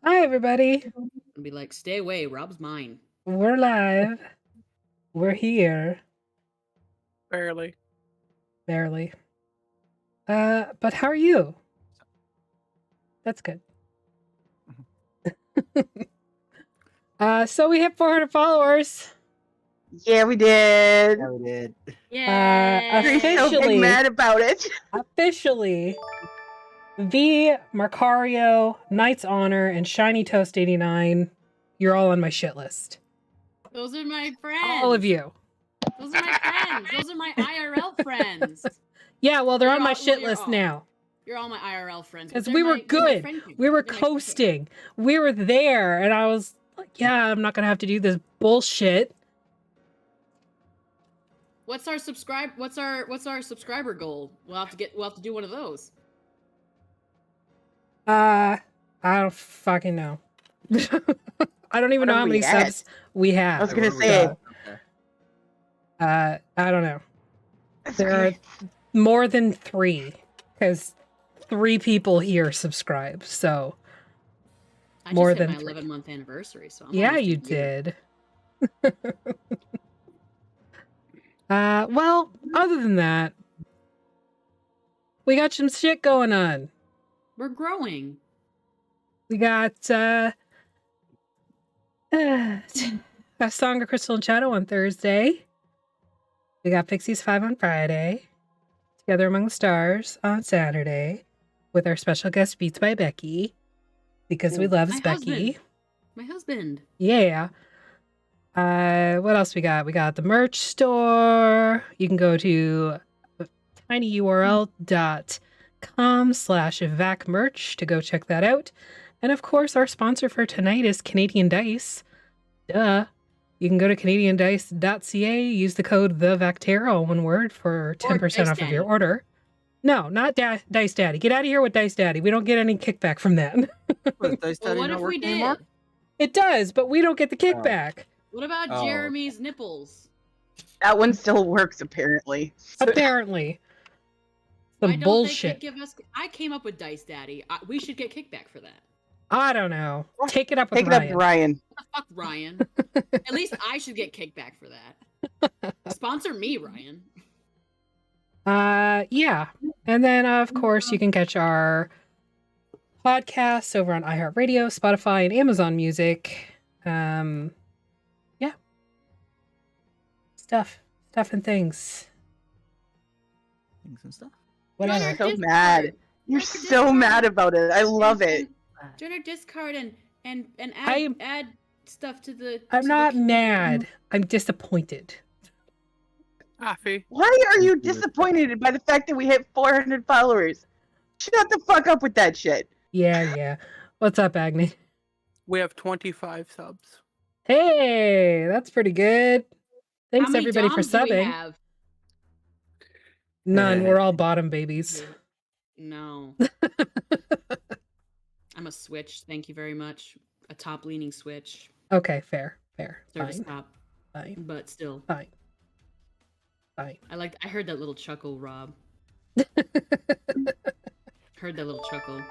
Hi, everybody. And be like, stay away, Rob's mine. We're live. We're here. Barely. Barely. But how are you? That's good. So we have 400 followers. Yeah, we did. Yeah, we did. Yeah. We're so big Officially, mad about it. officially, V, Marcario, Knight's Honor, and Shiny Toast 89, you're all on my shit list. Those are my friends. All of you. Those are my friends. Those are my IRL friends. Yeah, well, they're You're on my all- shit well, you're list all. now. You're all my IRL friends. Because They're we were my- they're my good. friend group. We were They're my friend group. coasting. We were there, and I was like, yeah, I'm not going to have to do this bullshit. What's our subscriber goal? We'll have to do one of those. I don't fucking know. I don't even What know are how we many at? subs we have. I was gonna What are we say. at? I don't know. There are more than 3, because 3 people here subscribe. So I More just hit than my 3. 11-month anniversary, so I'm yeah, almost you a year. did. Well, other than that, we got some shit going on. We're growing. We got a Song of Crystal and Shadow on Thursday. We got Pixies 5 on Friday. Together Among the Stars on Saturday. With our special guest Beats by Becky. Because we love My Becky. husband. My husband. Yeah. What else we got? We got the merch store. You can go to tinyurl.com/vacmerch to go check that out. And of course, our sponsor for tonight is Canadian Dice. Duh. You can go to canadiandice.ca, use the code TheVactera, all one word, for 10% off of your order. No, not Dice Daddy. Get out of here with Dice Daddy. We don't get any kickback from that. What, Dice Well, Daddy what not if we working did? anymore? It does, but we don't get the kickback. What about Oh. Jeremy's nipples? That one still works, apparently. Apparently. Why Some don't bullshit. they give us? I came up with Dice Daddy. We should get kickback for that. I don't know. Take it up with Take it up, Ryan. Ryan. What the fuck, Ryan? At least I should get kickback for that. Sponsor me, Ryan. Yeah. And then, of course, you can catch our podcasts over on iHeartRadio, Spotify, and Amazon Music. Yeah. Stuff and things. Things and stuff. Whatever. You're so Discord. mad. You're Like your so Discord. mad about it. I love it. Join our Discord and I'm- add stuff to the. I'm to not the mad. I'm disappointed. Afi. Why are you disappointed by the fact that we hit 400 followers? Shut the fuck up with that shit. Yeah. What's up, Agni? We have 25 subs. Hey, that's pretty good. How Thanks, many everybody, for Doms do we subbing. have? None. We're all bottom babies. No. I'm a switch. Thank you very much. A top leaning switch. Okay, fair. Service Fine. top, Fine. but still. Fine. I heard that little chuckle, Rob. Heard that little chuckle.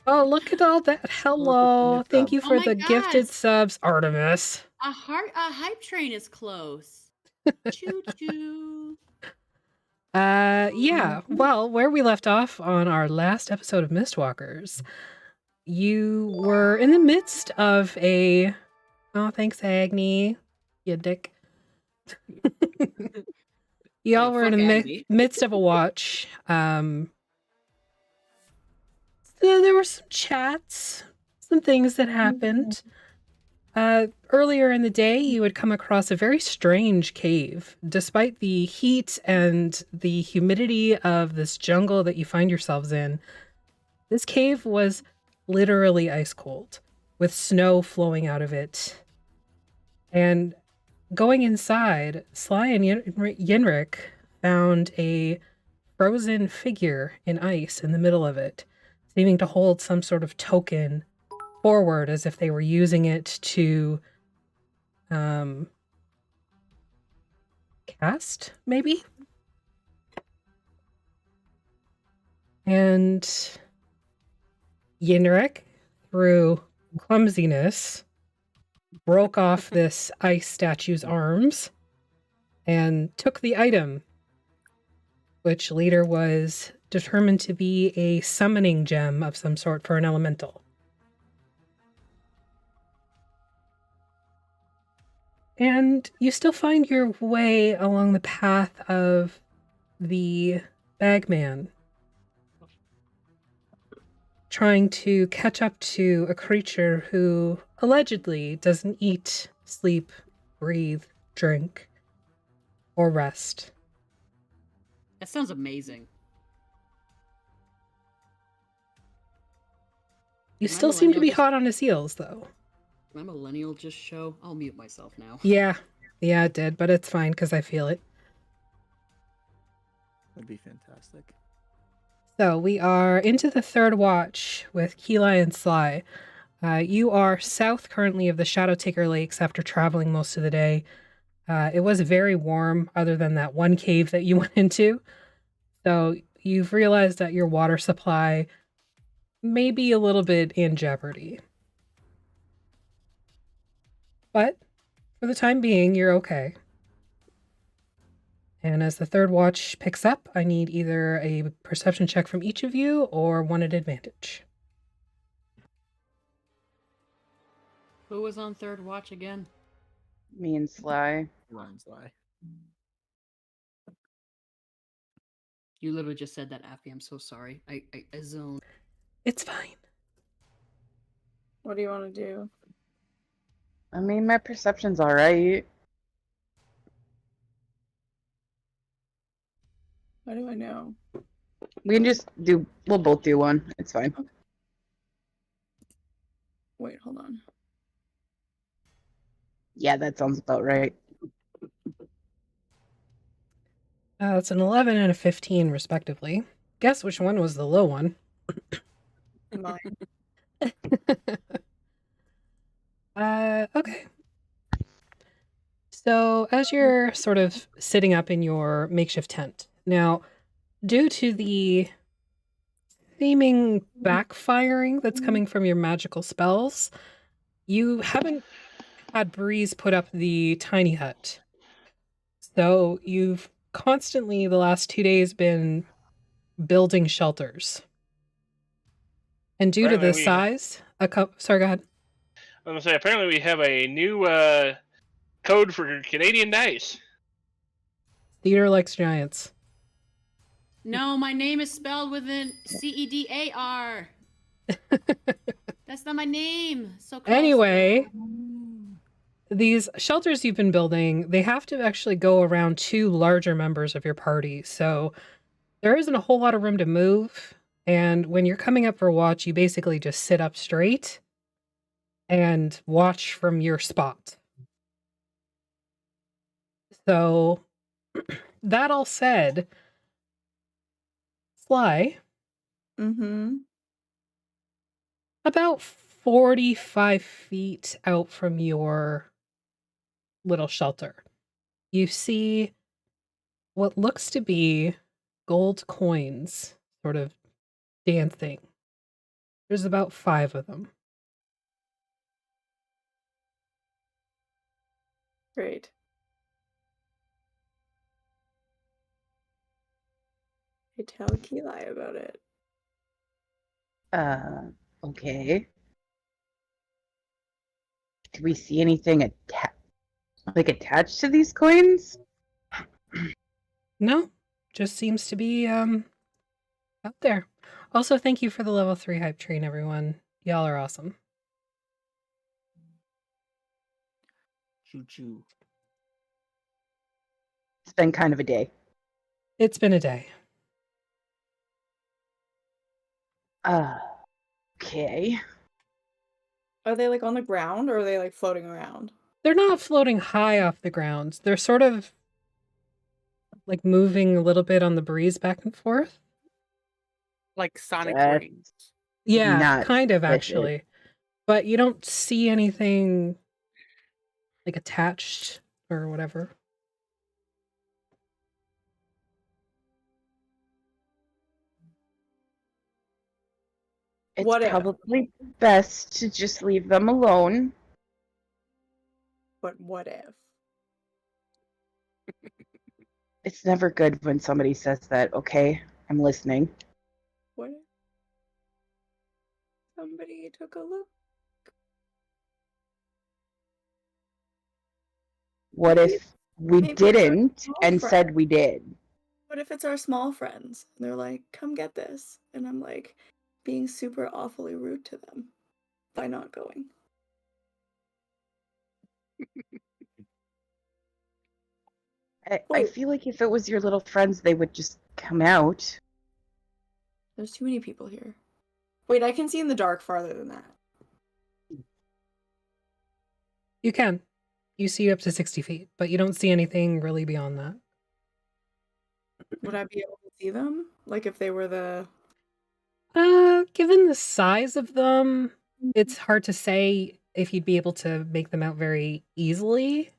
Oh, look at all that. Hello. Thank you Oh for my the gifted gosh. subs, Artemis. A hype train is close. Choo choo. Yeah. Well, where we left off on our last episode of Mistwalkers, you were in the midst of a... Oh, thanks, Agni. You dick. Y'all were in fuck the Agni. midst of a watch. So there were some chats, some things that happened. Earlier in the day, you had come across a very strange cave. Despite the heat and the humidity of this jungle that you find yourselves in, this cave was literally ice cold, with snow flowing out of it. And going inside, Sly and Yenrik found a frozen figure in ice in the middle of it, seeming to hold some sort of token forward as if they were using it to cast, maybe? And Yenrik, through clumsiness, broke off this ice statue's arms, and took the item, which later was determined to be a summoning gem of some sort for an elemental. And you still find your way along the path of the Bagman, trying to catch up to a creature who allegedly doesn't eat, sleep, breathe, drink, or rest. That sounds amazing. You Am I still seem to millennial be just- hot on his heels, though. My millennial just show. I'll mute myself now. Yeah, it did, but it's fine because I feel it. That'd be fantastic. So we are into the third watch with Keli and Sly. You are south currently of the Shadow Taker Lakes after traveling most of the day. It was very warm, other than that one cave that you went into. So you've realized that your water supply may be a little bit in jeopardy. But for the time being, you're okay. And as the third watch picks up, I need either a perception check from each of you or one at advantage. Who was on third watch again? Me and Sly. Ryan's lie. You literally just said that, Affy. I'm so sorry. I zoned. It's fine. What do you want to do? I mean, my perception's alright. How do I know? We can just do, we'll both do one. It's fine. Wait, hold on. Yeah, that sounds about right. It's an 11 and a 15, respectively. Guess which one was the low one? Mine. Okay. So as you're sort of sitting up in your makeshift tent, now, due to the seeming backfiring that's coming from your magical spells, you haven't had Breeze put up the tiny hut. So you've constantly, the last 2 days, been building shelters. And due to the Apparently we- size, sorry, go ahead. I'm gonna say apparently we have a new code for Canadian dice. Theater likes giants. No, my name is spelled with an Cedar. That's not my name. So close. Anyway, these shelters you've been building, they have to actually go around 2 larger members of your party. So there isn't a whole lot of room to move. And when you're coming up for watch, you basically just sit up straight and watch from your spot. So that all said, Sly, Mm-hmm. about 45 feet out from your little shelter, you see what looks to be gold coins sort of dancing. There's about 5 of them. Great. I tell Keli about it. Okay. Do we see anything attached to these coins? No, just seems to be out there. Also, thank you for the level 3 hype train, everyone. Y'all are awesome. Choo choo. It's been kind of a day. It's been a day. Okay. Are they like on the ground or are they like floating around? They're not floating high off the ground. They're sort of like moving a little bit on the breeze back and forth. Like Sonic That's rings. Yeah, not kind of with it. actually. But you don't see anything like attached or whatever. It's What if? probably best to just leave them alone. But what if? It's never good when somebody says that, okay? I'm listening. What if somebody took a look? What Maybe- if we maybe it's our didn't small and friend. said we did? What if it's our small friends? And they're like, come get this. And I'm like, being super awfully rude to them by not going. I Wait. feel like if it was your little friends, they would just come out. There's too many people here. Wait, I can see in the dark farther than that. You can. You see up to 60 feet, but you don't see anything really beyond that. Would I be able to see them? Like if they were the... Given the size of them, it's hard to say if you'd be able to make them out very easily.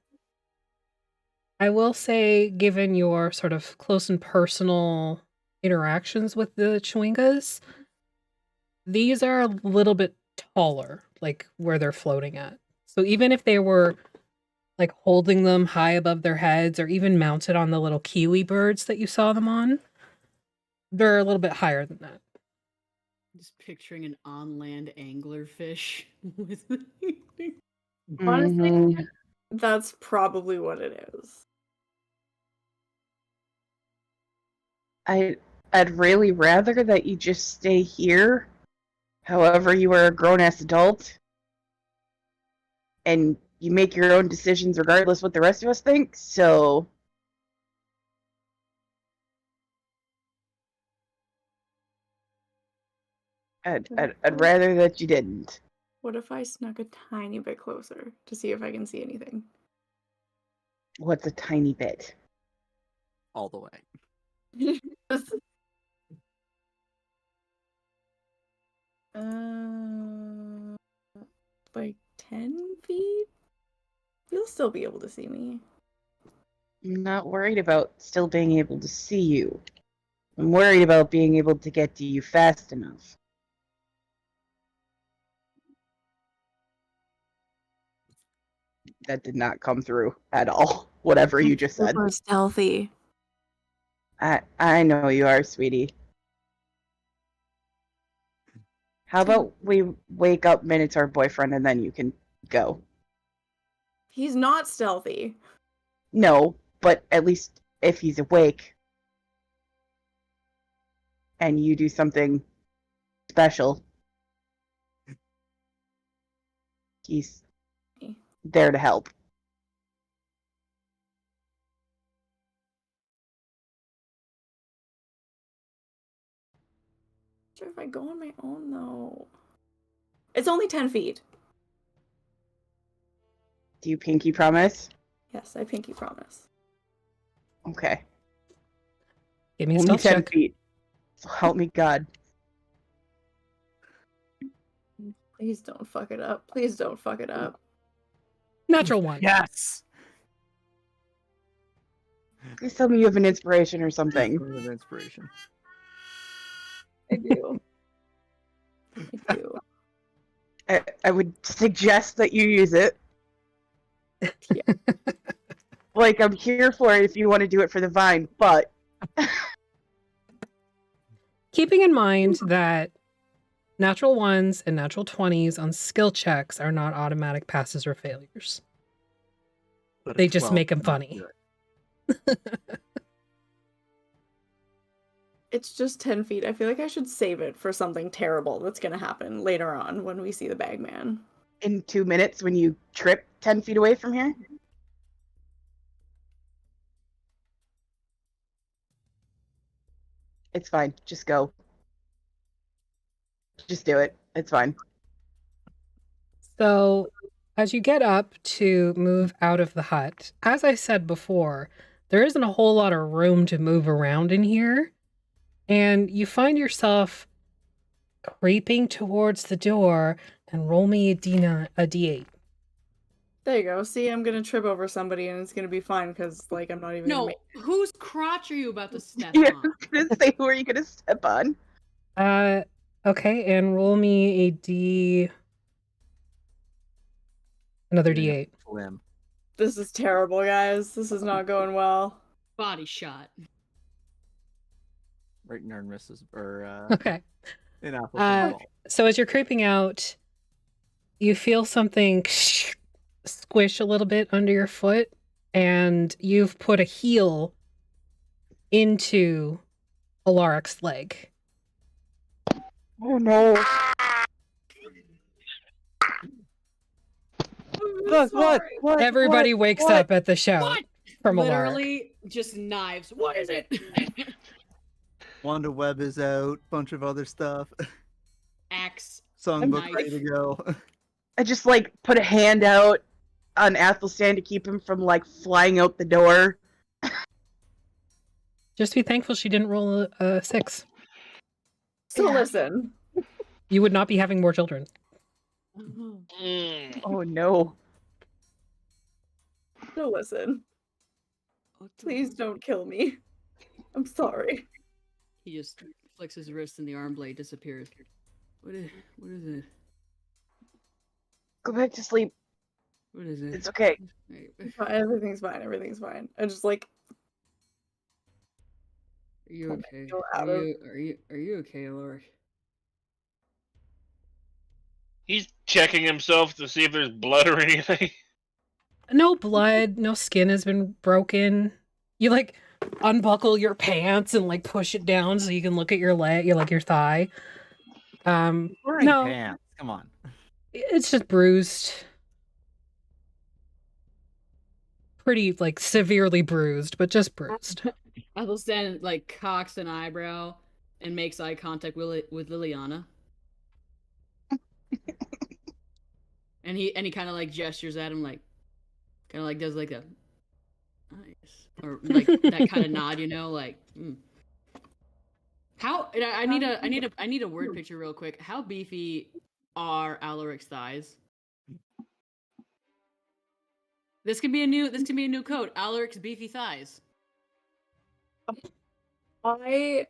I will say, given your sort of close and personal interactions with the Chewingas, these are a little bit taller, like where they're floating at. So even if they were like holding them high above their heads or even mounted on the little kiwi birds that you saw them on, they're a little bit higher than that. Just picturing an on-land anglerfish with. Honestly, Mhm. that's probably what it is. I'd really rather that you just stay here. However, you are a grown-ass adult. And you make your own decisions regardless what the rest of us think, so... I'd rather that you didn't. What if I snuck a tiny bit closer to see if I can see anything? What's a tiny bit? All the way. Like 10 feet? You'll still be able to see me. I'm not worried about still being able to see you. I'm worried about being able to get to you fast enough. That did not come through at all. Whatever you just said. Super stealthy. I know you are, sweetie. How about we wake up Minotaur boyfriend and then you can go? He's not stealthy. No, but at least if he's awake and you do something special, he's there to help. Sure, if I go on my own though. It's only 10 feet. Do you pinky promise? Yes, I pinky promise. Okay. Give me a Only stealth 10 check. feet. So help me God. Please don't fuck it up. Please don't fuck it up. Natural one. Yes. Please tell me you have an inspiration or something. Word of inspiration. I do. I do. I would suggest that you use it. Yeah. Like, I'm here for it if you want to do it for the vine, but... Keeping in mind that natural ones and natural 20s on skill checks are not automatic passes or failures. But They it's just 12, make them not funny. good. It's just 10 feet. I feel like I should save it for something terrible that's going to happen later on when we see the Bagman. In 2 minutes when you trip 10 feet away from here? It's fine. Just go. Just do it. It's fine. So, as you get up to move out of the hut, as I said before, there isn't a whole lot of room to move around in here. And you find yourself creeping towards the door and roll me a D8. There you go. See, I'm going to trip over somebody and it's going to be fine because, like, I'm not even No, going to whose crotch are you about to step Yeah, I on? was gonna say, who are you gonna step on? Okay, and roll me another Yeah. D8. Limb. This is terrible, guys. This is not going well. Body shot. Right in our misses or Okay. in Apple's Uh, ball. So as you're creeping out, you feel something squish a little bit under your foot, and you've put a heel into Alaric's leg. Oh no. Look, what? Everybody what, wakes what? up at the shout What? from Alaric. Literally just knives. What is it? Wanda Web is out. Bunch of other stuff. Axe. Songbook Knife. ready to go. I just like put a hand out on Athelstan to keep him from like flying out the door. Just be thankful she didn't roll a 6. So Yeah. listen. You would not be having more children. Mm. Oh no. So listen. Please don't kill me. I'm sorry. He just flicks his wrist and the arm blade disappears. What is it? Go back to sleep. What is it? It's okay. Everything's fine. Everything's fine. I just like Are you okay? Go out of- Are you okay, Alaric? He's checking himself to see if there's blood or anything. No blood, no skin has been broken. You like unbuckle your pants and like push it down so you can look at your leg, your thigh. Wearing No. pants. Come on. It's just bruised. Pretty like severely bruised, but just bruised. Athelstan like cocks an eyebrow and makes eye contact with Liliana. and he kind of like gestures at him, like kind of like does like a nice or like that kind of nod, like. How I need a word picture real quick. How beefy are Alaric's thighs? This can be a new code. Alaric's beefy thighs. I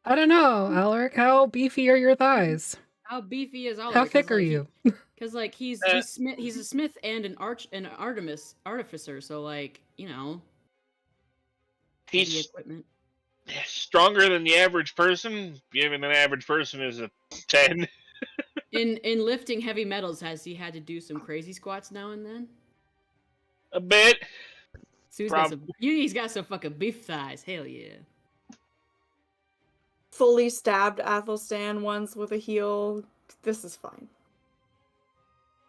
I don't know, Alaric. How beefy are your thighs? How beefy is Alaric? How thick are you? Because like he's a smith and an artificer, so like heavy He's equipment. stronger than the average person, given an average person is a 10. In lifting heavy metals, has he had to do some crazy squats now and then? A bit. So he's got some fucking beef thighs. Hell yeah. fully stabbed Athelstan once with a heel. This is fine.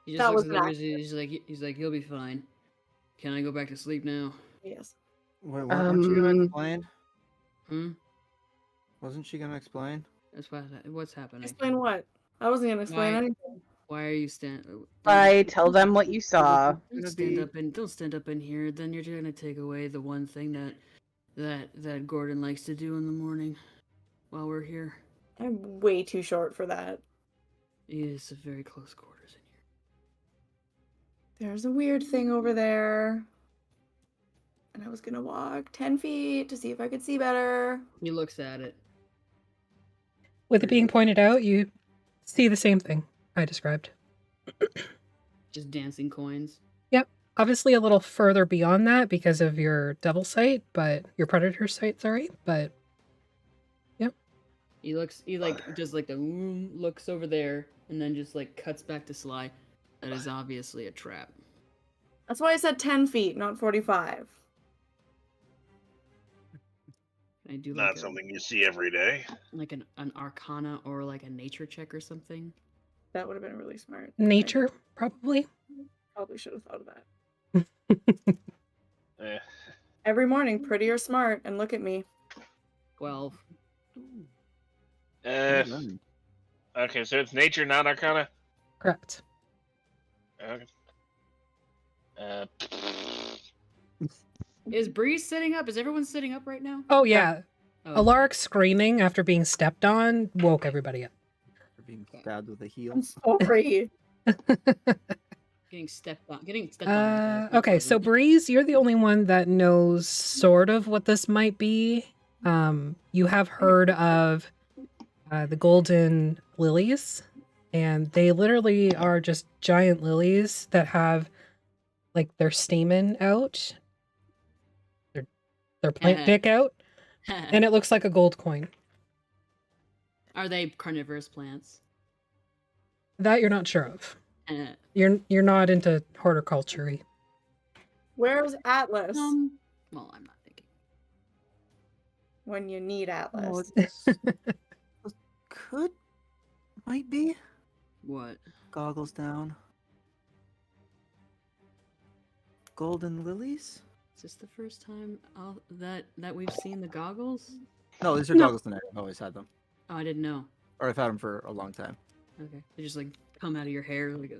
He just That looks was at an the wizard. He's like, he'll be fine. Can I go back to sleep now? Yes. Wait, weren't you gonna Um, explain? Hmm. Wasn't she gonna explain? That's what's happening. Explain what? I wasn't gonna explain Why? anything. Why are you standing? I tell them what you saw. Don't stand up in here. Then you're gonna take away the one thing that Gordon likes to do in the morning while we're here. I'm way too short for that. It's a very close quarters in here. There's a weird thing over there. And I was gonna walk 10 feet to see if I could see better. He looks at it. With it being pointed out, you see the same thing I described. Just dancing coins. Obviously a little further beyond that because of your devil sight, but your predator sight, sorry, but He like just like the looks over there and then just like cuts back to Sly. That is obviously a trap. That's why I said 10 feet, not 45. Can I do Not like something you see every day. like an arcana or like a nature check or something? That would have been really smart. nature, probably. Probably should have thought of that. Eh. Every morning, pretty or smart, and look at me. 12. Okay, so it's nature, not arcana? Correct. Okay. Is Breeze sitting up? Is everyone sitting up right now? Oh yeah. Oh, Alaric screaming after being stepped on woke everybody up. For being stabbed with a heel. I'm sorry. getting stepped on. Getting stepped on. is Okay, so unpleasant. Breeze, you're the only one that knows sort of what this might be. You have heard of the golden lilies, and they literally are just giant lilies that have like their stamen out, their plant dick out, and it looks like a gold coin. Are they carnivorous plants? That you're not sure of. Eh. You're not into horticulture. Where's Atlas Well, I'm not thinking. when you need Atlas? Could, might be. What? Goggles down. Golden lilies? Is this the first time that we've seen the goggles? No, these are No. goggles tonight. I've always had them. Oh, I didn't know. Or I've had them for a long time. Okay, they just like come out of your hair like a.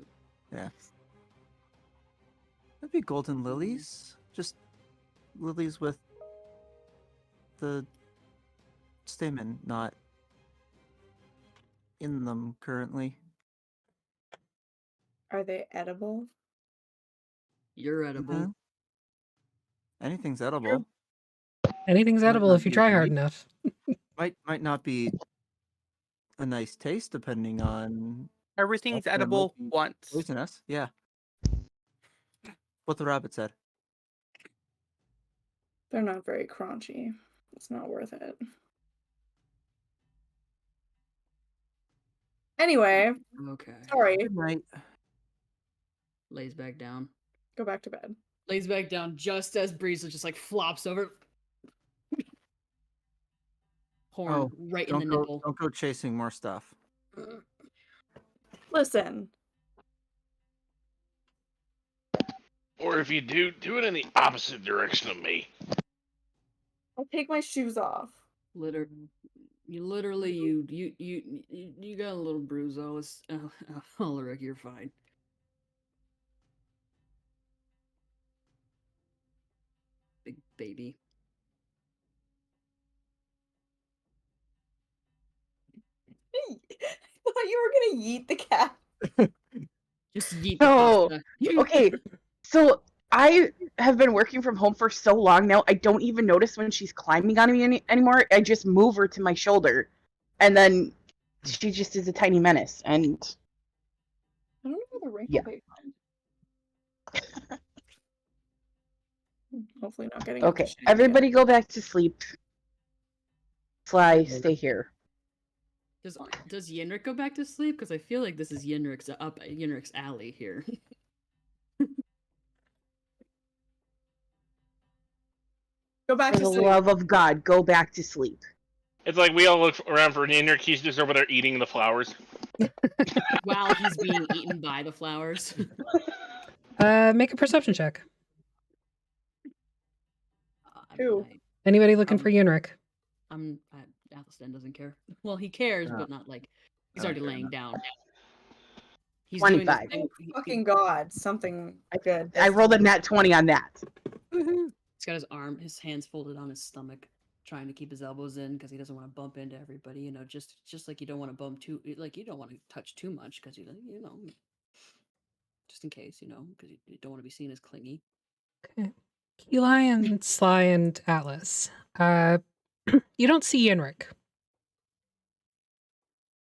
Yeah. That'd be golden lilies. Just lilies with the stamen not in them currently. Are they edible? You're edible. Mhm. Anything's edible. Anything's Might edible not if you be try hard right. enough. Might not be a nice taste depending on Everything's Stuff that edible might be once. poisonous. Yeah. What the rabbit said. They're not very crunchy. It's not worth it. Anyway, Okay. sorry. Good night. Lays back down. Go back to bed. Lays back down just as Breeze just like flops over. Horn Oh, right in the nipple. Don't go chasing more stuff. Listen, Or if you do, do it in the opposite direction of me. I'll take my shoes off. You got a little bruise. Ulrich, you're fine. Big baby. I thought you were gonna yeet the cat. Just yeet the No. pasta. Okay, so I have been working from home for so long now, I don't even notice when she's climbing on me anymore. I just move her to my shoulder, and then she just is a tiny menace. And I don't know where the wrinkle Yeah. paper went. Hopefully not getting okay, shitty again. everybody go back to sleep. Sly, stay here. Does Yenrik go back to sleep? Because I feel like this is Yenrik's alley here. Go back For to the sleep. love of God, go back to sleep. It's like we all look around for an inner. He's just over there eating the flowers. While he's being eaten by the flowers. Make a perception check. Who? Anybody looking Um, for Unric? Athelstan doesn't care. Well, he cares, Oh. but not like he's Oh, already fair laying enough. down. He's doing the 25. thing. Fucking God, something good. I rolled a nat 20 on that. He's got his hands folded on his stomach, trying to keep his elbows in because he doesn't want to bump into everybody. You know, just like you don't want to bump too, like you don't want to touch too much because you know, just in case, because you don't want to be seen as clingy. Okay. Key Lion, Sly, and Atlas. You don't see Yenrik.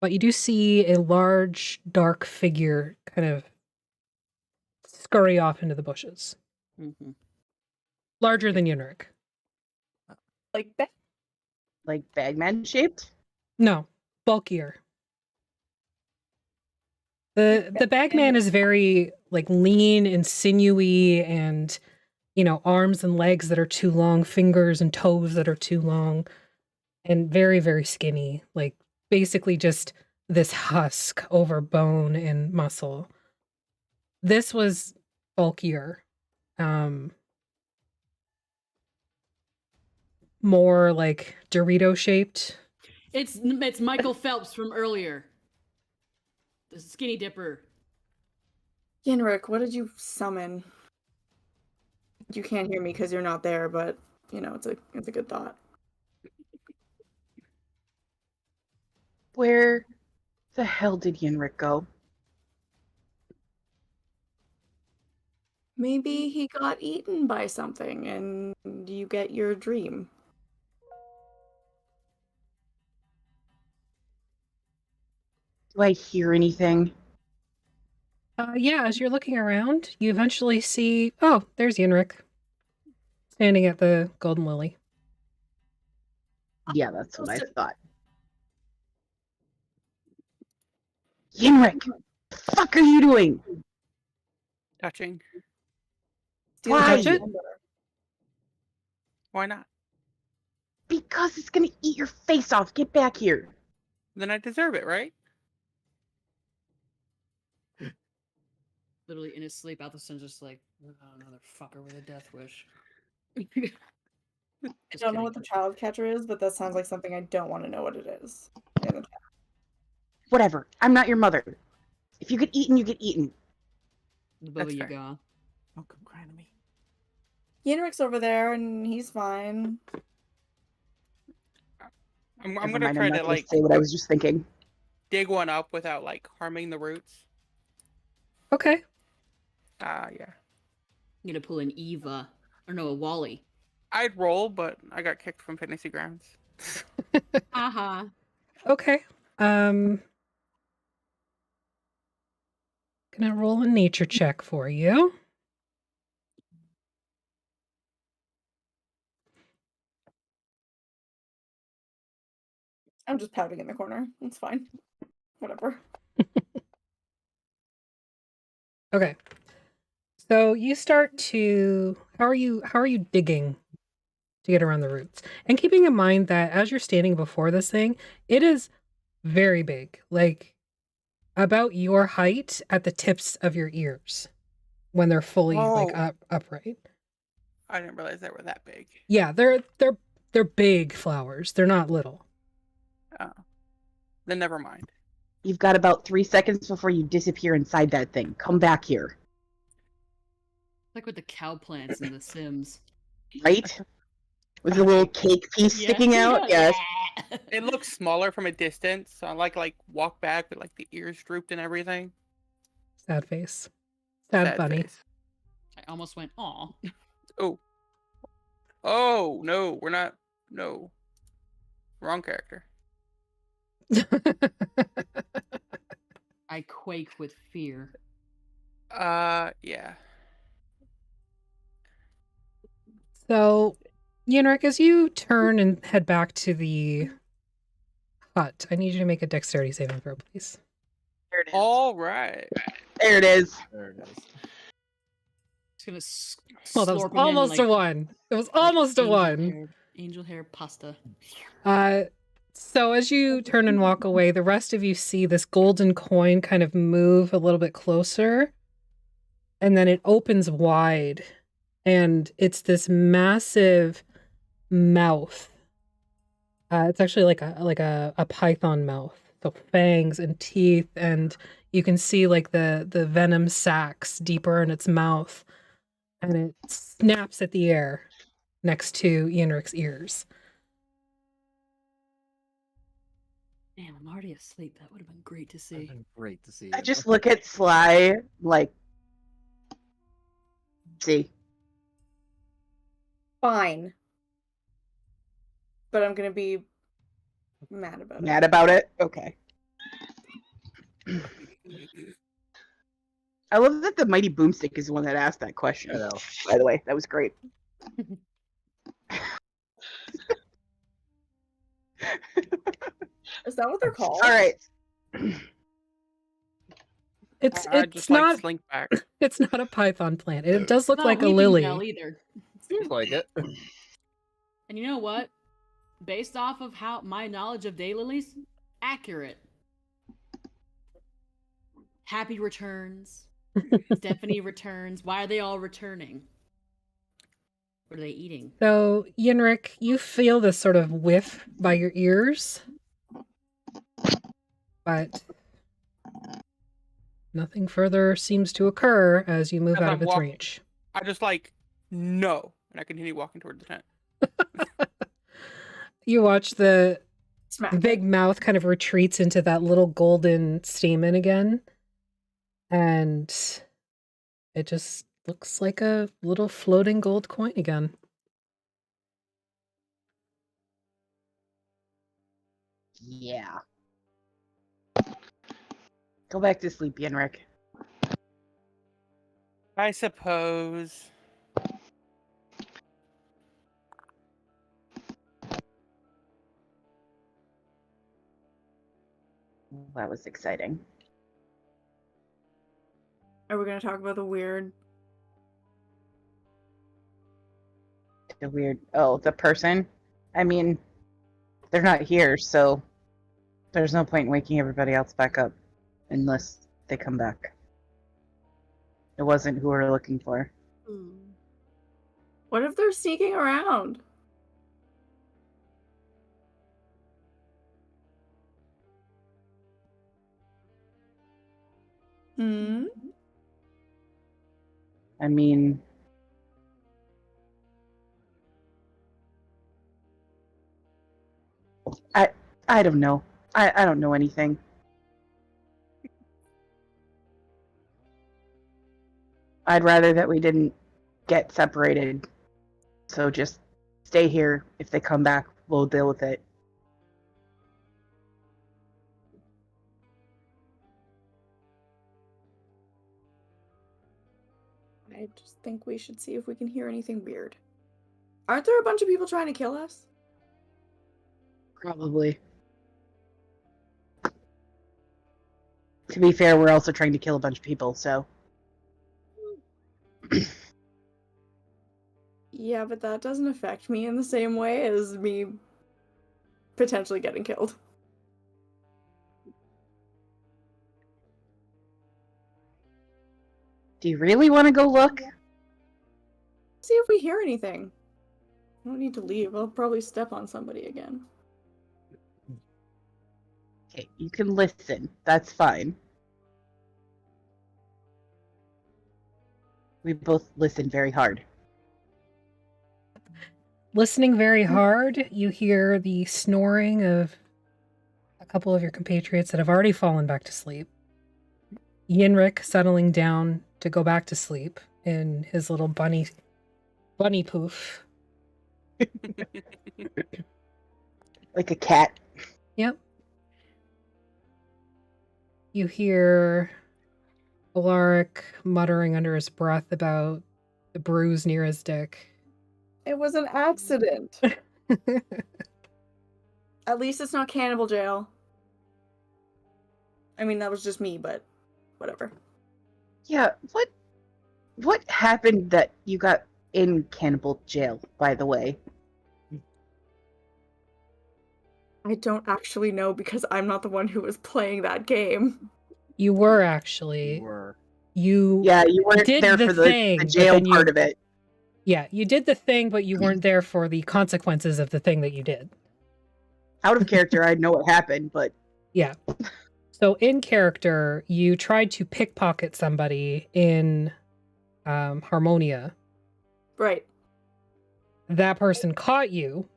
But you do see a large, dark figure kind of scurry off into the bushes. Mm-hmm. Larger than Yenrik. Like that. Like Bagman shaped? No, bulkier. The Bagman is very like lean and sinewy and arms and legs that are too long, fingers and toes that are too long, and very, very skinny. Like basically just this husk over bone and muscle. This was bulkier. More like Dorito shaped. It's Michael Phelps from earlier. The skinny dipper. Yenrik, what did you summon? You can't hear me because you're not there, but it's a good thought. Where the hell did Yenrik go? Maybe he got eaten by something and you get your dream. Do I hear anything? Yeah, as you're looking around, you eventually see... Oh, there's Yenrik. Standing at the Golden Lily. Yeah, that's what I thought. Yenrik, the fuck are you doing? Touching. Steal Why? the Touch it? thunder. Why not? Because it's gonna eat your face off. Get back here. Then I deserve it, right? Literally in his sleep, Althuson's just like, oh, another fucker with a death wish. I Just don't know kidding. what the child catcher is, but that sounds like something I don't want to know what it is. In the chat. Whatever. I'm not your mother. If you get eaten, you get eaten. The That's Baba fair. Yaga. Don't come crying to me. Yenrik's over there and he's fine. I'm Never gonna mind, try I'm not to gonna like say what I was just thinking. dig one up without like harming the roots. Okay. Yeah. I'm gonna pull an Eva. Or no, a Wally. I'd roll, but I got kicked from fantasy grounds. Aha. Okay. Gonna roll a nature check for you. I'm just pouting in the corner. It's fine. Whatever. Okay. So you start to... How are you digging to get around the roots? And keeping in mind that as you're standing before this thing, it is very big. Like about your height at the tips of your ears when they're fully like Oh. upright. I didn't realize they were that big. Yeah, they're big flowers. They're not little. Oh. Then never mind. You've got about 3 seconds before you disappear inside that thing. Come back here. Like with the cow plants in The Sims. Right? With the little cake piece sticking out? Yes. It looks smaller from a distance, so I like walk back with like the ears drooped and everything. Sad face. Sad bunny. face. I almost went, aw. Oh. Oh, no, we're not. No. Wrong character. I quake with fear. Yeah. So, Yenrik, as you turn and head back to the hut, I need you to make a dexterity saving throw, please. There it is. All right. There it is. There it is. Just gonna Well, that was slurp 'em in almost a like- one. It was like almost a angel one. hair- Angel hair pasta. So as you turn and walk away, the rest of you see this golden coin kind of move a little bit closer, and then it opens wide, and it's this massive mouth. It's actually like a python mouth, so fangs and teeth, and you can see like the venom sacs deeper in its mouth, and it snaps at the air next to Yenrik's ears. Damn, I'm already asleep. That would have been great to see. It's been great to see I you. just look at Sly like, see. Fine. But I'm gonna be mad about it. Mad about it? Okay. I love that the Mighty Boomstick is the one that asked that question. I know. By the way, that was great. Is that what they're called? All right. It's I it's just not like slink back. it's not a python plant. It does look Not like a weeping lily. bell either. Seems like it. And you know what? Based off of how my knowledge of daylilies, accurate. Happy returns. Stephanie returns. Why are they all returning? What are they eating? So, Yenrik, you feel this sort of whiff by your ears, but nothing further seems to occur as you move As out I'm of its walking. reach. I just like no, and I continue walking toward the tent. You watch the Smack. big mouth kind of retreats into that little golden stamen again, and it just looks like a little floating gold coin again. Yeah. Go back to sleep, Yenrik. I suppose. That was exciting. Are we gonna talk about the weird? The weird. Oh, the person? I mean, they're not here, so there's no point in waking everybody else back up unless they come back. It wasn't who we were looking for. What if they're sneaking around? Hmm. I mean, I don't know. I don't know anything. I'd rather that we didn't get separated. So just stay here. If they come back, we'll deal with it. I just think we should see if we can hear anything weird. Aren't there a bunch of people trying to kill us? Probably. To be fair, we're also trying to kill a bunch of people, so. Yeah, but that doesn't affect me in the same way as me potentially getting killed. Do you really want to go look? See if we hear anything. I don't need to leave. I'll probably step on somebody again. Okay, you can listen. That's fine. We both listen very hard. Listening very hard, you hear the snoring of a couple of your compatriots that have already fallen back to sleep. Yenrik settling down to go back to sleep in his little bunny poof. Like a cat. Yep. You hear Alaric muttering under his breath about the bruise near his dick. It was an accident. At least it's not cannibal jail. I mean, that was just me, but whatever. Yeah, what happened that you got in cannibal jail, by the way? I don't actually know because I'm not the one who was playing that game. You were actually. You Yeah, you weren't did there the for thing, the but jail then you- part of it. Yeah, you did the thing, but you weren't there for the consequences of the thing that you did. Out of character, I know what happened, but Yeah. So in character, you tried to pickpocket somebody in Harmonia. Right. That person caught you,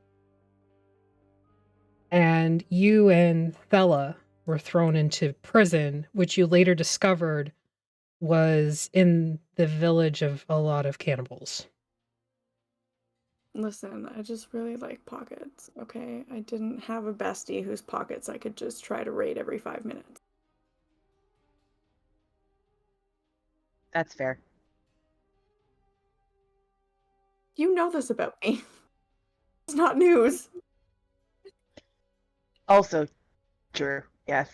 and you and Thella were thrown into prison, which you later discovered was in the village of a lot of cannibals. Listen, I just really like pockets, okay? I didn't have a bestie whose pockets I could just try to raid every 5 minutes. that's fair. You know this about me. It's not news. Also, true, yes.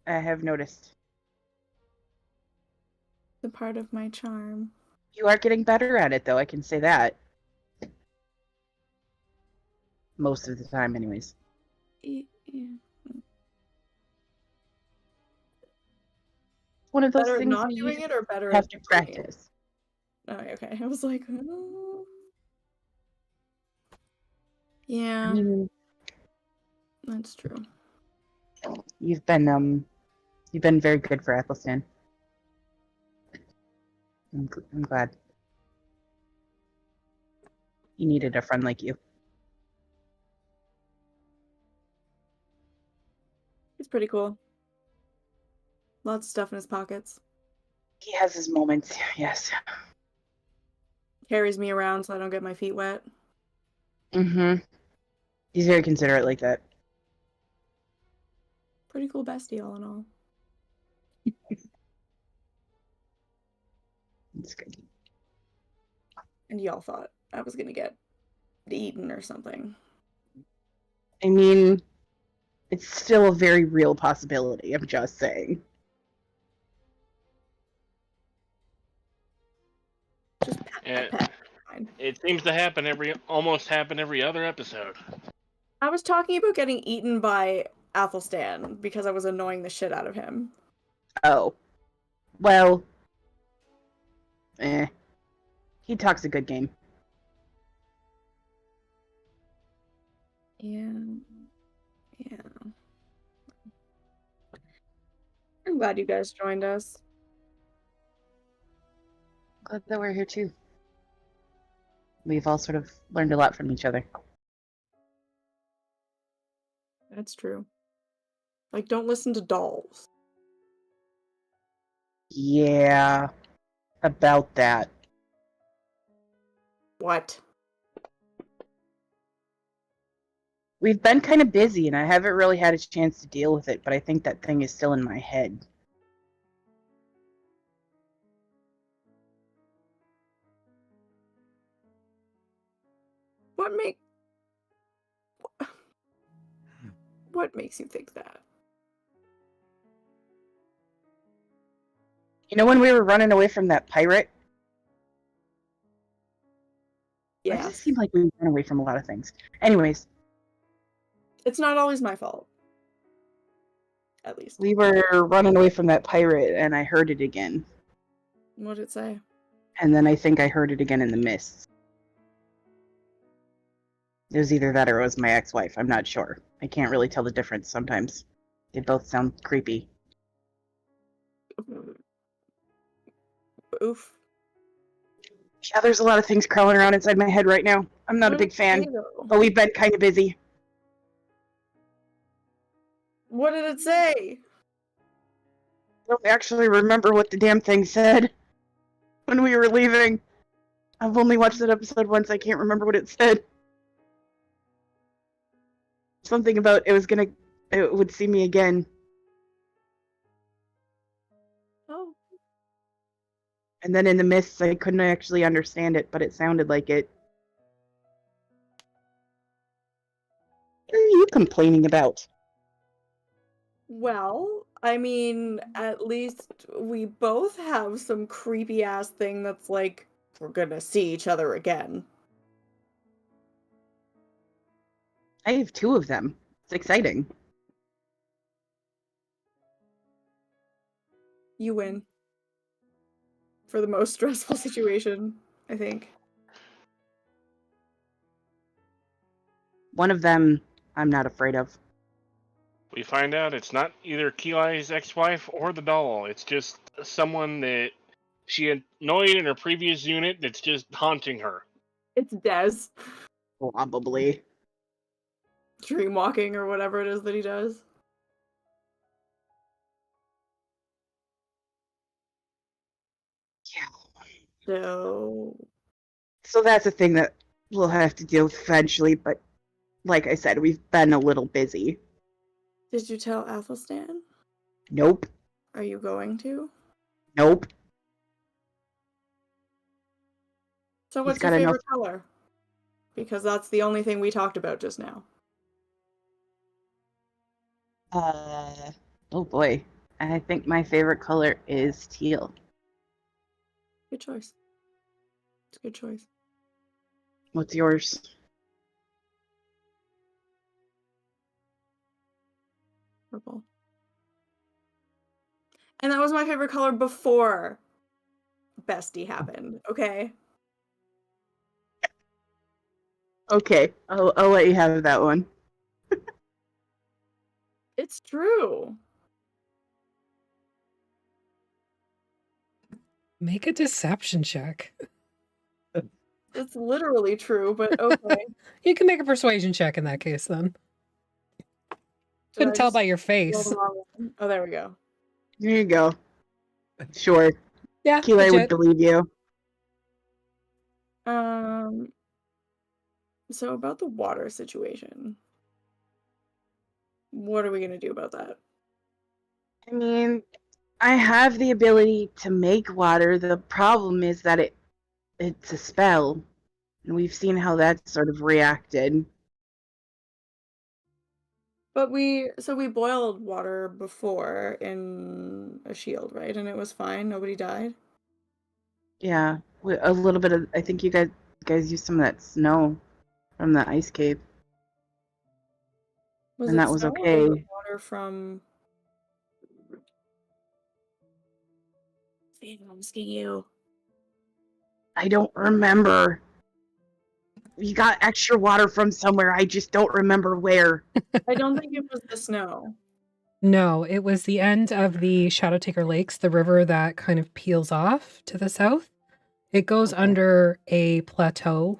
I have noticed. The part of my charm. You are getting better at it, though, I can say that. Most of the time, anyways. Yeah. One of those Better at things not where you doing it or better have at to doing it? practice. Oh, okay. I was like, oh. I Yeah, mean, that's true. you've been very good for Athelstan. I'm glad. He needed a friend like you. He's pretty cool. Lots of stuff in his pockets. He has his moments, yes. Carries me around so I don't get my feet wet. Mm-hmm. He's very considerate like that. Pretty cool bestie, all in all. That's good. And y'all thought I was gonna get eaten or something. I mean, it's still a very real possibility. I'm just saying. Just pat, Yeah. pat, pat. Fine. It seems to almost happen every other episode. I was talking about getting eaten by Athelstan because I was annoying the shit out of him. Oh. Well. He talks a good game. Yeah. Yeah. I'm glad you guys joined us. Glad that we're here too. We've all sort of learned a lot from each other. That's true. Like, don't listen to dolls. Yeah. About that. What? We've been kind of busy, and I haven't really had a chance to deal with it, but I think that thing is still in my head. What makes you think that? You know when we were running away from that pirate? Why does Yeah. it seem like we run away from a lot of things? Anyways, It's not always my fault. At least. we were running away from that pirate, and I heard it again. What did it say? And then I think I heard it again in the mists. It was either that or it was my ex-wife. I'm not sure. I can't really tell the difference sometimes. They both sound creepy. Oof. Yeah, there's a lot of things crawling around inside my head right now. I'm not a What big did it say, fan, though? but we've been kind of busy. What did it say? I don't actually remember what the damn thing said when we were leaving. I've only watched that episode once. I can't remember what it said. Something about it would see me again. Oh. And then in the mists, I couldn't actually understand it, but it sounded like it. What are you complaining about? Well, I mean, at least we both have some creepy ass thing that's like, we're gonna see each other again. I have 2 of them. It's exciting. You win. For the most stressful situation, I think. One of them I'm not afraid of. We find out it's not either Keeli's ex-wife or the doll. It's just someone that she annoyed in her previous unit that's just haunting her. It's Dez. Probably. Dreamwalking or whatever it is that he does. Yeah. So that's a thing that we'll have to deal with eventually, but like I said, we've been a little busy. did you tell Athelstan? Nope. Are you going to? Nope. So He's what's your got favorite color? Because that's the only thing we talked about just now. Oh boy. I think my favorite color is teal. Good choice. It's a good choice. What's yours? Purple. And that was my favorite color before Bestie happened, okay? Okay, I'll let you have that one. It's true. Make a deception check. It's literally true, but okay. You can make a persuasion check in that case, then. Couldn't tell by your face. Oh, there we go. Here you go. Sure. Yeah, Keeley would legit. believe you. So about the water situation. What are we gonna do about that? I mean, I have the ability to make water. The problem is that it's a spell. And we've seen how that sort of reacted. But we boiled water before in a shield, right? And it was fine. Nobody died. Yeah, a little bit of. I think you guys used some of that snow from the ice cave, Was and it that was snow or was okay. it water from? I'm asking you. I don't remember. We got extra water from somewhere. I just don't remember where. I don't think it was the snow. No, it was the end of the Shadowtaker Lakes, the river that kind of peels off to the south. It goes Okay. under a plateau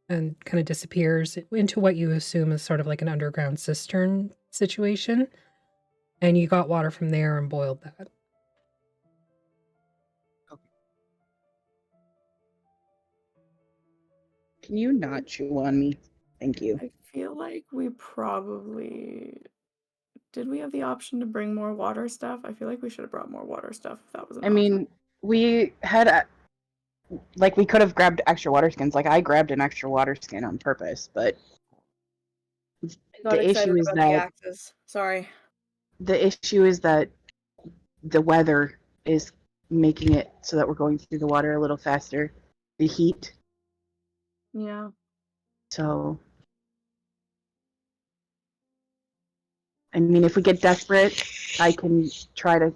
and kind of disappears into what you assume is sort of like an underground cistern situation. And you got water from there and boiled that. Can you not chew on me? Thank you. I feel like we probably did. We have the option to bring more water stuff. I feel like we should have brought more water stuff if that was an I option. mean, we had like we could have grabbed extra water skins. Like I grabbed an extra water skin on purpose, but Got the excited issue is about the that axes. Sorry. the issue is that the weather is making it so that we're going through the water a little faster. The heat. Yeah. So, I mean, if we get desperate, I can try to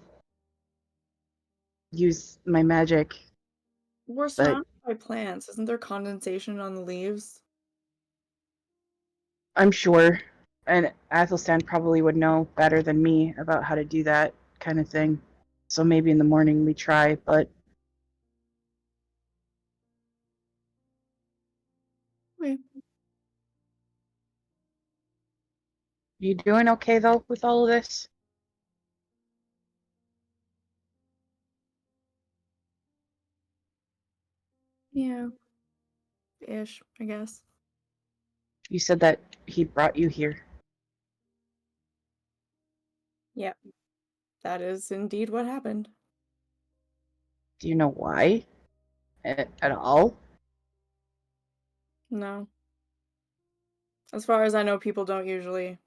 use my magic. We're surrounded by plants. Isn't there condensation on the leaves? I'm sure, and Athelstan probably would know better than me about how to do that kind of thing. So maybe in the morning we try, but Okay. you doing okay though with all of this? Yeah. Ish, I guess. You said that he brought you here. Yep. That is indeed what happened. Do you know why? At all? No. As far as I know, people don't usually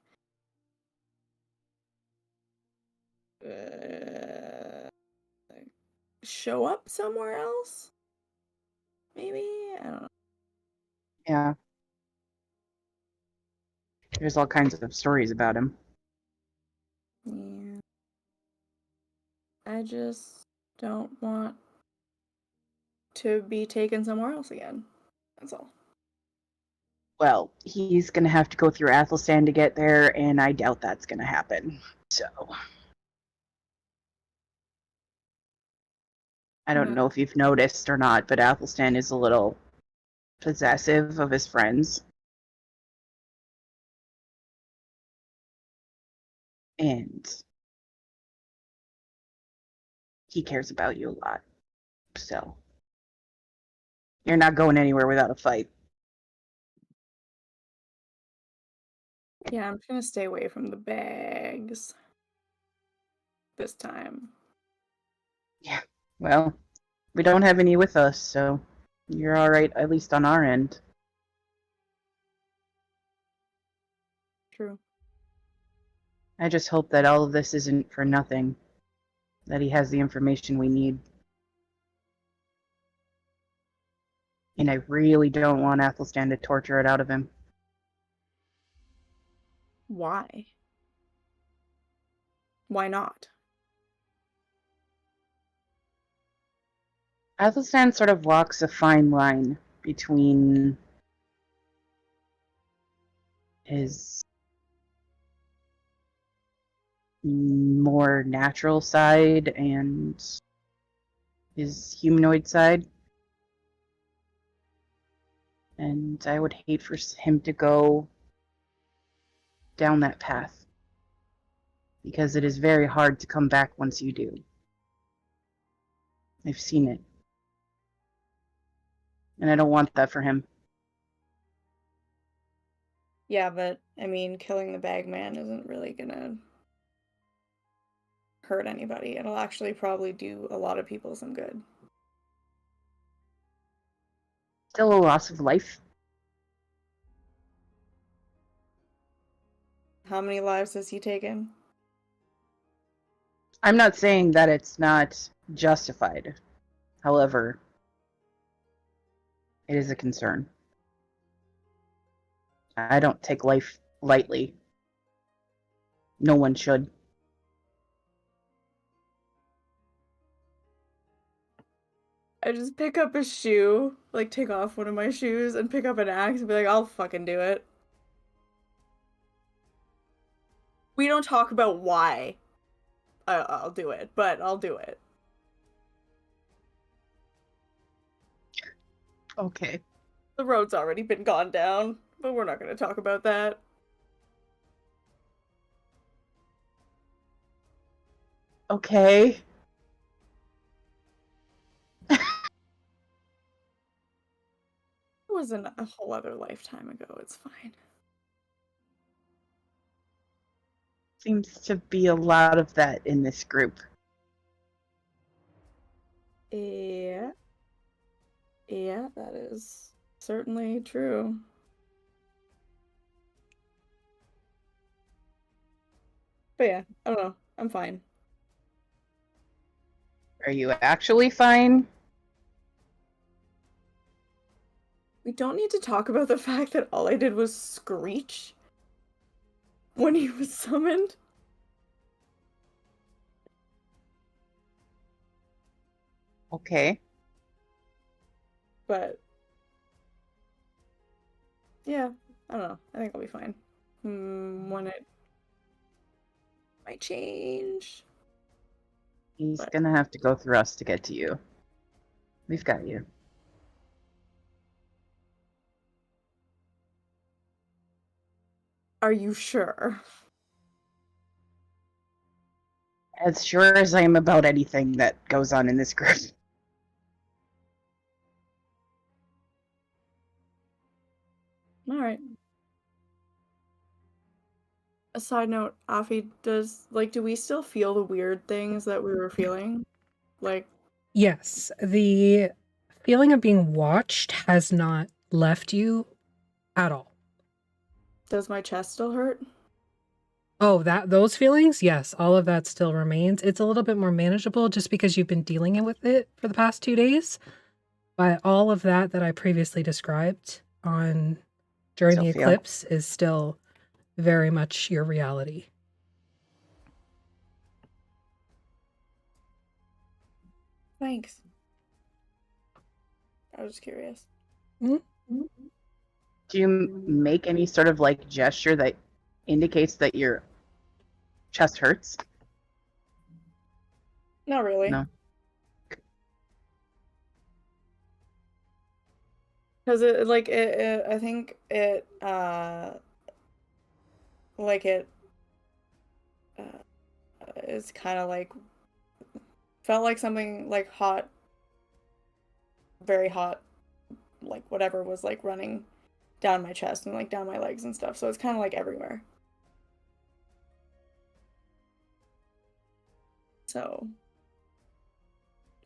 show up somewhere else. Maybe? I don't know. Yeah. There's all kinds of stories about him. Yeah. I just don't want to be taken somewhere else again. That's all. Well, he's gonna have to go through Athelstan to get there, and I doubt that's gonna happen. So I don't know if you've noticed or not, but Athelstan is a little possessive of his friends. And he cares about you a lot. So you're not going anywhere without a fight. Yeah, I'm just gonna stay away from the bags this time. Yeah. Well, we don't have any with us, so you're all right, at least on our end. True. I just hope that all of this isn't for nothing. That he has the information we need. And I really don't want Athelstan to torture it out of him. Why? Why not? Athelstan sort of walks a fine line between his more natural side and his humanoid side. And I would hate for him to go down that path. Because it is very hard to come back once you do. I've seen it. And I don't want that for him. Yeah, but I mean, killing the Bagman isn't really gonna hurt anybody. It'll actually probably do a lot of people some good. Still a loss of life. How many lives has he taken? I'm not saying that it's not justified. However, it is a concern. I don't take life lightly. No one should. I just pick up a shoe, like take off one of my shoes and pick up an axe and be like, I'll fucking do it. We don't talk about why I'll do it, but I'll do it. Okay. The road's already been gone down, but we're not going to talk about that. Okay. It wasn't a whole other lifetime ago. It's fine. Seems to be a lot of that in this group. Yeah. Yeah, that is certainly true. But yeah, I don't know. I'm fine. Are you actually fine? We don't need to talk about the fact that all I did was screech when he was summoned. Okay. But yeah, I don't know. I think I'll be fine. When it might change. He's But- gonna have to go through us to get to you. We've got you. Are you sure? As sure as I am about anything that goes on in this group. All right. A side note, Afi, do we still feel the weird things that we were feeling? Like, Yes, the feeling of being watched has not left you at all. does my chest still hurt? Oh, those feelings? Yes, all of that still remains. It's a little bit more manageable just because you've been dealing with it for the past 2 days. But all of that I previously described during the Sophia. eclipse is still very much your reality. Thanks. I was just curious. Do you make any sort of like gesture that indicates that your chest hurts? Not really. No. Because I think it is kind of like felt like something like hot, very hot, like whatever was like running down my chest and like down my legs and stuff. So it's kind of like everywhere. So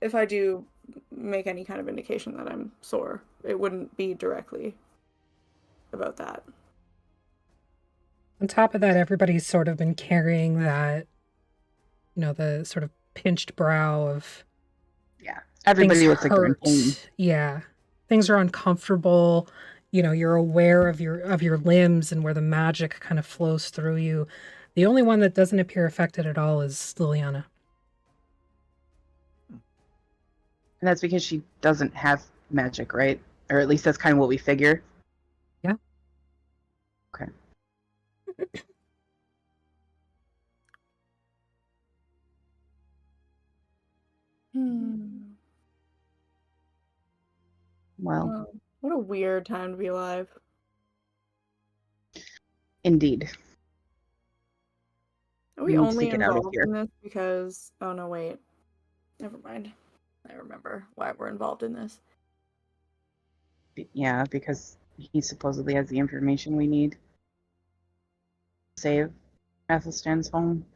if I do make any kind of indication that I'm sore, it wouldn't be directly about that. On top of that, everybody's sort of been carrying that, the sort of pinched brow of Yeah. Everybody things looks like they're in hurt. pain. Yeah. Things are uncomfortable. You're aware of your limbs and where the magic kind of flows through you. The only one that doesn't appear affected at all is Liliana. And that's because she doesn't have magic, right? Or at least that's kind of what we figure. Yeah. Okay. Well, Wow. What a weird time to be alive. indeed. Are we We need to only get out of involved here. in this because... Oh, no, wait. Never mind. I remember why we're involved in this. Yeah, because he supposedly has the information we need to save Athelstan's home.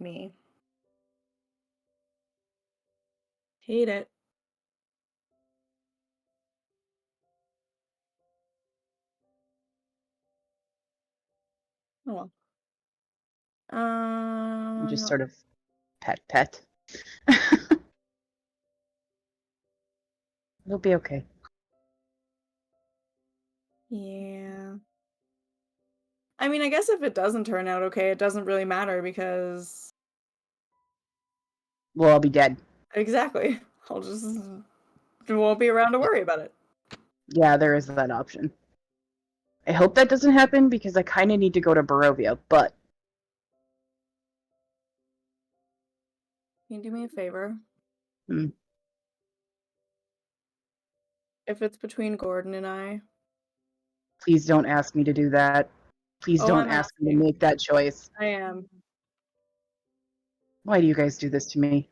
me. Hate it. Oh well. Just sort of pet. It'll be okay. Yeah. I mean, I guess if it doesn't turn out okay, it doesn't really matter because We'll all be dead. exactly. I'll just won't be around to worry about it. Yeah, there is that option. I hope that doesn't happen because I kind of need to go to Barovia, but Can you do me a favor? Hmm. If it's between Gordon and I, please don't ask me to do that. Please Oh, don't I'm ask me to asking. make that choice. I am. Why do you guys do this to me?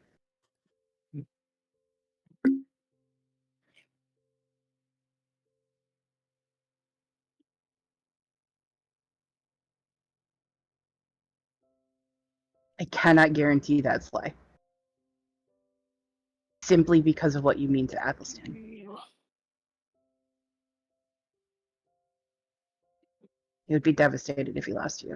I cannot guarantee that, Sly. Simply because of what you mean to Athelstan. He would be devastated if he lost you.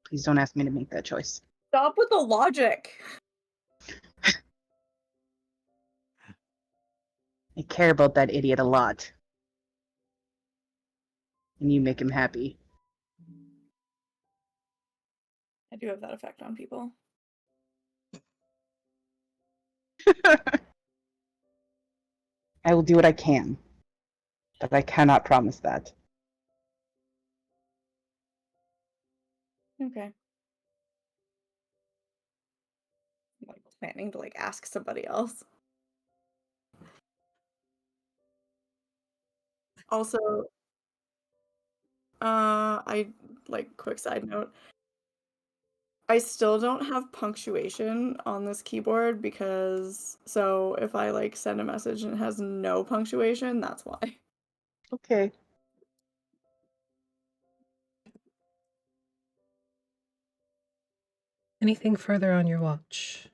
Please don't ask me to make that choice. Stop with the logic. I care about that idiot a lot. And you make him happy. I do have that effect on people. I will do what I can. But I cannot promise that. Okay. I'm like planning to ask somebody else. Also, I quick side note. I still don't have punctuation on this keyboard because so if I send a message and it has no punctuation, that's why. Okay. Anything further on your watch?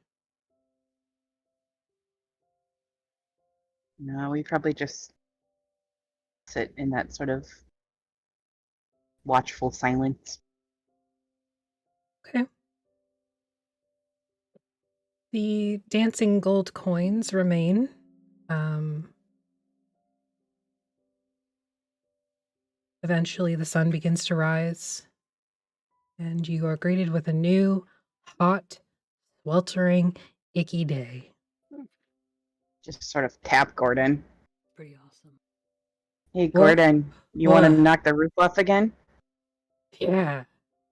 No, we probably just sit in that sort of watchful silence. Okay. The dancing gold coins remain. Eventually, the sun begins to rise, and you are greeted with a new, hot, sweltering, icky day. Just sort of tap Gordon. Pretty awesome. Hey, What? Gordon, you want to What? knock the roof off again? Yeah.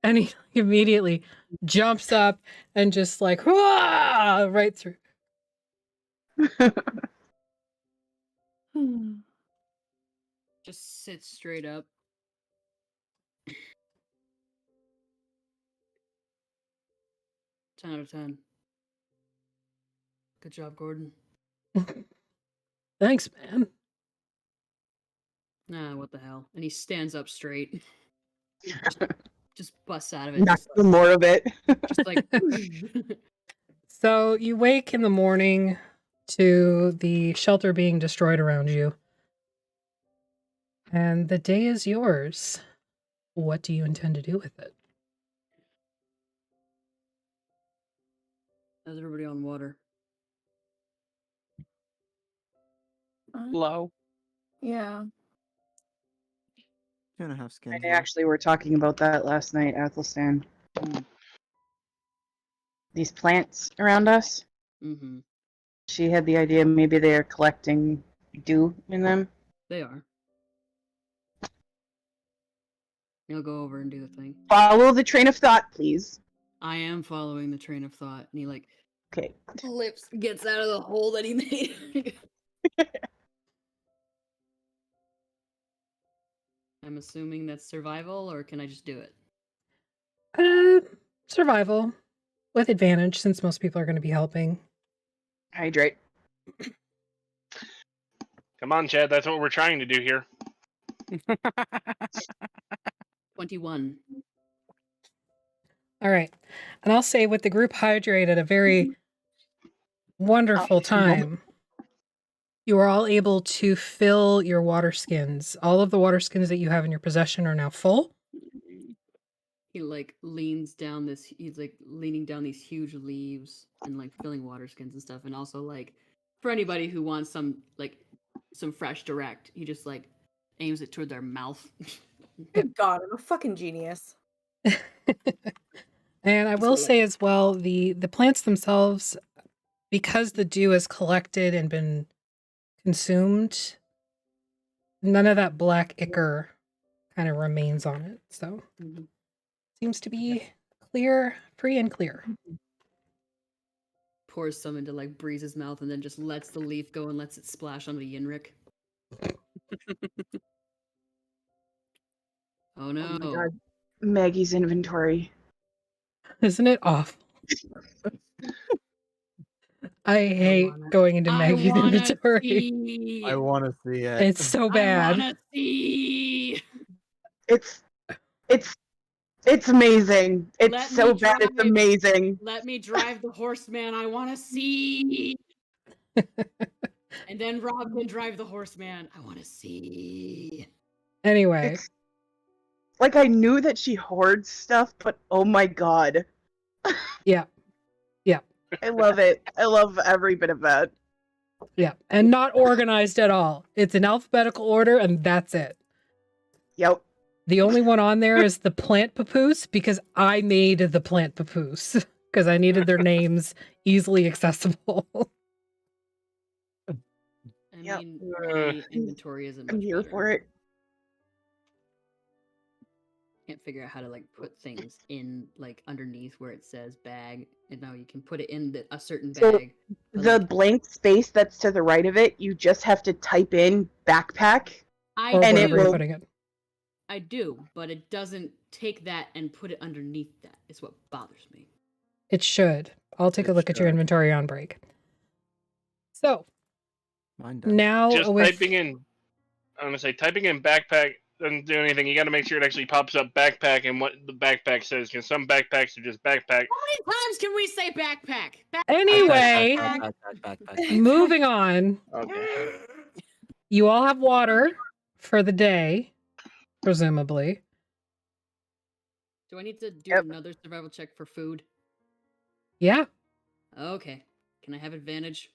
And he immediately jumps up and just "Wah!" right through. Just sit straight up. 10 out of 10. Good job, Gordon. Thanks, man. Nah, what the hell? And he stands up straight. Just busts out of it. Knock some more of it. Just like So you wake in the morning to the shelter being destroyed around you. And the day is yours. What do you intend to do with it? how's everybody on water? Low. Yeah. 2.5 skins. I left. actually were talking about that last night, Athelstan. These plants around us, Mm-hmm. she had the idea maybe they are collecting dew in them. They are. He'll go over and do the thing. Follow the train of thought, please. I am following the train of thought, and he Okay. gets out of the hole that he made. I'm assuming that's survival, or can I just do it? Survival. With advantage, since most people are going to be helping. Hydrate. Come on, Chad. That's what we're trying to do here. 21. All right. And I'll say with the group hydrate at a very wonderful time, you are all able to fill your water skins. All of the water skins that you have in your possession are now full. He like leans down this. He's like leaning down these huge leaves and like filling water skins and stuff. And also like for anybody who wants some fresh direct, he just like aims it toward their mouth. Good God, I'm a fucking genius. And I will say as well, the plants themselves, because the dew is collected and been consumed, none of that black ichor kind of remains on it. So seems to be clear, free and clear. Pours some into like Breeze's mouth and then just lets the leaf go and lets it splash onto Yinrik. Oh no. Oh my God. Maggie's inventory. Isn't it awful? I hate going into Maggie's inventory. I want to see it. It's so bad. I wanna see. It's amazing. It's Let so me bad. It's drive. amazing. Let me drive the horseman. I want to see. And then Rob can drive the horseman. I want to see. Anyway. It's like I knew that she hoards stuff, but oh my God. Yeah. Yeah. I love it. I love every bit of that. Yeah. And not organized at all. It's in alphabetical order and that's it. Yep. The only one on there is the plant papoose because I made the plant papoose because I needed their names easily accessible. I mean, my inventory isn't I'm much here better. for it. Can't figure out how to like put things in like underneath where it says bag, and now you can put it in a certain So, bag. but, The like, blank space that's to the right of it, you just have to type in backpack. I Or And wherever it you're will- putting it. I do, but it doesn't take that and put it underneath that. Is what bothers me. It should. I'll take a It look at your should. inventory on break. So Mine does. now Just with typing in. I'm gonna say typing in backpack doesn't do anything. You got to make sure it actually pops up backpack and what the backpack says. Because some backpacks are just backpack. How many times can we say backpack? Anyway, Backpack. moving on. Okay. You all have water for the day, presumably. Do I need to do Yep. another survival check for food? Yeah. Okay. Can I have advantage?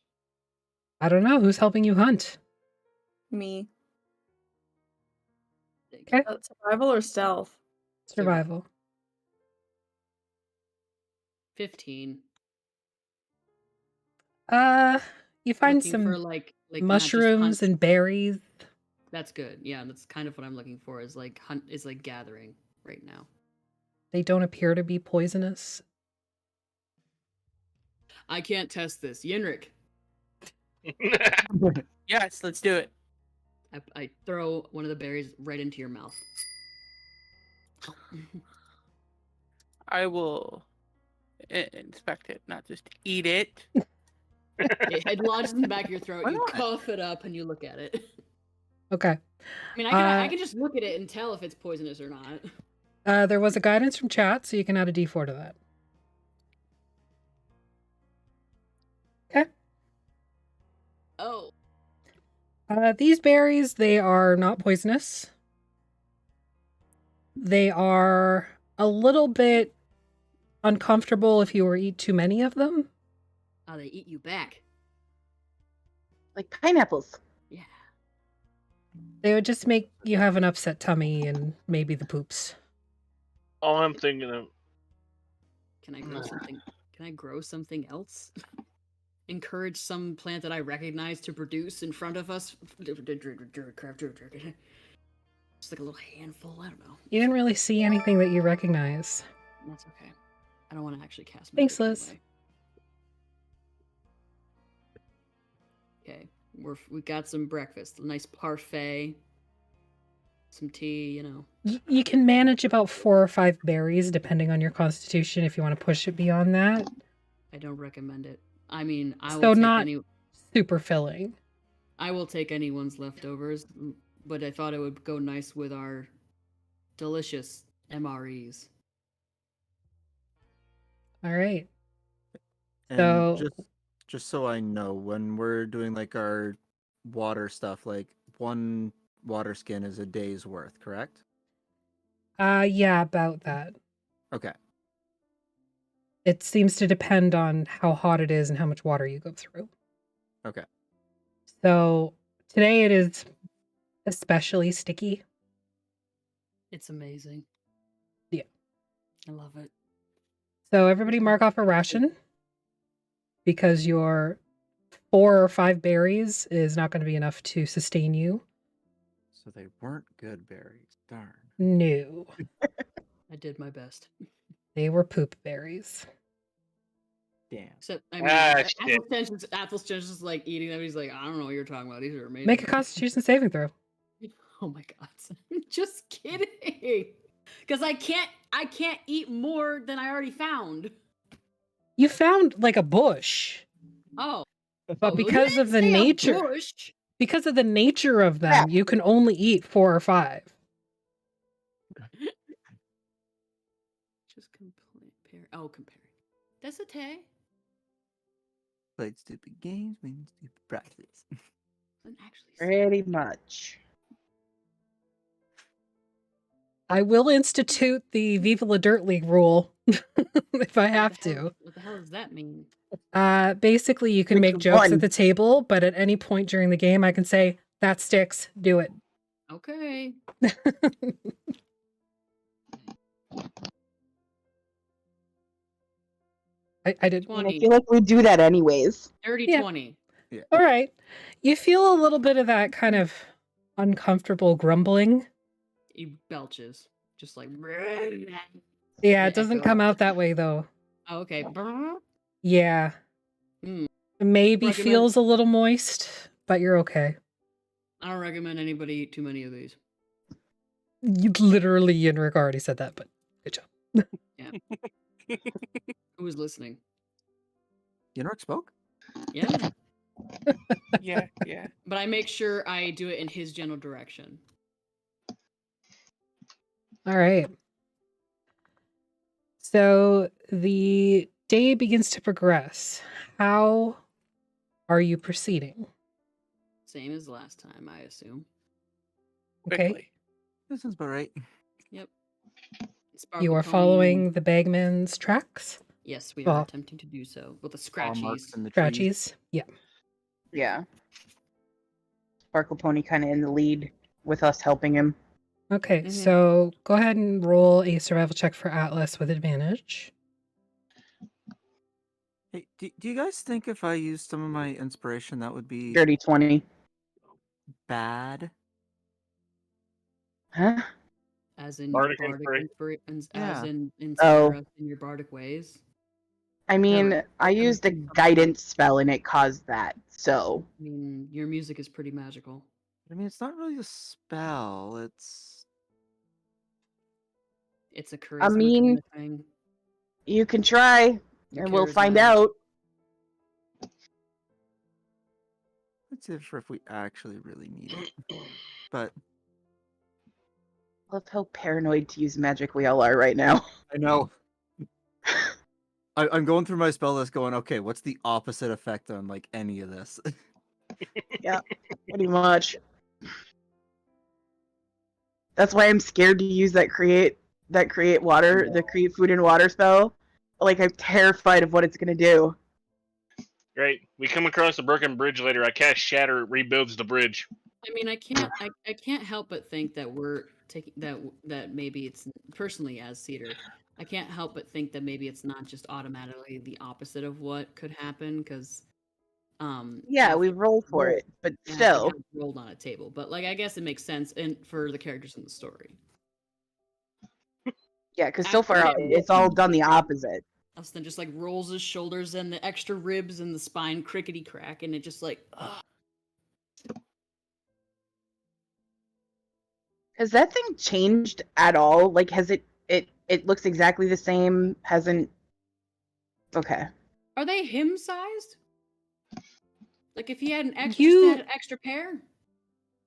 I don't know who's helping you hunt. Me. Okay. Survival or stealth? Survival. 15. You find Looking some for like not just mushrooms hunt. and berries. That's good. Yeah, that's kind of what I'm looking for. Is like hunt is like gathering right now. They don't appear to be poisonous. I can't test this. Yinrik. Yes, let's do it. I throw one of the berries right into your mouth. I will inspect it, not just eat it. It lodges in the back of your throat. Why You not? cough it up and you look at it. Okay. I mean, I can just look at it and tell if it's poisonous or not. There was a guidance from chat, so you can add a D4 to that. Okay. Oh, These berries, they are not poisonous. They are a little bit uncomfortable if you were to eat too many of them. oh, they eat you back. Like pineapples. Yeah. They would just make you have an upset tummy and maybe the poops. All I'm thinking of. Can I grow something? Can I grow something else? Encourage some plant that I recognize to produce in front of us. Just like a little handful. I don't know. You didn't really see anything that you recognize. That's okay. I don't want to actually cast. Thanks, magic Liz. anyway. Okay, we got some breakfast. A nice parfait. Some tea, you know. You can manage about 4 or 5 berries depending on your constitution if you want to push it beyond that. I don't recommend it. I mean, I will So take not any. super filling. I will take anyone's leftovers. but I thought it would go nice with our delicious MREs. All right. And So- just so I know, when we're doing like our water stuff, like one water skin is a day's worth, correct? Yeah, about that. Okay. It seems to depend on how hot it is and how much water you go through. Okay. So today it is especially sticky. It's amazing. Yeah. I love it. So everybody mark off a ration because your 4 or 5 berries is not going to be enough to sustain you. So they weren't good berries. Darn. No, I did my best. they were poop berries. Damn. Except, I mean, Shit. Athel's just like eating them. He's like, I don't know what you're talking about. These are amazing. Make a Constitution saving throw. Oh my god! Just kidding. Because I can't eat more than I already found. You found like a bush, Oh, but you because didn't of the say a nature, bush. because of the nature of them, you can only eat 4 or 5. Just compare. Oh, comparing. That's a tay. Played stupid games, mean stupid practice. Actually, Pretty much. I will institute the Viva La Dirt League rule if I have to. What the hell does that mean? Basically, you can Which make jokes one? at the table, but at any point during the game, I can say, that sticks, do it. Okay. I did. I mean, I 20. feel like we do that anyways. Dirty Yeah. 20. All right. You feel a little bit of that kind of uncomfortable grumbling. He belches. Just like. Yeah, The it doesn't echo. come out that way, though. Oh, okay. Yeah. Mm. Maybe Recommend- feels a little moist, but you're okay. I don't recommend anybody eat too many of these. You literally, Yenrik already said that, but good job. Who was listening? Yenrik spoke? Yeah. Yeah. But I make sure I do it in his general direction. All right. So the day begins to progress. How are you proceeding? Same as last time, I assume. Okay. Quickly. That sounds about right. Yep. You Sparkle are Pony- following the Bagman's tracks? Yes, we Well, are attempting to do so with the All marks scratchies. in the trees. Scratchies. Yeah. Yeah. Sparkle Pony kind of in the lead with us helping him. Okay, Mhm. so go ahead and roll a survival check for Atlas with advantage. Hey, do you guys think if I used some of my inspiration that would be Dirty 20. bad? Huh? As in Bardic as Yeah. in Oh. inspire us in your bardic ways. I mean, Never- I used a guidance spell and it caused that, so. I mean, your music is pretty magical. I mean, it's not really a spell. It's It's a charisma mean, kind of thing. You can try, You're and we'll find charismatic. out. it's if we actually really need it. But Love how paranoid to use magic we all are right now. I know. I'm going through my spell list going, okay, what's the opposite effect on like any of this? Pretty much. That's why I'm scared to use that create water, the create food and water spell. Like, I'm terrified of what it's gonna do. Great. We come across a broken bridge later. I cast Shatter. It rebuilds the bridge. I mean, I can't help but think that we're taking that maybe it's personally as Cedar. I can't help but think that maybe it's not just automatically the opposite of what could happen because Yeah, I we think roll for it, but I think still. I rolled on a table, but like I guess it makes sense and for the characters in the story. Yeah, because so After far him. it's all done the opposite. Austin just like rolls his shoulders and the extra ribs and the spine crickety crack, and it just like ugh. Has that thing changed at all? Like, has it looks exactly the same? Hasn't. Okay. Are they him sized? Like if he had an extra You- extra pair?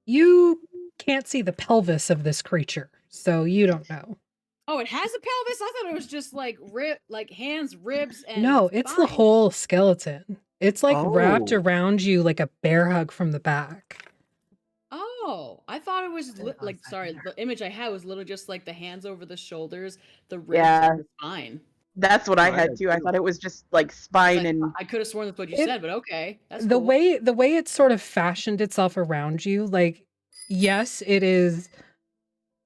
You can't see the pelvis of this creature, so you don't know. Oh, it has a pelvis? I thought it was just like hands, ribs, and No, it's the spine. whole skeleton. It's like wrapped Oh. around you like a bear hug from the back. Oh, I thought it was Hold on a like sorry. second. The image I had was literally just like the hands over the shoulders, the ribs, Yeah. and the spine. That's what I Oh, I had had too. I too. thought it was just like spine and I could have sworn that's what you It- said, but okay, that's The cool. way it sort of fashioned itself around you, like yes, it is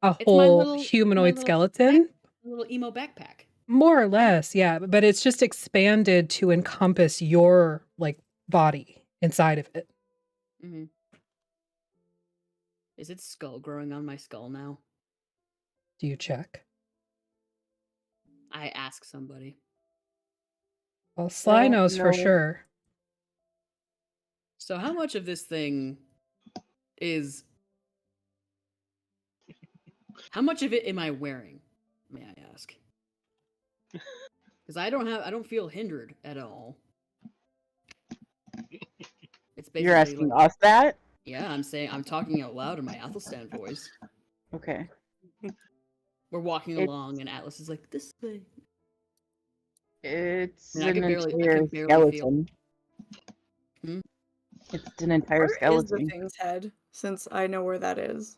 a It's my whole little- my humanoid little skeleton. A little emo backpack. More or less, yeah, but it's just expanded to encompass your like body inside of it. Mm-hmm. Is its skull growing on my skull now? Do you check? I ask somebody. Well, Sly Don't knows for know. sure. So how much of this thing is... How much of it am I wearing, may I ask? Because I don't feel hindered at all. It's basically you're asking like, us that? yeah, I'm talking out loud in my Athelstan voice. Okay. We're walking It's- along and Atlas is like, this way. It's I can an barely- I entire can barely feel- skeleton. Hmm? It's an entire Where is the skeleton. thing's head? Since I know where that is.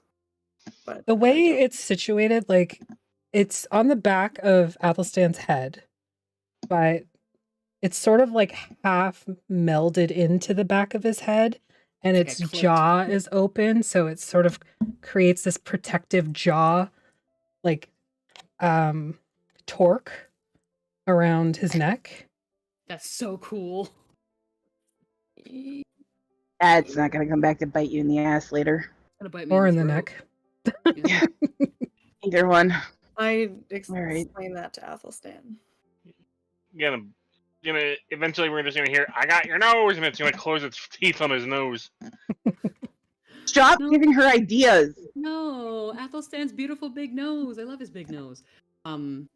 But The I way don't. it's situated, like it's on the back of Athelstan's head, but it's sort of like half melded into the back of his head, and Like a its clipped- jaw is open, so it sort of creates this protective jaw, like torque around his neck. That's so cool. That's not gonna come back to bite you in the ass later. Gonna bite me Or in the throat. neck. Yeah. Either one. I Alright. explain that to Athelstan. Gonna eventually we're just gonna hear, "I got your nose," and it's gonna close its teeth on his nose. Stop No. giving her ideas. No, Athelstan's beautiful big nose. I love his big nose. And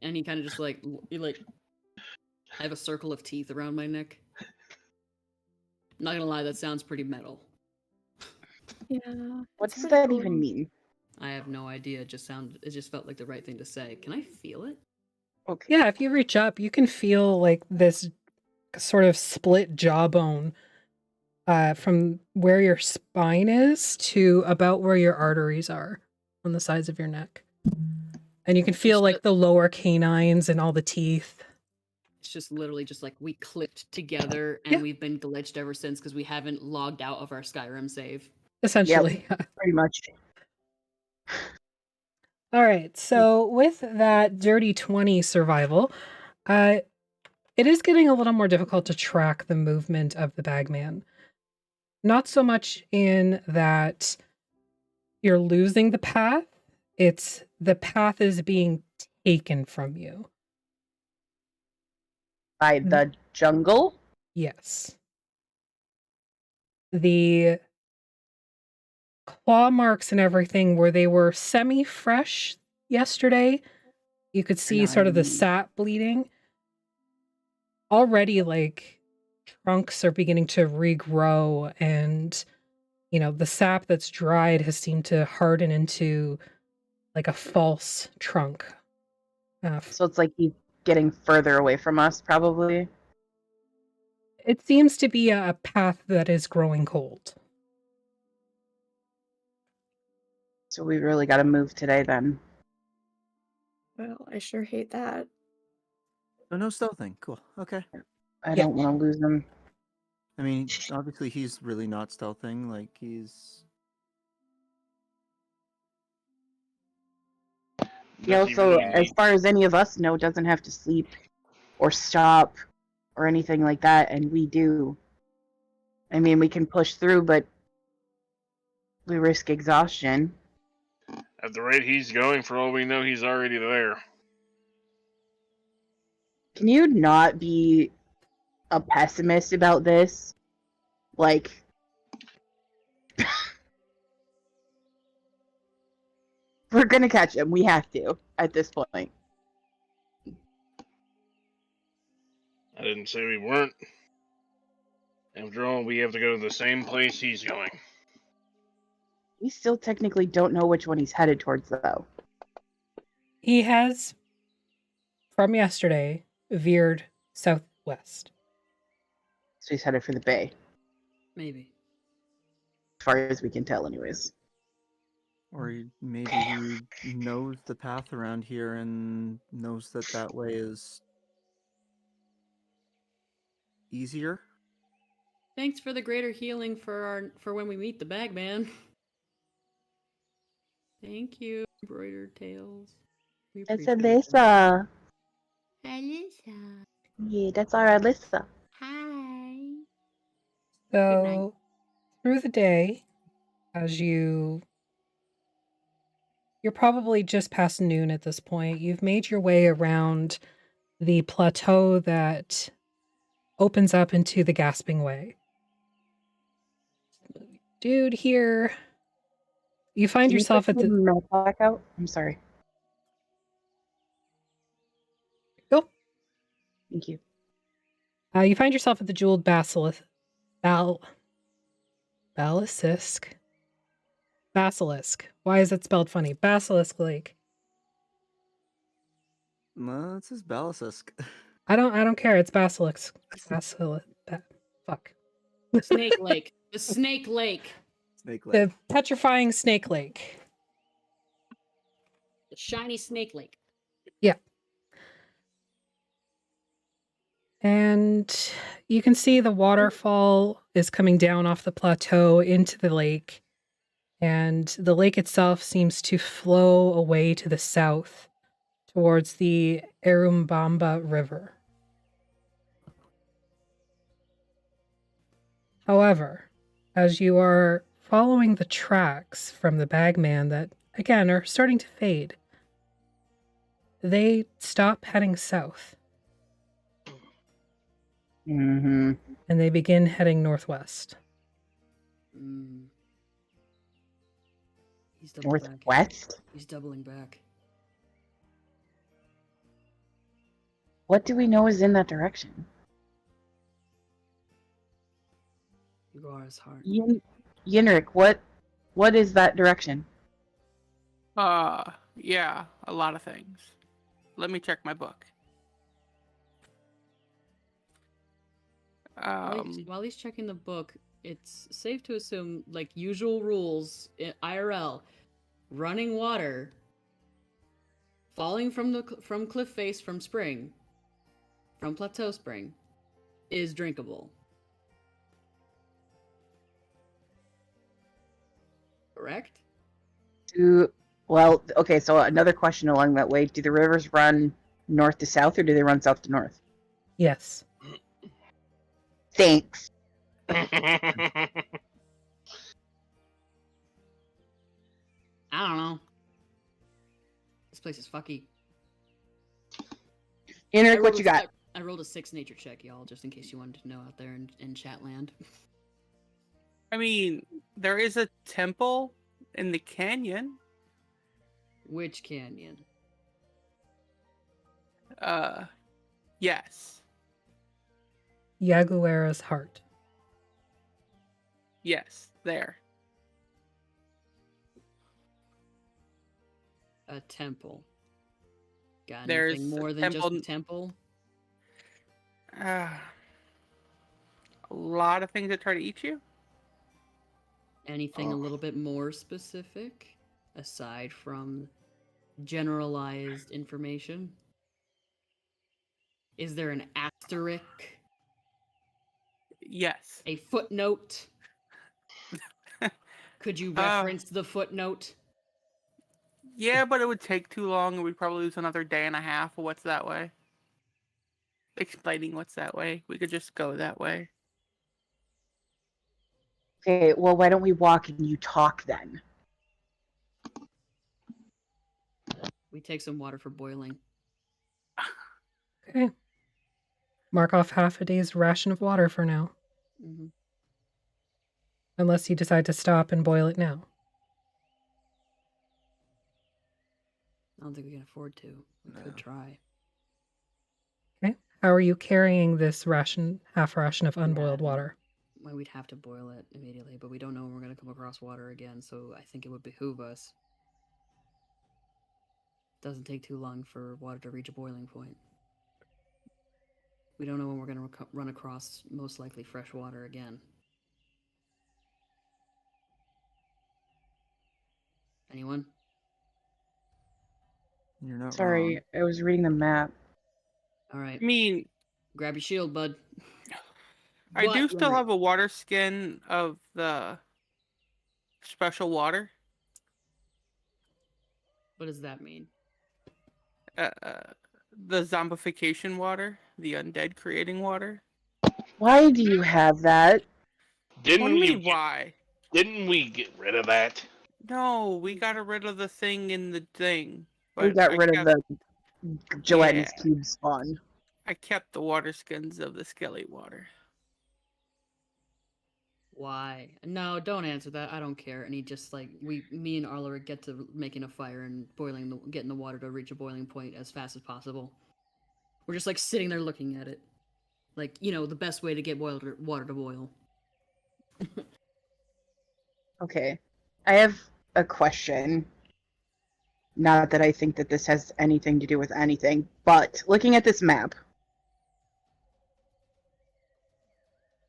he kind of just like, I have a circle of teeth around my neck. I'm not gonna lie, that sounds pretty metal. Yeah. What does that even mean? I have no idea. It just felt like the right thing to say. Can I feel it? Okay. Yeah, if you reach up, you can feel like this sort of split jawbone from where your spine is to about where your arteries are on the sides of your neck. And you can feel like the lower canines and all the teeth. It's just literally just like we clipped together and Yeah. we've been glitched ever since because we haven't logged out of our Skyrim save. Essentially. Pretty much. All right. So with that dirty 20 survival, it is getting a little more difficult to track the movement of the Bagman. Not so much in that you're losing the path, it's the path is being taken from you. By the jungle? Yes. The claw marks and everything where they were semi-fresh yesterday, you could see sort of the Nice. sap bleeding. Already, like, trunks are beginning to regrow, and, you know, the sap that's dried has seemed to harden into, like, a false trunk. So it's like he's getting further away from us, probably. It seems to be a path that is growing cold. So we really got to move today then. Well, I sure hate that. So no stealthing. Cool. Okay. I Yeah. don't want to lose them. I mean, obviously he's really not stealthing. Like he's. He also, as far as any of us know, doesn't have to sleep or stop or anything like that, and we do. I mean, we can push through, but we risk exhaustion. At the rate he's going, for all we know, he's already there. Can you not be a pessimist about this? Like, we're gonna catch him. We have to at this point. I didn't say we weren't. After all, we have to go to the same place he's going. We still technically don't know which one he's headed towards, though. He has, from yesterday, veered southwest. So he's headed for the bay, Maybe. as far as we can tell, anyways. Or maybe he knows the path around here and knows that that way is easier. Thanks for the greater healing for when we meet the Bagman. Thank you, embroidered tails. We That's appreciate them. Alyssa. Alyssa. Yeah, that's our Alyssa. Hi. So, through the day, as you're probably just past noon at this point, you've made your way around the plateau that opens up into the Gasping Way. Dude, here. You find Can yourself put at the. map back out? I'm sorry. Oh. Thank you. You find yourself at the jeweled basilisk. Basilisk. Basilisk. Why is it spelled funny? Basilisk Lake. No, it says Basilisk. I don't care. It's basilisk. Fuck. The Snake Lake. The Snake Lake. Snake Lake. The petrifying snake lake. The shiny Snake Lake. Yeah. And you can see the waterfall is coming down off the plateau into the lake. And the lake itself seems to flow away to the south towards the Erumbamba River. However, as you are following the tracks from the Bagman that, again, are starting to fade, they stop heading south Mm-hmm. and they begin heading northwest. Mm. He's doubling back. Northwest? He's doubling back. What do we know is in that direction? Yugara's heart. Yenrik, what is that direction? Yeah, a lot of things. Let me check my book. While he's checking the book, it's safe to assume, like usual rules in IRL, running water, falling from cliff face from plateau spring, is drinkable. Correct? Well, okay, so another question along that way. Do the rivers run north to south, or do they run south to north? Yes. Thanks. I don't know. This place is fucky. Yenrik, what you got? I rolled a 6 nature check, y'all, just in case you wanted to know out there in chat land. I mean, there is a temple in the canyon. Which canyon? Yes. Yaguara's heart. Yes, there. A temple. Got There's anything a more than just temple- a temple? A lot of things that try to eat you. Anything a little bit more specific, aside from generalized information? Is there an asterisk? Yes. A footnote? Could you reference the footnote? Yeah, but it would take too long, and we'd probably lose another day and a half of what's that way. Explaining what's that way. We could just go that way. Okay, well, why don't we walk and you talk then? We take some water for boiling. Okay. Mark off half a day's ration of water for now. Mm-hmm. Unless you decide to stop and boil it now. I don't think we can afford to. We could try. Okay. How are you carrying this half ration of unboiled water? Well, we'd have to boil it immediately, but we don't know when we're going to come across water again, so I think it would behoove us. Doesn't take too long for water to reach a boiling point. We don't know when we're going to run across most likely fresh water again. Anyone? You're not Sorry, wrong. I was reading the map. All right. I mean, Grab your shield, bud. I do What, still Yenrik? have a water skin of the special water. What does that mean? Uh, the zombification water, the undead creating water. Why do you have that? What do you Didn't mean, why? Didn't we get rid of that? No, we got rid of the thing in the thing. We But got I rid of kept, the gelatinous cube spawn. I kept the water skins of the skelly water. Why? No, don't answer that. I don't care. And he just like me and Arloric get to making a fire and getting the water to reach a boiling point as fast as possible. We're just like sitting there looking at it, like the best way to get water to boil. Okay. I have a question. Not that I think that this has anything to do with anything, but looking at this map,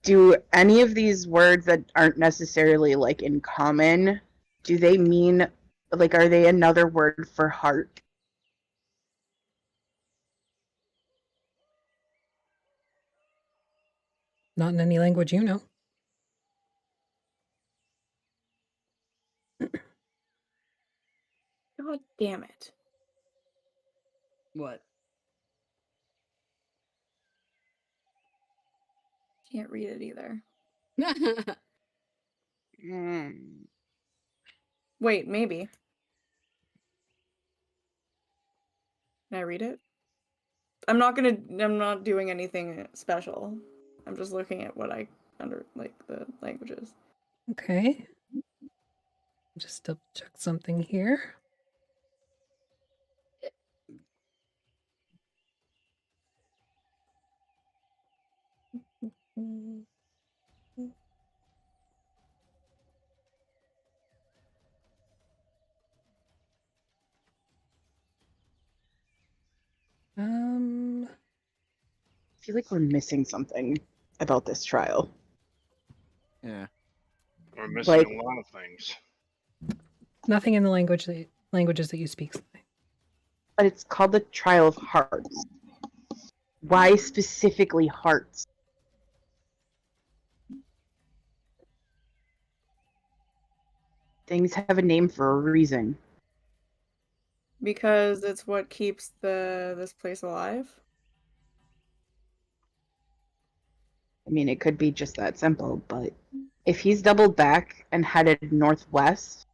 do any of these words that aren't necessarily like in common, do they mean like are they another word for heart? Not in any language you know. God damn it. What? Can't read it either. Mm. Wait, maybe. Can I read it? I'm not doing anything special. I'm just looking at what I the languages. Okay. Just double check something here. I feel like we're missing something about this trial. Yeah. We're missing Like- a lot of things. Nothing in the languages that you speak. But it's called the Trial of Hearts. Why specifically hearts? Things have a name for a reason. Because it's what keeps this place alive. I mean, it could be just that simple, but if he's doubled back and headed northwest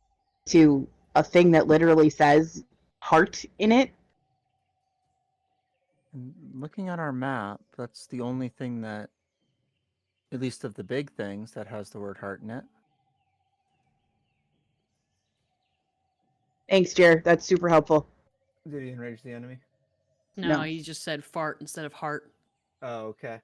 to a thing that literally says heart in it, And looking at our map, that's the only thing that, at least of the big things, that has the word heart in it. thanks, Jer. That's super helpful. Did he enrage the enemy? No, No. he just said fart instead of heart. Oh, okay.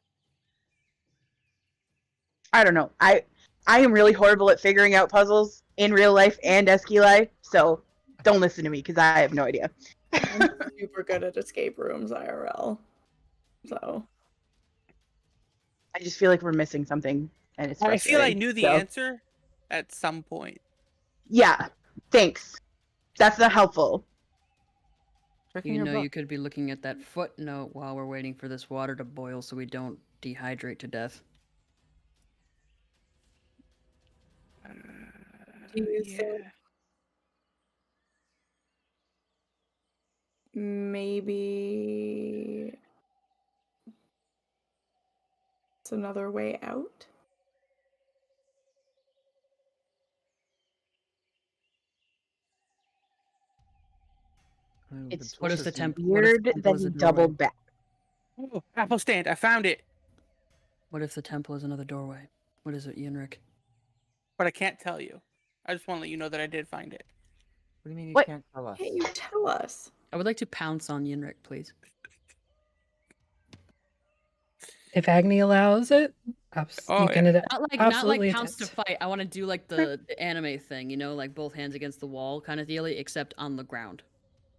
I don't know. I am really horrible at figuring out puzzles in real life and Esquilai, so don't listen to me because I have no idea. I'm super good at escape rooms IRL. So I just feel like we're missing something, and it's I feel I frustrating. knew the So, answer at some point. Yeah, thanks. That's not helpful. Checking You your know, book. you could be looking at that footnote while we're waiting for this water to boil so we don't dehydrate to death. Do you think Yeah. maybe it's another way out? It's What if the just temp- weird temple that is he a doorway? doubled back. Oh, apple stand! I found it, What if the temple is another doorway? What is it, Yenrik? but I can't tell you. I just want to let you know that I did find it. What do you mean you What? can't tell us? Can't you tell us? I would like to pounce on Yenrik, please. If Agni allows it, Oh, you can yeah. Not absolutely like counts to attempt. fight. I want to do like the anime thing, you know, like both hands against the wall kind of dealy, except on the ground.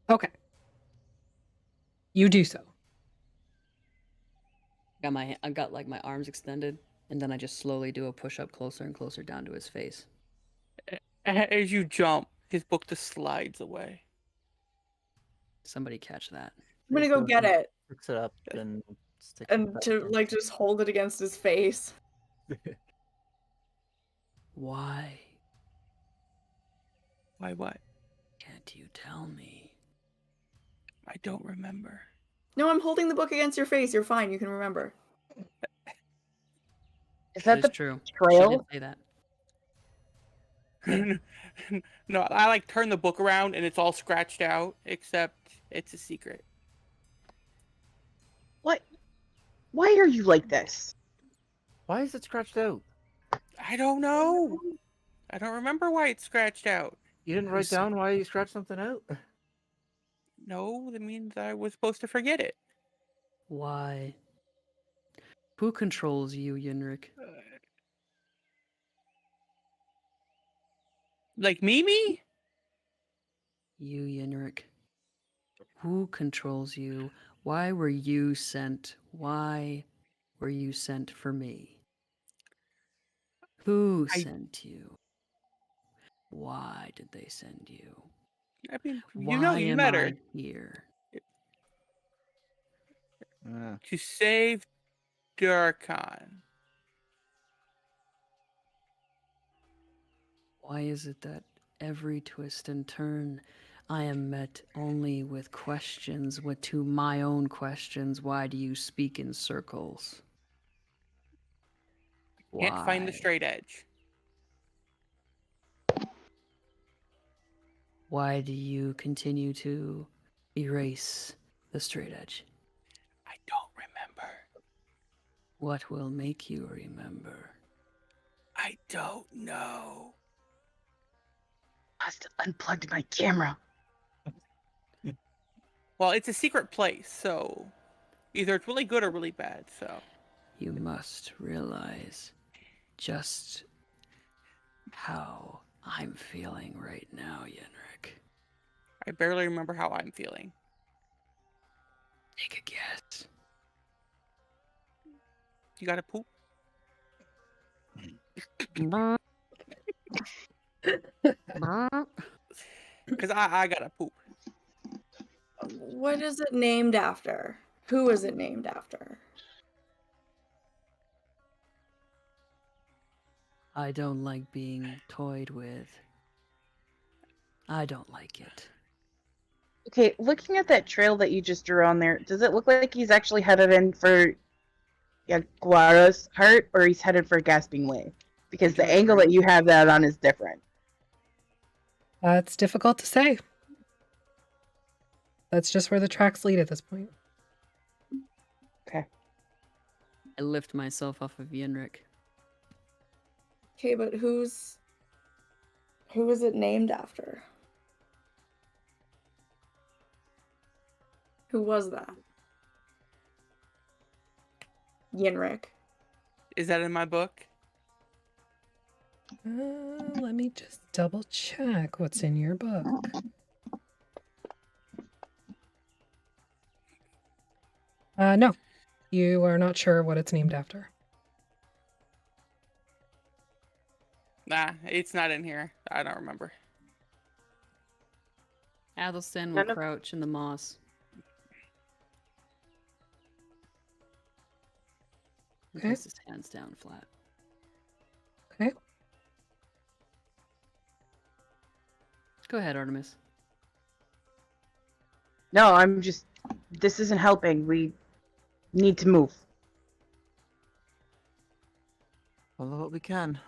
Okay. You do so. I've got like my arms extended, and then I just slowly do a push up closer and closer down to his face. As you jump, his book just slides away. Somebody catch that. I'm gonna go get it Fix it up and stick and it back to in. like just hold it against his face. Why Why what? can't you tell me? I don't remember. No, I'm holding the book against your face. You're fine. You can remember. Is That that is the true. She trail? did say that. No, I like turn the book around and it's all scratched out, except it's a secret. What? Why are you like this? Why is it scratched out? I don't know. I don't remember why it's scratched out. You didn't write down why you scratched something out? No, that means I was supposed to forget it. Why? Who controls you, Yenrik? Like Mimi? You, Yenrik. Who controls you? Why were you sent? Why were you sent for me? Who I- sent you? Why did they send you? I mean, Why you am met I her here? to save Darkon. Why is it that every twist and turn I am met only with questions, to my own questions? Why do you speak in circles? Can't find the Why? straight edge. Why do you continue to erase the straight edge? I don't remember. What will make you remember? I don't know. Must have unplugged my camera. Well, it's a secret place, so either it's really good or really bad, so. You must realize just how I'm feeling right now, Yenrik. I barely remember how I'm feeling. Take a guess. You gotta poop? Because I gotta poop. What is it named after? Who is it named after? I don't like being toyed with. I don't like it. Okay, looking at that trail that you just drew on there, does it look like he's actually headed in for Yaguara's heart, or he's headed for Gasping Way? Because the angle that you have that on is different. It's difficult to say. That's just where the tracks lead at this point. Okay. I lift myself off of Yenrik. Okay, but who is it named after? Who was that? Yenrik. Is that in my book? Let me just double check what's in your book. No, you are not sure what it's named after. Nah, it's not in here. I don't remember. Athelstan will None of- crouch in the moss. And Okay. place his hands down flat. Okay. Go ahead, Artemis. No, I'm just. This isn't helping. We need to move. Follow what we can.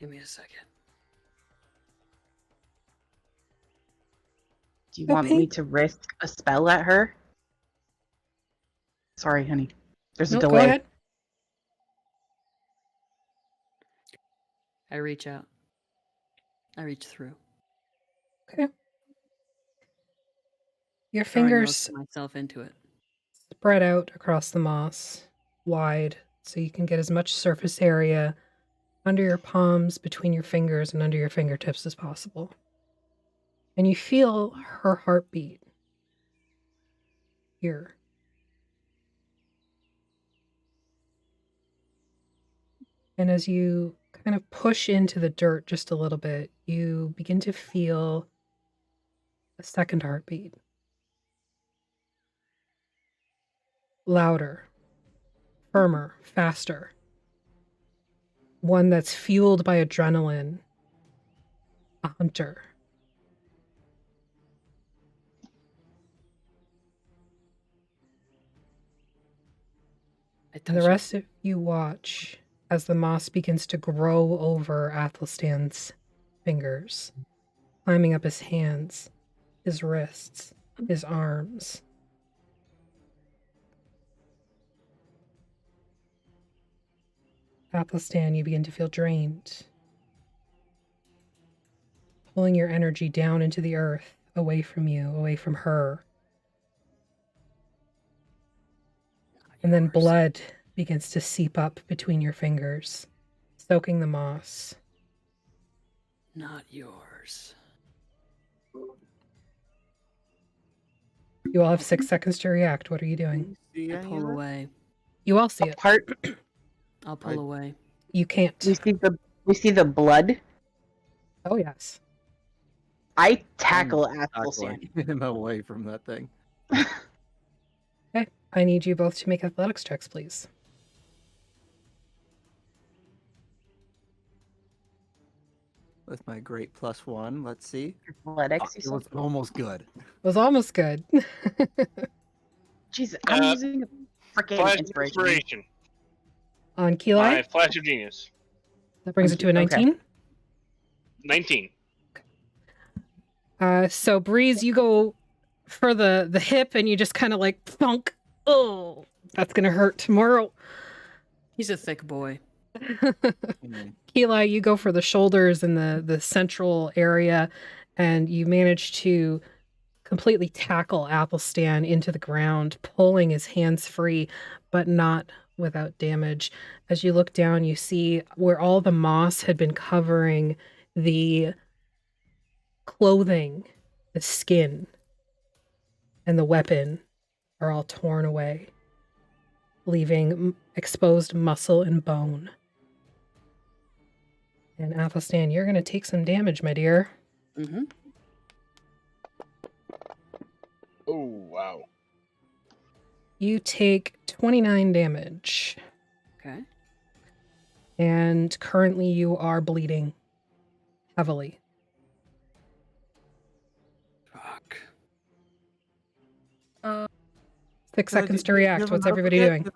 Give me a second. Do you want me Okay. to risk a spell at her? Sorry, honey. There's a No, delay. go ahead. I reach out. I reach through. Okay. Your Throwing most fingers of myself into it. spread out across the moss, wide, so you can get as much surface area under your palms, between your fingers, and under your fingertips as possible. And you feel her heartbeat here. And as you kind of push into the dirt just a little bit, you begin to feel a second heartbeat. Louder, firmer, faster. One that's fueled by adrenaline. A hunter. I And the touch it. rest of you watch as the moss begins to grow over Athelstan's fingers, climbing up his hands, his wrists, his arms. Athelstan, you begin to feel drained, pulling your energy down into the earth, away from you, away from her. And then Yours. blood begins to seep up between your fingers, soaking the moss. Not yours. You all have 6 seconds to react. What are you doing? See I any pull of that? away. You all see it. Part I'll pull Right. away. You can't. we see the blood. Oh, yes. I tackle Tackling Athelstan. him away from that thing. Okay. I need you both to make athletics checks, please. With my great +1, let's see. Athletics. It was almost good. It was almost good. Jesus, I'm Uh, using a freaking Flash of inspiration. inspiration. On My Keli, flash of genius. that brings it to a Okay. 19. 19. So Breeze, you go for the hip and you just kind of like thunk. Oh, that's gonna hurt tomorrow. He's a thick boy. Keli, you go for the shoulders and the central area, and you manage to completely tackle Athelstan into the ground, pulling his hands free, but not without damage. As you look down, you see where all the moss had been covering the clothing, the skin, and the weapon are all torn away, leaving exposed muscle and bone. And Athelstan, you're going to take some damage, my dear. Mm-hmm. Oh, wow. You take 29 damage, Okay. and currently you are bleeding heavily. Fuck. 6 seconds to react. What's everybody doing?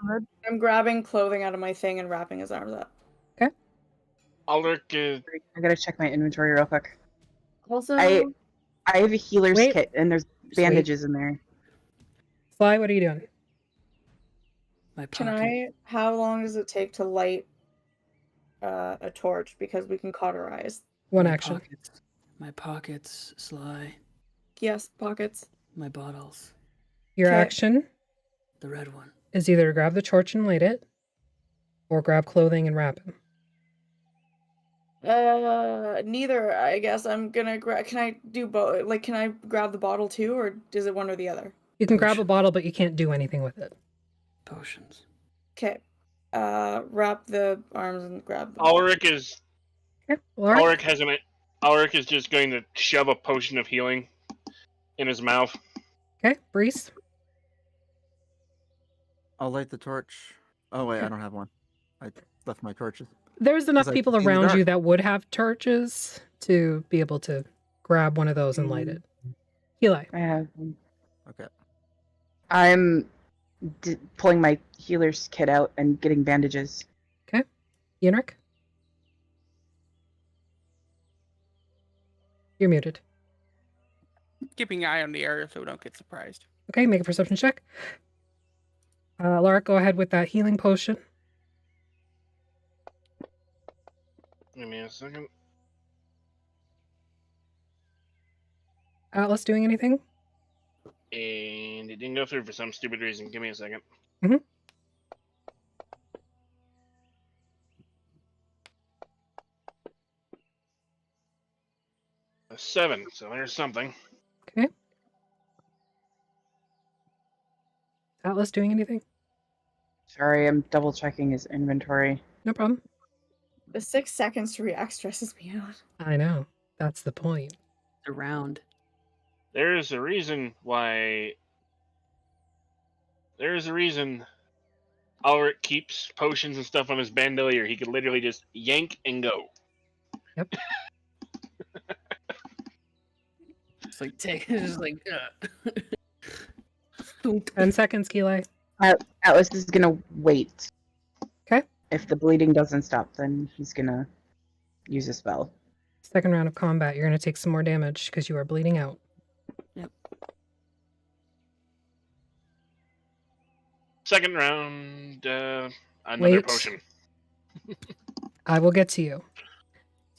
I'm grabbing clothing out of my thing and wrapping his arms up. Ulrich is. I gotta check my inventory real quick. Also, I have a healer's Wait. kit and there's bandages in there. Sly, what are you doing? My can pocket. how long does it take to light a torch? Because we can cauterize. One my action. Pockets. My pockets, Sly. Yes, pockets. My bottles. Your Okay. action The red one. is either to grab the torch and light it, or grab clothing and wrap him. Neither. I guess I'm gonna grab. Can I do both? Like, can I grab the bottle too, or is it one or the other? You can grab a Potion. bottle, but you can't do anything with it. Potions. Okay. Wrap the arms and grab the. Ulrich is. Okay. Laura? Ulrich has an. Ulrich is just going to shove a potion of healing in his mouth. Okay. Breeze? I'll light the torch. Oh wait, I don't have one. I left my torches. There's enough 'Cause I people can see in the around you dark. that would have torches to be able to grab one of those and light it. Eli. I have. Okay. I'm pulling my healer's kit out and getting bandages. Yenrik? You're muted. Keeping an eye on the area so we don't get surprised. Okay, make a perception check. Laura, go ahead with that healing potion. Give me a second. Atlas doing anything? And it didn't go through for some stupid reason. Give me a second. Mhm. A 7, so there's something. Okay. Atlas doing anything? Sorry, I'm double checking his inventory. No problem. The 6 seconds to react stresses me out. I know. That's the point. Around. There's a reason why. There's a reason Ulrich keeps potions and stuff on his bandolier. He could literally just yank and go. Yep. It's like take. It's just like. 10 seconds, Kili. Atlas is gonna wait. Okay. If the bleeding doesn't stop, then he's gonna use a spell. Second round of combat. You're going to take some more damage because you are bleeding out. Second round, another Wait. potion. I will get to you.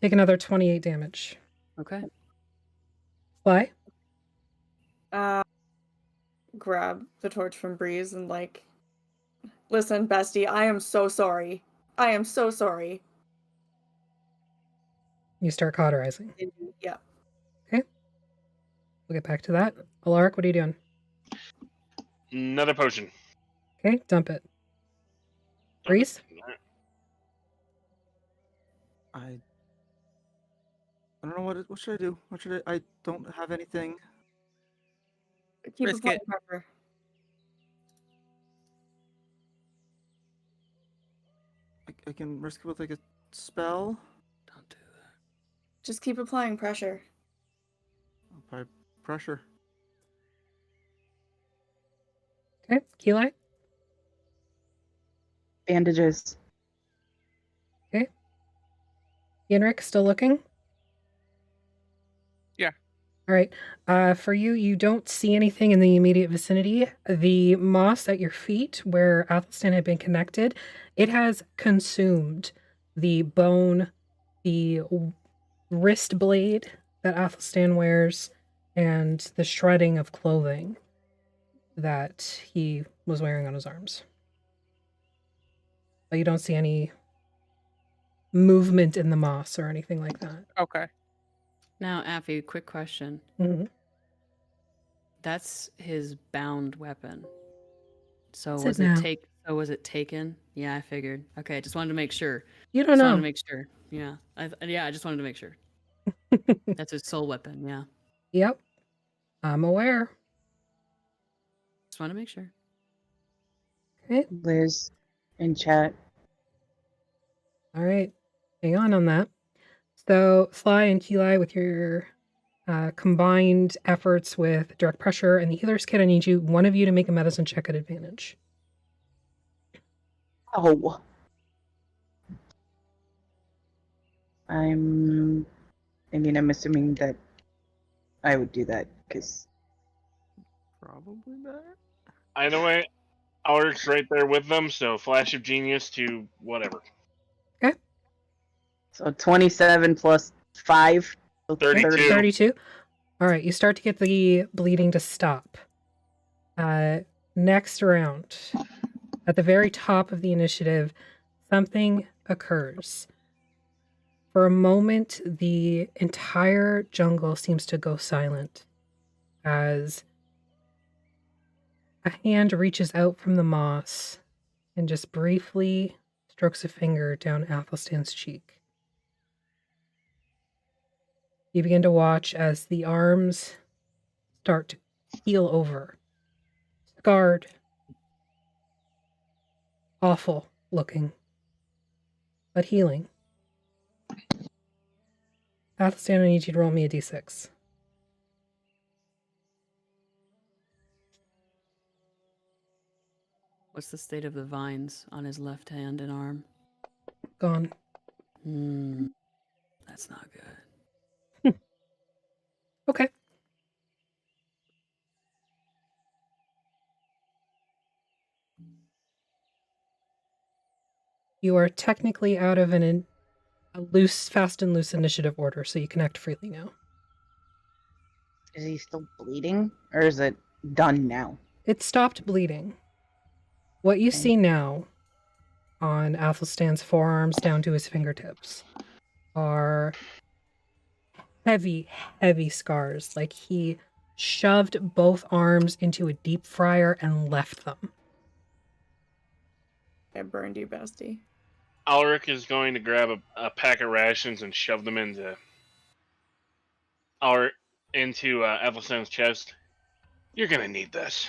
Take another 28 damage. Okay. Fly. Grab the torch from Breeze and like, listen, bestie, I am so sorry. I am so sorry. You start cauterizing. Yeah. We'll get back to that. Alaric, what are you doing? Another potion. Okay, dump it. Breeze? I don't know what should I do? What should I don't have anything. Keep Risk applying it. pressure. I can risk it with like a spell. Don't do that. Just keep applying pressure. By pressure. Okay, Kili? Bandages. Yenrik, still looking? Yeah. All right. For you, you don't see anything in the immediate vicinity. The moss at your feet, where Athelstan had been connected, it has consumed the bone, the wrist blade that Athelstan wears, and the shredding of clothing that he was wearing on his arms. But you don't see any movement in the moss or anything like that. Okay. Now, Affy, quick question. Mhm. That's his bound weapon. So Is was it it now? So was it taken? Yeah, I figured. Okay, just wanted to make sure. You don't Just wanted to know. make sure. Yeah, I just wanted to make sure. That's his soul weapon. Yeah, Yep. I'm aware. just want to make sure. Okay. Liz in chat. All right. Hang on that. So, Sly and Kili, with your combined efforts with direct pressure and the healer's kit, I need one of you to make a medicine check at advantage. Oh. I'm assuming that I would do that because Probably better. Either way, Ulrich's right there with them, so flash of genius to whatever. so 27 plus 5. So 32. 32. All right. You start to get the bleeding to stop. Next round, at the very top of the initiative, something occurs. For a moment, the entire jungle seems to go silent as a hand reaches out from the moss and just briefly strokes a finger down Athelstan's cheek. You begin to watch as the arms start to heal over. Scarred. Awful looking. But healing. Athelstan, I need you to roll me a d6. What's the state of the vines on his left hand and arm? Gone. That's not good. Okay. You are technically out of a fast and loose initiative order, so you can act freely now. is he still bleeding, or is it done now? It stopped bleeding. What you Okay. see now on Athelstan's forearms down to his fingertips are heavy, heavy scars. Like he shoved both arms into a deep fryer and left them. I burned you, bestie. Ulrich is going to grab a pack of rations and shove them into Ethelstan's chest. You're gonna need this.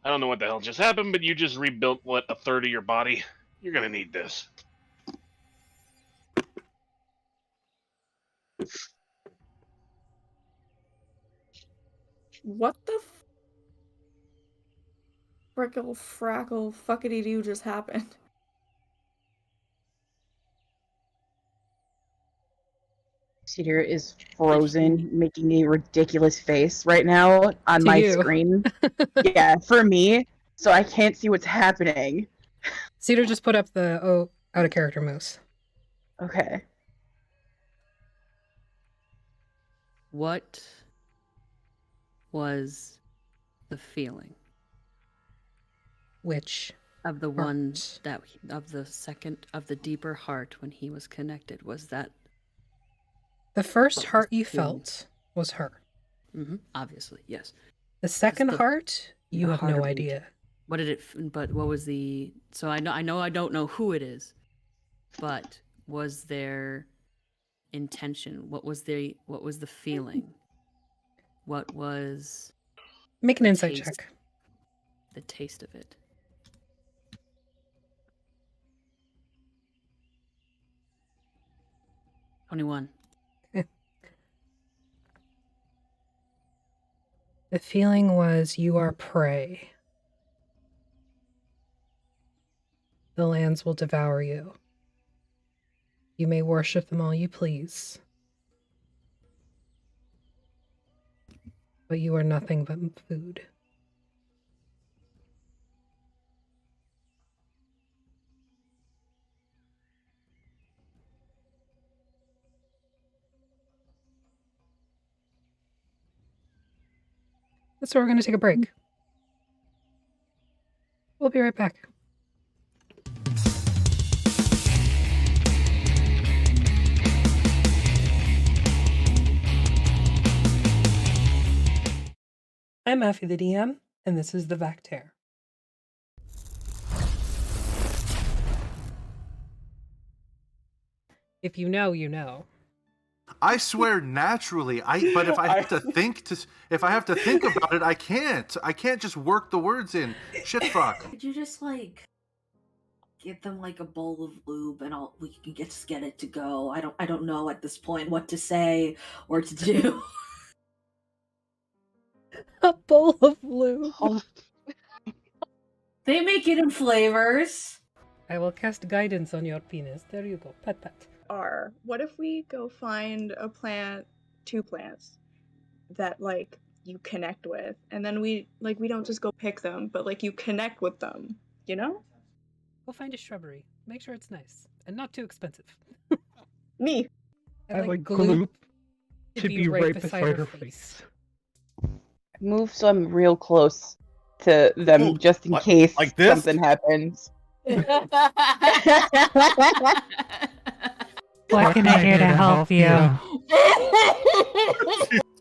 I don't know what the hell just happened, but you just rebuilt, a third of your body? You're gonna need this. What the frickle frackle fuckity doo just happened? Cedar is frozen, making a ridiculous face right now on To my you. screen. Yeah, for me. So I can't see what's happening. Cedar just put up the out of character moose. Okay. What was the feeling Which of the one Heart. that of the second of the deeper heart when he was connected? Was that the first What was heart the you feeling? felt was her. obviously, yes. The second the- heart, you the have no heart idea. What did it? But what was the? So I know I don't know who it is, but was there intention? What was the feeling? What was Make an the insight taste? check. The taste of it? 21. The feeling was you are prey. The lands will devour you. You may worship them all you please. But you are nothing but food. That's where we're going to take a break. We'll be right back. I'm Maffy the DM, and this is the Vactair. If you know, you know. I swear naturally. But if I have to think about it, I can't. I can't just work the words in. Shit fuck. Could you just give them a bowl of lube and we can just get it to go? I don't know at this point what to say or to do. A bowl of lube. They make it in flavors. I will cast guidance on your penis. There you go. Pat pat. What if we go find a plant, 2 plants, that you connect with, and then we don't just go pick them, but you connect with them, you know? Go find a shrubbery. Make sure it's nice and not too expensive. Me. And, I like gloop gloop to to be right beside her face. Move so I'm real close to them Ooh, just in like- case like this? something happens. What can I do to help you?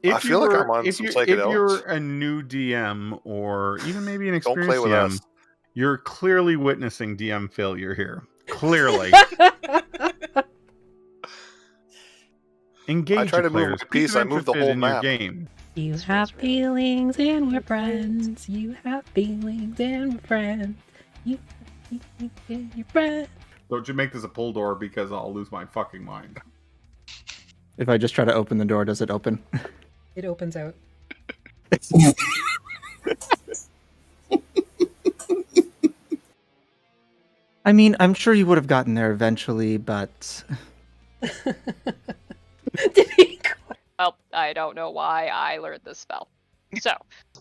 If I feel like I'm on if some you- If psychedelics. you're a new DM or even maybe an Don't experienced play with DM, us. you're clearly witnessing DM failure here. Clearly. Engage I try your to move players. my Keep piece, them I move the interested whole in your map. game. You have feelings and we're friends. You have feelings and we're friends. You have feelings and you're friends. Don't you make this a pull door because I'll lose my fucking mind. If I just try to open the door, does it open? It opens out. I mean, I'm sure you would have gotten there eventually, but Did he go? Well, I don't know why I learned this spell. So.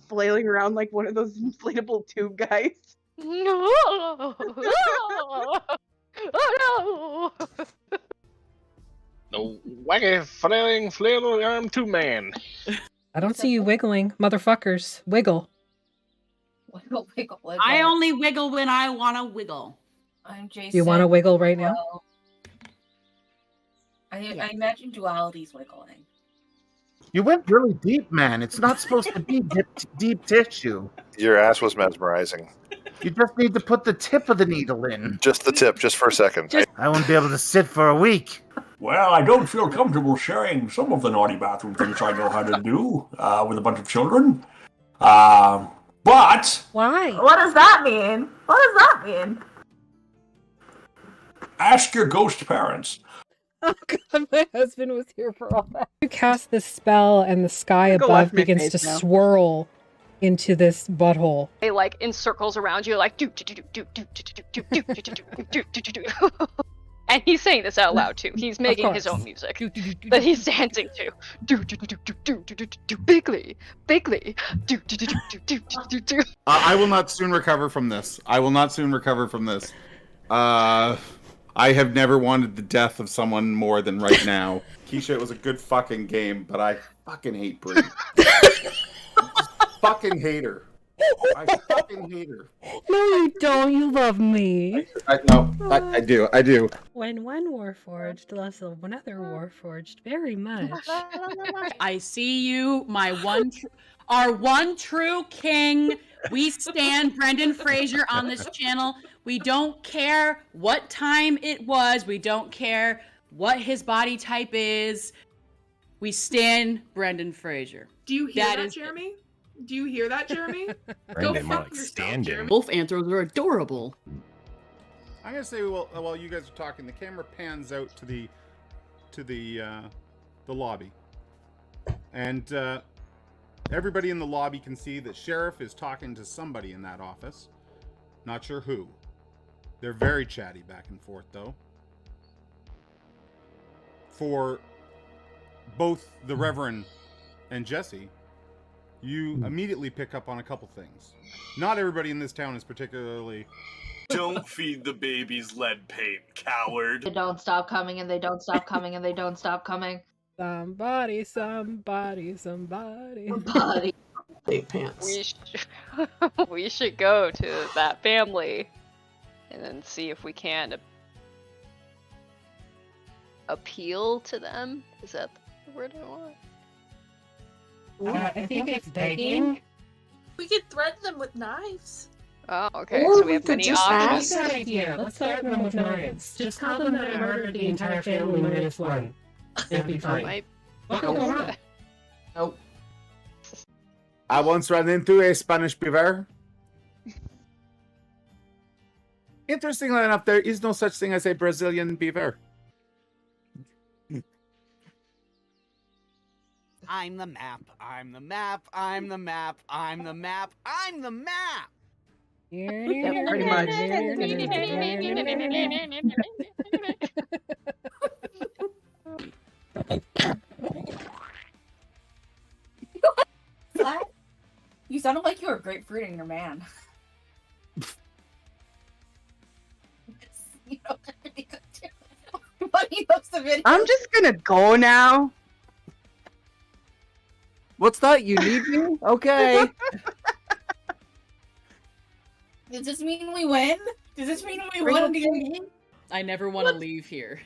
Flailing around like one of those inflatable tube guys. Oh no! The wacky flailing flail arm 2-man. I don't see you wiggling, motherfuckers. Wiggle. Wiggle, wiggle, wiggle. I only wiggle when I want to wiggle. I'm Jason. You want to wiggle right now? Well, I imagine duality's wiggling. You went really deep, man. It's not supposed to be deep tissue. Your ass was mesmerizing. You just need to put the tip of the needle in. Just the tip, just for a second. I won't be able to sit for a week. Well, I don't feel comfortable sharing some of the naughty bathroom things I know how to do with a bunch of children. But... Why? What does that mean? What does that mean? Ask your ghost parents. Oh god, my husband was here for all that. You cast this spell and the sky Go above watch my begins face to now. swirl into this butthole. They like in circles around you, like do do do do do do do do do do do do do do. And he's saying this out loud too. He's making his own music that he's dancing to. Do do do do do do do do do bigly, bigly. Do do do do do do do do. I will not soon recover from this. I will not soon recover from this. I have never wanted the death of someone more than right now. Keisha, it was a good fucking game, but I fucking hate Brie. Fucking hate her. I fucking hate her. No, you don't. You love me. I do. I do. When one warforged loves another warforged very much. I see you, our one true king. We stand Brendan Fraser on this channel. We don't care what time it was. We don't care what his body type is. We stand Brendan Fraser. Do you hear that, is Jeremy? Do you hear that, Jeremy? Go Brendan, more fuck like yourself, stand-in. Jeremy. Wolf anthros are adorable. I'm gonna say, while you guys are talking, the camera pans out to the lobby, and everybody in the lobby can see that Sheriff is talking to somebody in that office. Not sure who. They're very chatty back and forth, though. For both the Reverend and Jesse, you immediately pick up on a couple things. Not everybody in this town is particularly... Don't feed the babies lead paint, coward. They don't stop coming and they don't stop coming and they don't stop coming. Somebody, somebody, somebody. Somebody. We should go to that family and then see if we can appeal to them. Is that the word I want? I think it's begging. We could threaten them with knives. Oh, okay. Or So we we have could many just options. ask that idea. Let's threaten them with knives. Just tell them that I murdered the entire family minus one. It'll be fine. What will go wrong? Nope. I once ran into a Spanish beaver. Interestingly enough, there is no such thing as a Brazilian beaver. I'm the map. I'm the map. I'm the map. I'm the map. I'm the map. Yeah, pretty much. What? You sounded like you were grapefruiting your man. You know, but he loves the video. I'm just gonna go now. What's that? You need me? Okay. Does this mean we win? Does this mean we won again? I never want to leave here.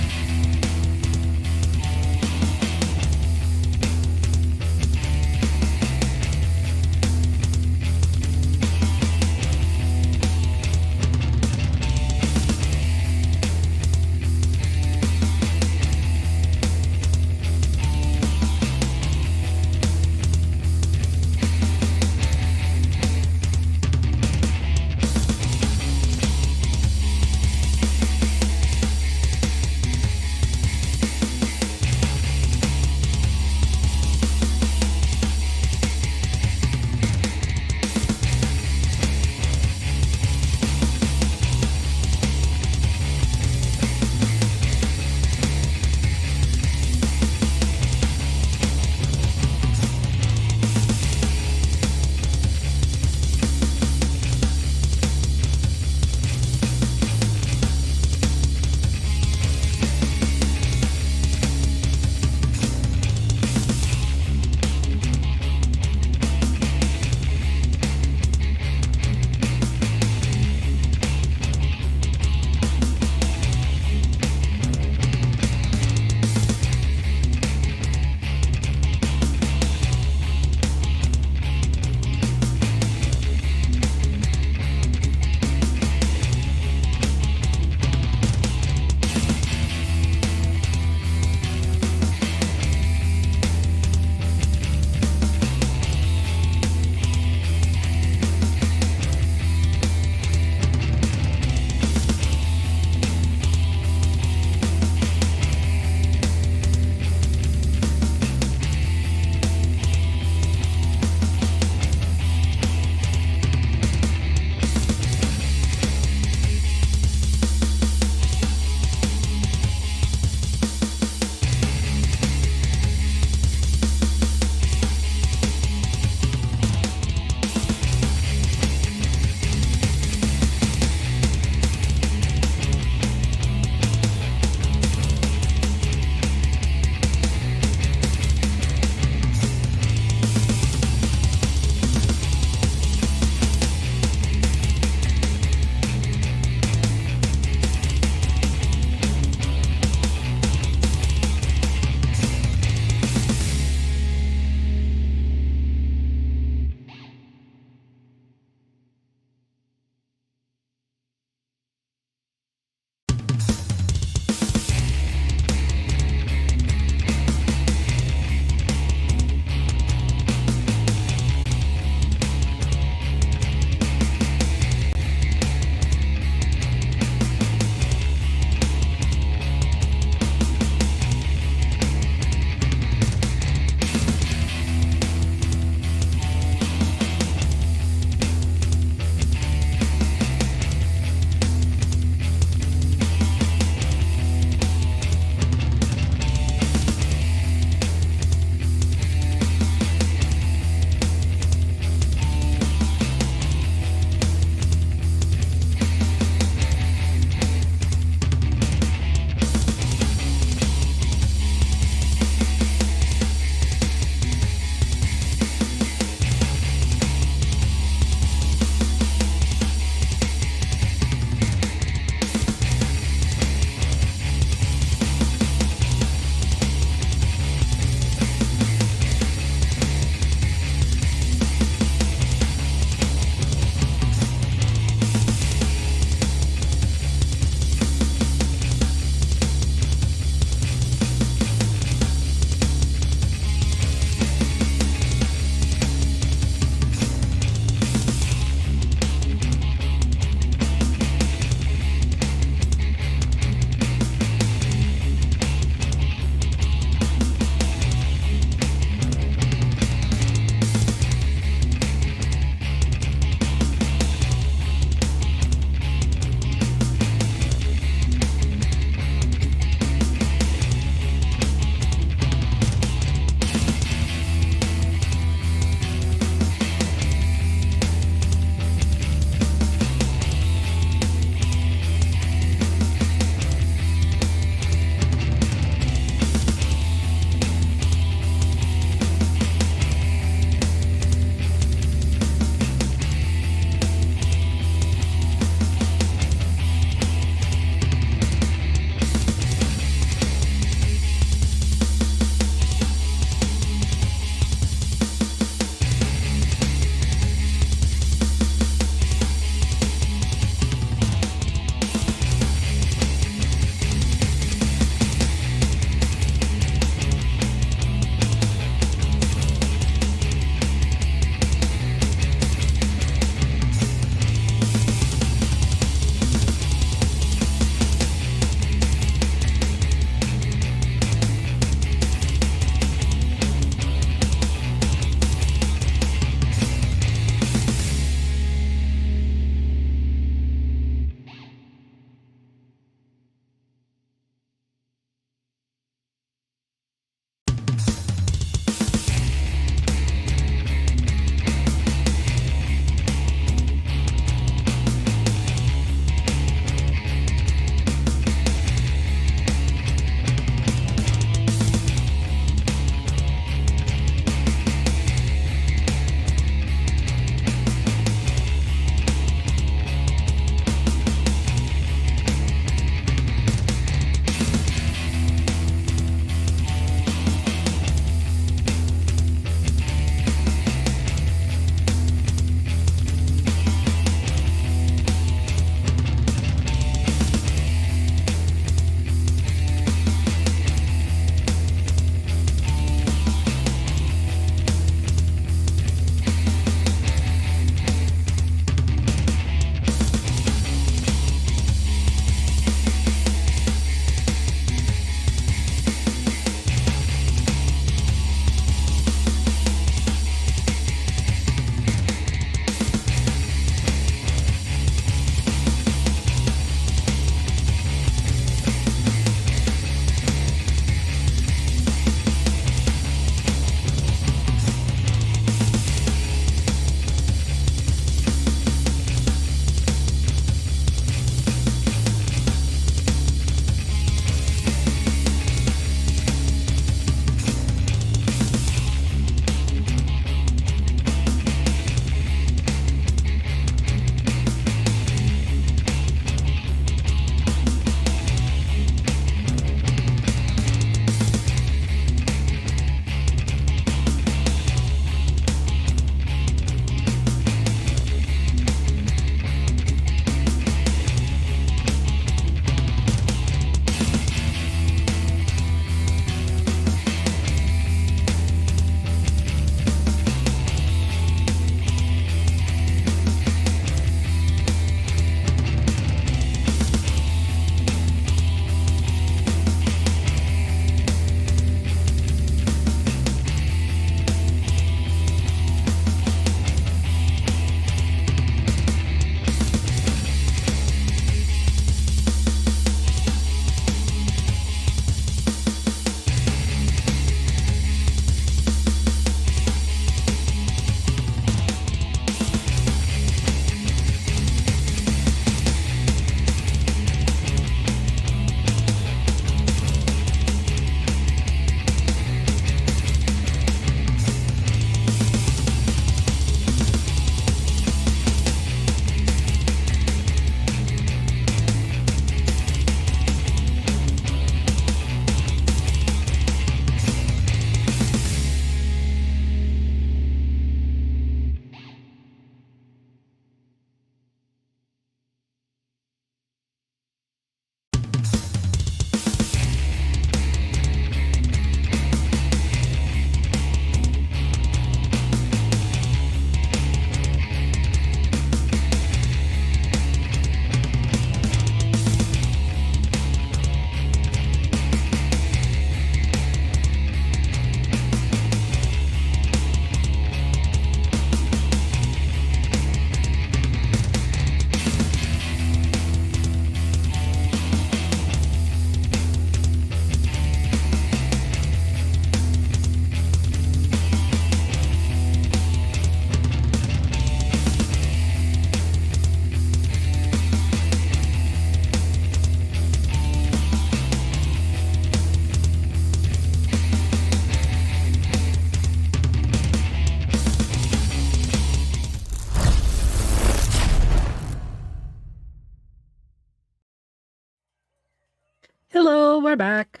we're back.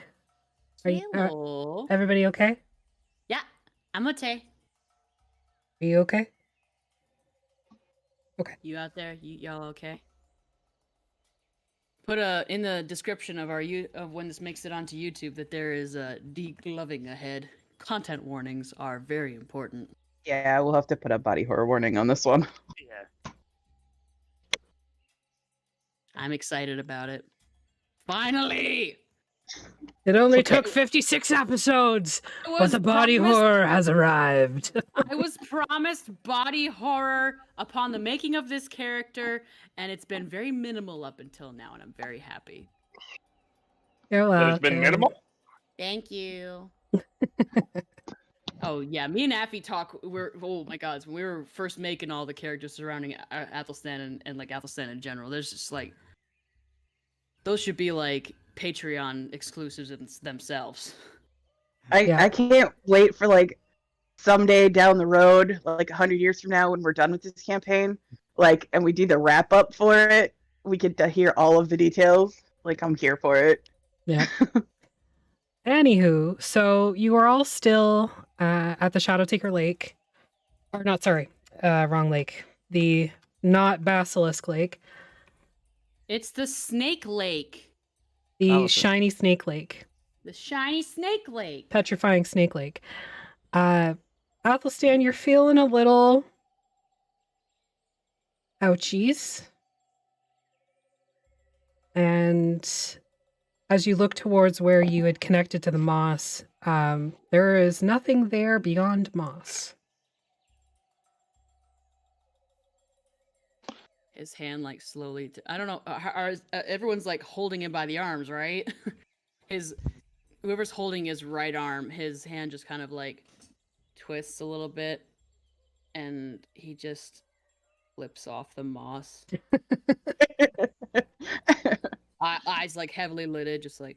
Are you, Hello. everybody okay? Yeah, I'm okay. Are you okay? Okay. You out there? Y'all okay? Put in the description of of when this makes it onto YouTube that there is degloving ahead. Content warnings are very important. Yeah, we'll have to put a body horror warning on this one. Yeah. I'm excited about it. Finally! It only Okay. took 56 episodes, I but was the body promised- horror has arrived. I was promised body horror upon the making of this character, and it's been very minimal up until now, and I'm very happy. You're That has been minimal. Thank you. Oh yeah, me and Affy talk. Oh my god, when we were first making all the characters surrounding Athelstan and like Athelstan in general, there's just like those should be like Patreon exclusives in themselves. I can't wait for like someday down the road, like 100 years from now, when we're done with this campaign, like, and we do the wrap up for it, we get to hear all of the details. Like, I'm here for it. Yeah. Anywho, so you are all still at the Shadowtaker Lake. Or not, sorry, wrong lake. The not Basilisk Lake. It's the Snake Lake. The shiny Snake Lake. The shiny Snake Lake. Petrifying Snake Lake. Athelstan, you're feeling a little ouchies. And as you look towards where you had connected to the moss, there is nothing there beyond moss. His hand like slowly. I don't know. Everyone's like holding him by the arms, right? Whoever's holding his right arm, his hand just kind of like twists a little bit, and he just flips off the moss. Eyes like heavily lidded, just like,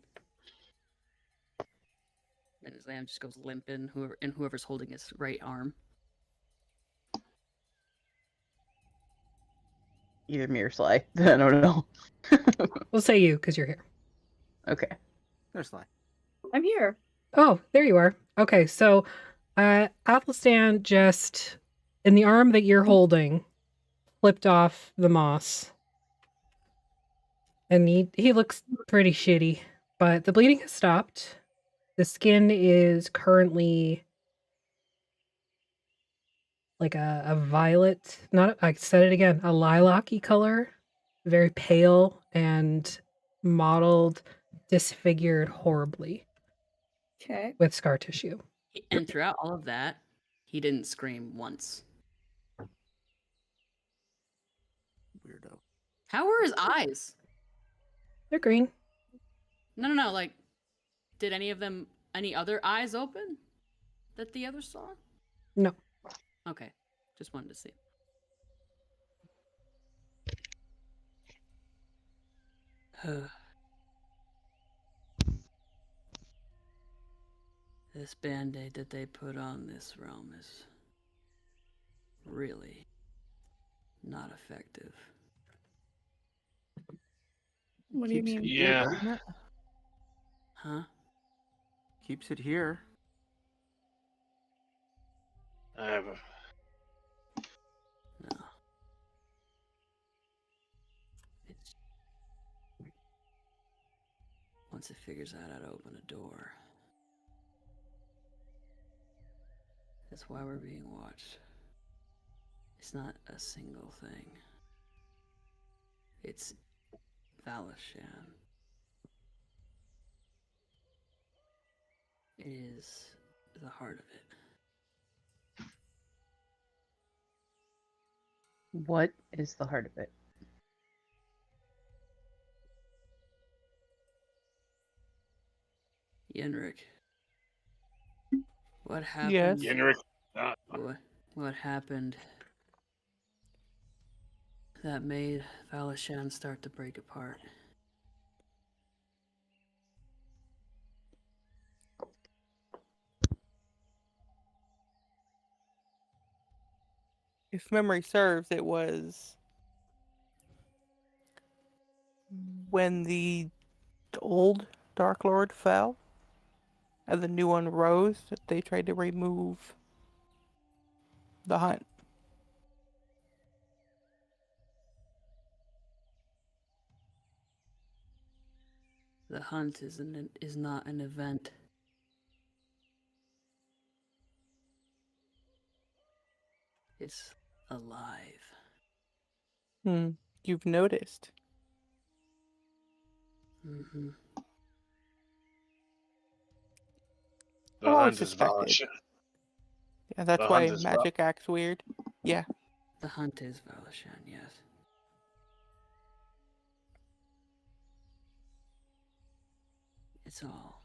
and his hand just goes limp in whoever's holding his right arm. Either me or Sly. I don't know. We'll say you, because you're here. Okay. There's Sly. I'm here. Oh, there you are. Okay, so Athelstan just, in the arm that you're holding, flipped off the moss. And he looks pretty shitty, but the bleeding has stopped. The skin is currently like a violet, I said it again, a lilac-y color, very pale and mottled, disfigured horribly. Okay. With scar tissue. And throughout all of that, he didn't scream once. Weirdo. How were his eyes? They're green. No. Like, did any other eyes open that the others saw? No. Okay, just wanted to see. This band-aid that they put on this realm is really not effective. What do you mean? Yeah. Huh? Keeps it here. No. Once it figures out how to open a door. That's why we're being watched. It's not a single thing. It's Valashan. It is the heart of it. What is the heart of it? Yenrik. What happened? Yes. Yenrik. What happened that made Valashan start to break apart? If memory serves, it was when the old Dark Lord fell, and the new one rose, they tried to remove the hunt. The hunt is not an event. It's alive. You've noticed. Mm-hmm. The I've always hunt is suspected. Valashan. Yeah, that's The why hunt is magic acts weird. Yeah. The hunt is Valashan, yes. It's all.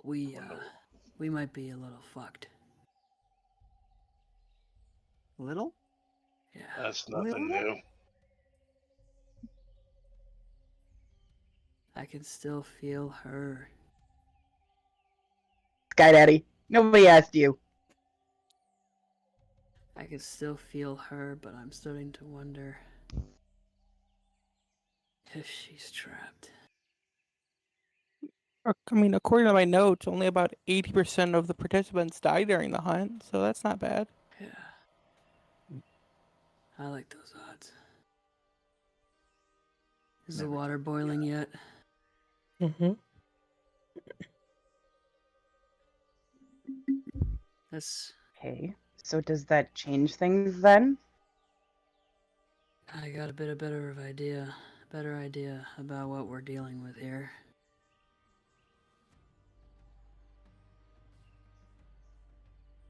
We might be a little fucked. Little? Yeah. That's nothing new. I can still feel her. Sky Daddy, nobody asked you. I can still feel her, but I'm starting to wonder if she's trapped. I mean, according to my notes, only about 80% of the participants died during the hunt, so that's not bad. Yeah. I like those odds. Is the water boiling yet? Mm-hmm. That's Okay, so does that change things then? I got a bit of better idea about what we're dealing with here.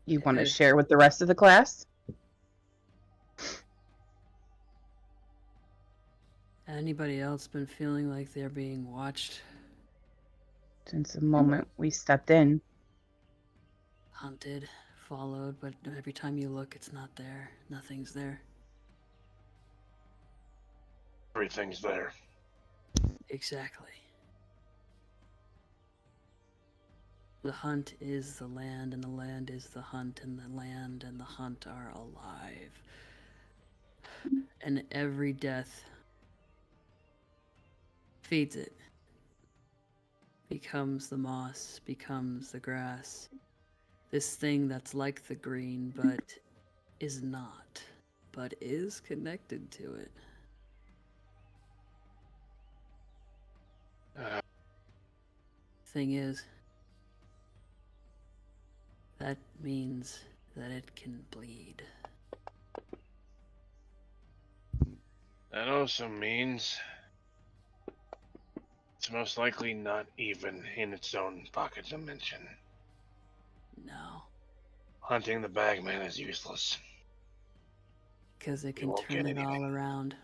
You want to share with the rest of the class? Anybody else been feeling like they're being watched? Since the moment we stepped in. Hunted, followed, but every time you look, it's not there. Nothing's there. Everything's there. Exactly. The hunt is the land, and the land is the hunt, and the land and the hunt are alive. And every death feeds it. Becomes the moss, becomes the grass. This thing that's like the green, but is not, but is connected to it. Thing is, that means that it can bleed. That also means it's most likely not even in its own pocket dimension. No. Hunting the Bagman is useless. Because it You can won't turn get it all around.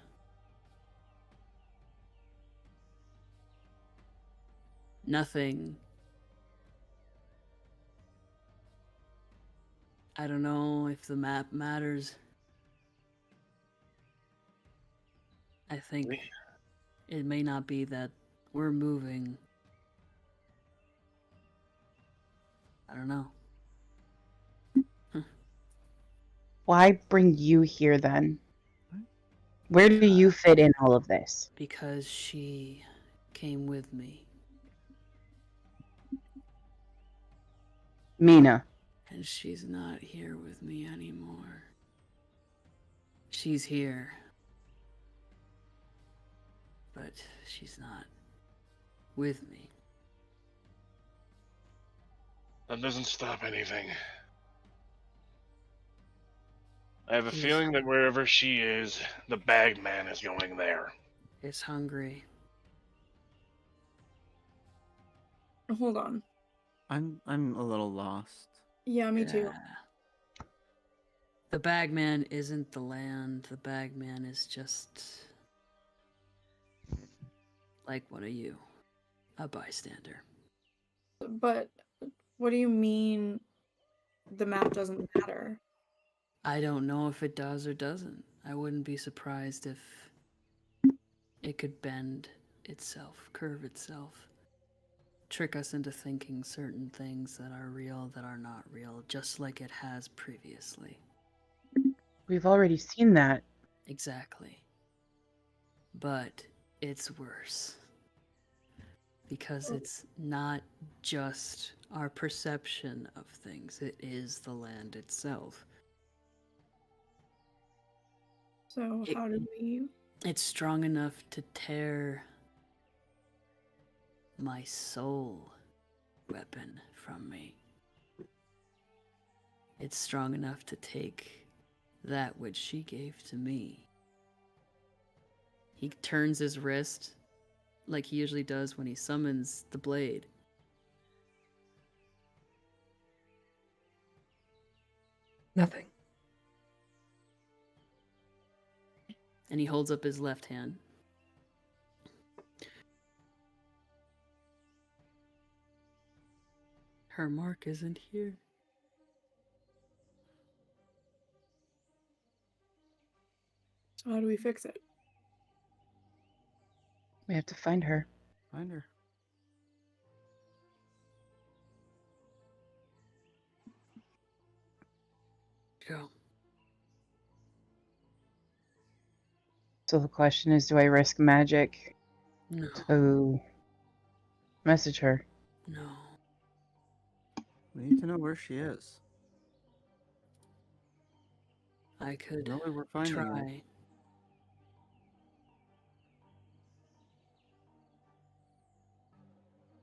Nothing. I don't know if the map matters. I think it may not be that we're moving. I don't know. Why bring you here then? Where do you fit in all of this? Because she came with me. Mina. And she's not here with me anymore. She's here. But she's not with me. That doesn't stop anything. I have a feeling that wherever she is, the Bagman is going there. It's hungry. Hold on. I'm a little lost. Yeah, me too. The Bagman isn't the land. The Bagman is just like one of you, a bystander. But what do you mean the map doesn't matter? I don't know if it does or doesn't. I wouldn't be surprised if it could bend itself, curve itself, trick us into thinking certain things that are real that are not real, just like it has previously. We've already seen that. Exactly. But it's worse. Because it's not just our perception of things, it is the land itself. So how do we... It's strong enough to tear my soul weapon from me. It's strong enough to take that which she gave to me. He turns his wrist like he usually does when he summons the blade. Nothing. And he holds up his left hand. Her mark isn't here. So how do we fix it? We have to find her. Find her. Go. So the question is, do I risk magic No. to message her? No. We need to know where she is. I could No way we're finding her. try.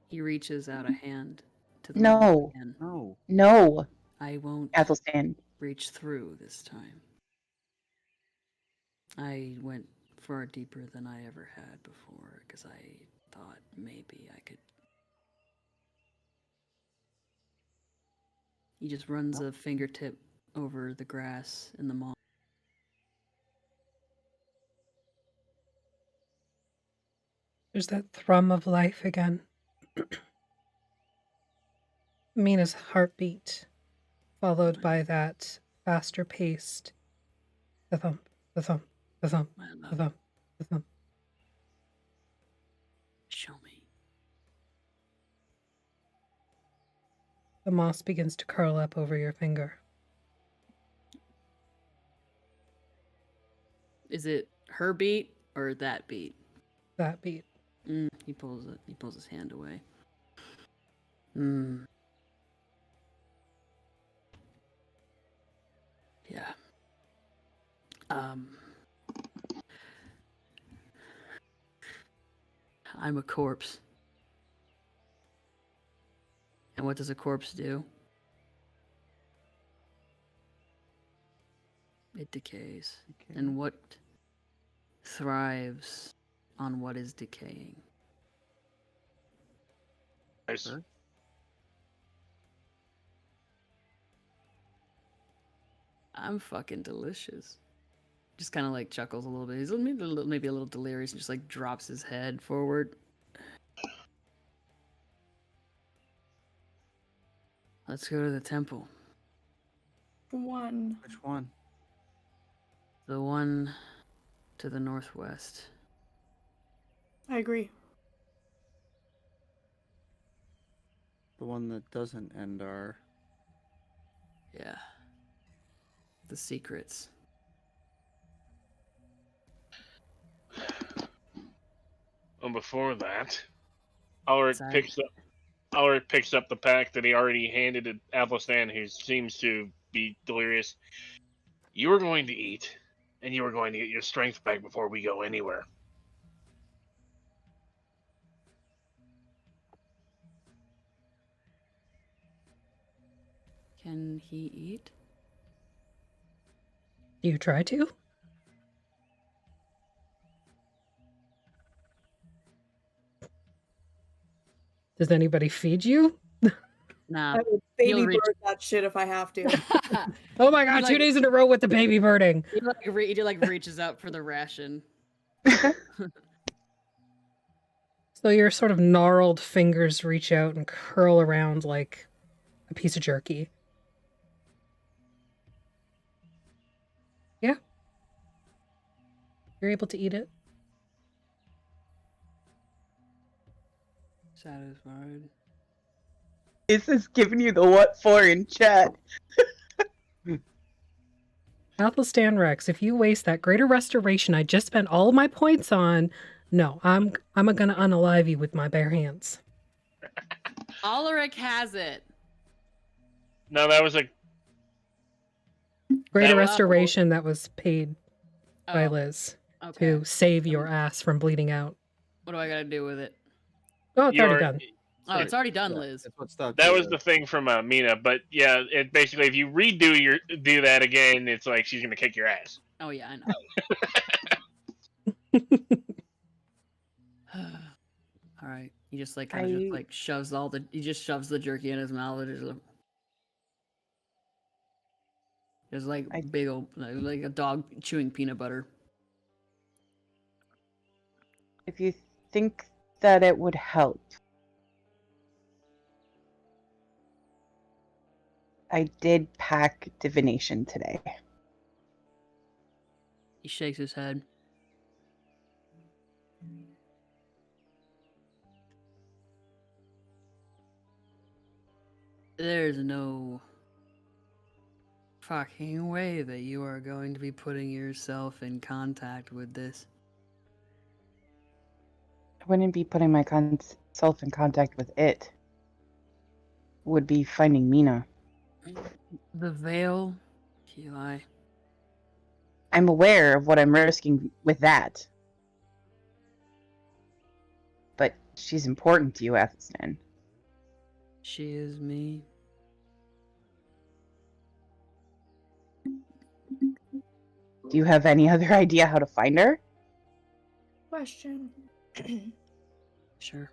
He reaches out a hand to the No. wall again. No. No. I won't Athelstan. reach through this time. I went far deeper than I ever had before because I thought maybe I could. He just runs a fingertip over the grass in the moss. There's that thrum of life again. Mina's heartbeat, followed by that faster paced the thump, the thump, the thump, the thump, the thump. Show me. The moss begins to curl up over your finger. Is it her beat or that beat? That beat. He pulls it. He pulls his hand away. Yeah. I'm a corpse. And what does a corpse do? It decays. And what thrives on what is decaying? Nice. I'm fucking delicious. Just kind of like chuckles a little bit. He's maybe a little delirious and just like drops his head forward. Let's go to the temple. One. Which one? The one to the northwest. I agree. The one that doesn't end our... Yeah. The secrets. Well, before that, Alaric picks up the pack that he already handed to Athelstan, who seems to be delirious. You are going to eat, and you are going to get your strength back before we go anywhere. Can he eat? Do you try to? Does anybody feed you? Nah. I would baby bird that shit if I have to. Oh my god, 2 days in a row with the baby birding. He reaches out for the ration. So your sort of gnarled fingers reach out and curl around like a piece of jerky. Yeah. You're able to eat it. Satisfied. This is giving you the what for in chat. Athelstan Rex, if you waste that greater restoration I just spent all of my points on, no, I'm gonna unalive you with my bare hands. Alaric has it. No, that was a Greater That was- restoration that was paid by Oh, Liz okay. to save your ass from bleeding out. What do I gotta do with it? Oh, it's You already are- done. Oh, it's already done, Liz. That was the thing from Mina, but yeah, it basically if you do that again, it's like she's gonna kick your ass. Oh yeah, I know. All right, he just like kind of just like shoves he just shoves the jerky in his mouth and just like big old like a dog chewing peanut butter. If you think that it would help, I did pack divination today. He shakes his head. There's no fucking way that you are going to be putting yourself in contact with this. I wouldn't be putting myself in contact with it. Would be finding Mina. The veil, Eli. I'm aware of what I'm risking with that. But she's important to you, Athelstan. She is me. Do you have any other idea how to find her? Question. Sure.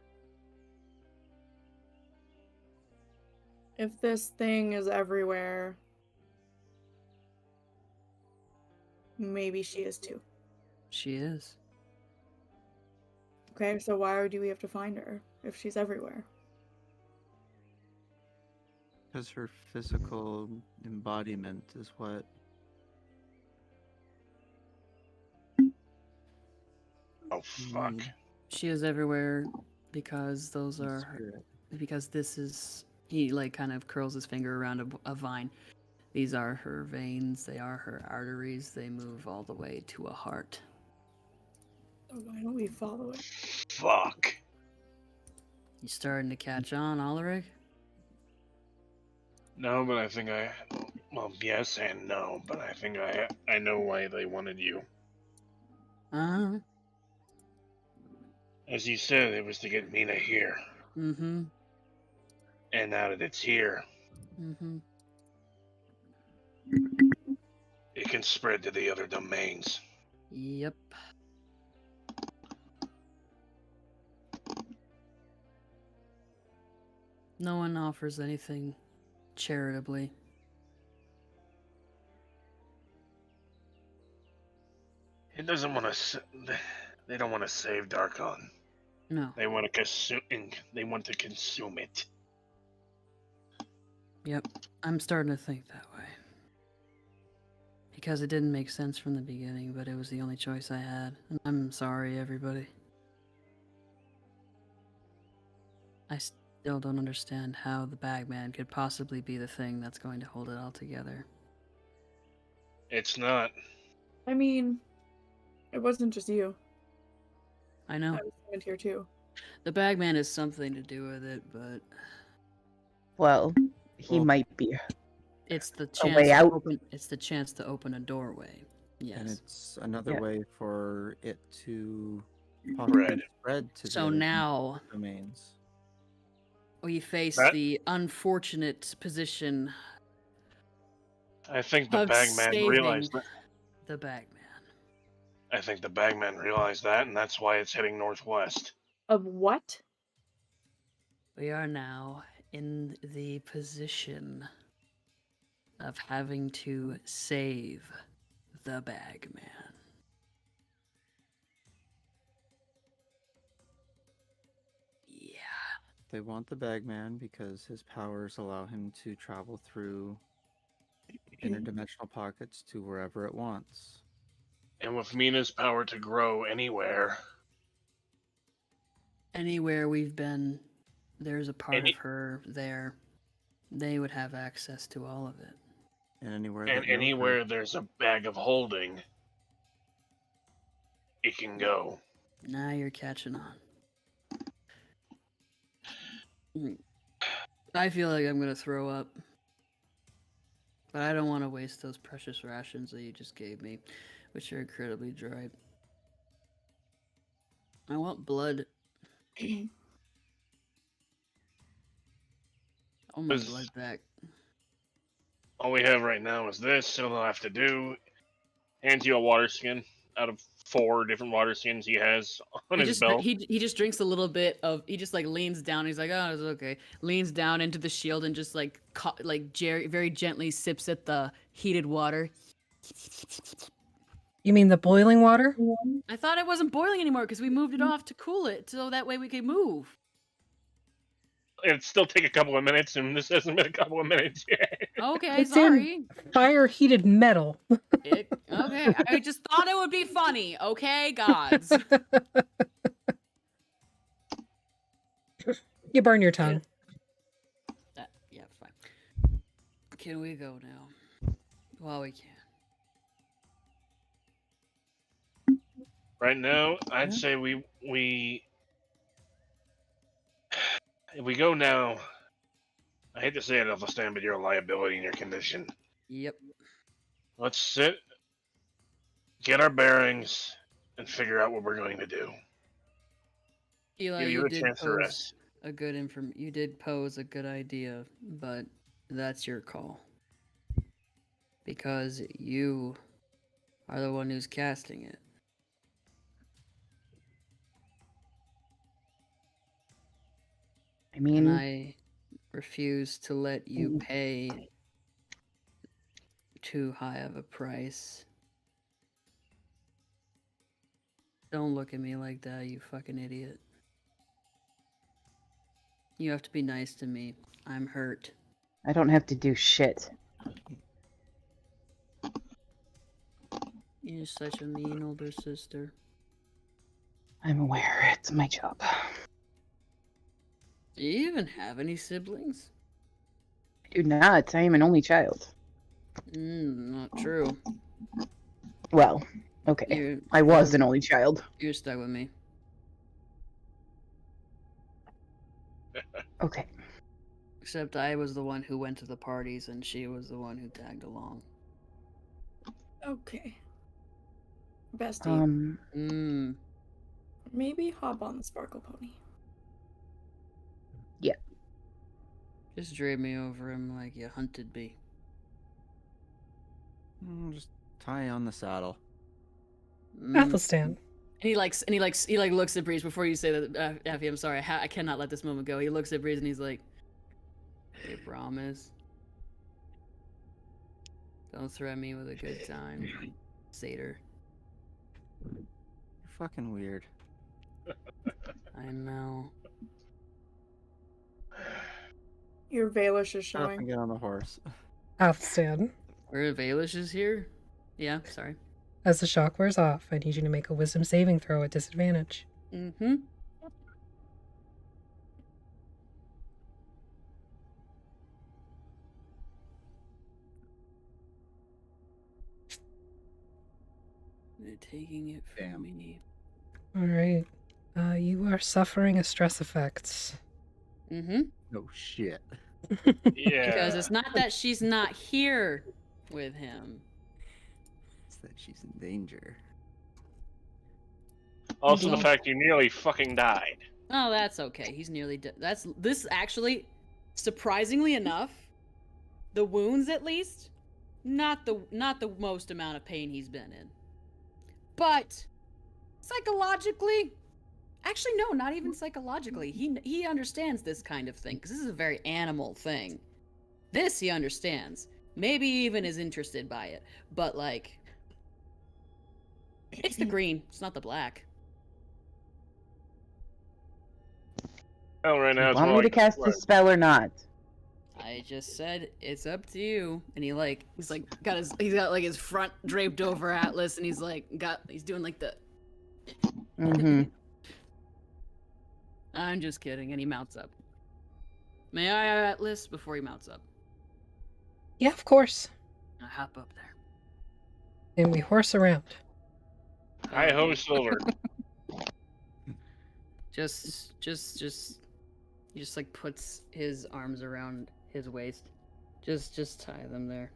If this thing is everywhere, maybe she is too. She is. Okay, so why do we have to find her if she's everywhere? Because her physical embodiment is what. Oh fuck! She is everywhere because those are her, because this is he like kind of curls his finger around a vine. These are her veins. They are her arteries. They move all the way to a heart. So why don't we follow it? Fuck. You starting to catch on, Alaric? No, but I think well, yes and no, but I think I know why they wanted you. Uh-huh. As you said, it was to get Mina here. Mm-hmm. And now that it's here, Mm-hmm. it can spread to the other domains. Yep. No one offers anything charitably. It doesn't want to. They don't want to save Darkon. No. They want to consume. They want to consume it. Yep. I'm starting to think that way. Because it didn't make sense from the beginning, but it was the only choice I had. And I'm sorry, everybody. I still don't understand how the Bagman could possibly be the thing that's going to hold it all together. It's not. I mean, it wasn't just you. I know. I was sent here too. The Bagman has something to do with it, but Well, he might be. it's the A chance way to out. open. It's the chance to open a doorway. Yes. And it's another Yeah. way for it to possibly spread to the So other now domains. we face That- the unfortunate position I think the of Bagman saving realized that. the Bagman. I think the Bagman realized that, and that's why it's heading northwest. Of what? We are now in the position of having to save the Bagman. They want the Bagman because his powers allow him to travel through interdimensional pockets to wherever it wants. And with Mina's power to grow anywhere, Anywhere we've been, there's a part of her there. They would have access to all of it. And anywhere And that no anywhere there's a bag of holding, it can go. Now you're catching on. I feel like I'm gonna throw up. But I don't want to waste those precious rations that you just gave me, which are incredibly dry. I want blood. I want my blood back. All we have right now is this, so all I'll have to do, hands you a water skin out of 4 different water skins he has on his belt. He just drinks a little bit of. He just like leans down. He's like, oh, it's okay. Leans down into the shield and just like very gently sips at the heated water. You mean the boiling water? I thought it wasn't boiling anymore because we moved it off to cool it, so that way we could move. It'd still take a couple of minutes, and this hasn't been a couple of minutes yet. Okay, It's sorry. in fire heated metal. Okay, I just thought it would be funny. Okay, gods. You burn your tongue. Yeah, fine. Can we go now? Well, we can. Right now, I'd say if we go now, I hate to say it, Elfistan, but you're a liability in your condition. Yep. Let's sit, get our bearings, and figure out what we're going to do. Eli, Give you a chance to rest. You did pose a good idea, but that's your call. Because you are the one who's casting it. I mean, And I refuse to let you pay too high of a price. Don't look at me like that, you fucking idiot. You have to be nice to me. I'm hurt. I don't have to do shit. You're such a mean older sister. I'm aware. It's my job. Do you even have any siblings? I do not. I am an only child. Not true. Well, okay. I was an only child. You're stuck with me. Okay. Except I was the one who went to the parties and she was the one who tagged along. Okay. Bestie. Mm. Maybe hop on the sparkle pony. Yeah. Just drape me over him like you hunted me. Just tie on the saddle. Athelstan. And he looks at Breeze before you say that. Effie, I'm sorry. I cannot let this moment go. He looks at Breeze and he's like, "You promise? Don't threaten me with a good time, satyr." You're fucking weird. I know. Your Valish is Shut up and showing. get on the horse. Athelstan. Where Valish is here? Yeah, sorry. As the shock wears off, I need you to make a wisdom saving throw at disadvantage. Mm-hmm. They're taking it from me. All right. You are suffering a stress effect. Mm-hmm. No shit. Yeah. Because it's not that she's not here with him. It's that she's in danger. Also, the fact you nearly fucking died. Oh, that's okay. He's nearly dead. This actually, surprisingly enough, the wounds at least, not the most amount of pain he's been in. But psychologically, actually no, not even psychologically. He understands this kind of thing because this is a very animal thing. This he understands. Maybe even is interested by it. But like, it's the green. It's not the black. Oh, right now You it's want more me to like cast a spell or not? I just said it's up to you. And he's got his front draped over Atlas, and he's doing like the. Mm-hmm. I'm just kidding, and he mounts up. May I, Atlas, before he mounts up? Yeah, of course. I hop up there. And we horse around. Hi ho, Silver. Just he just like puts his arms around his waist. Just tie them there.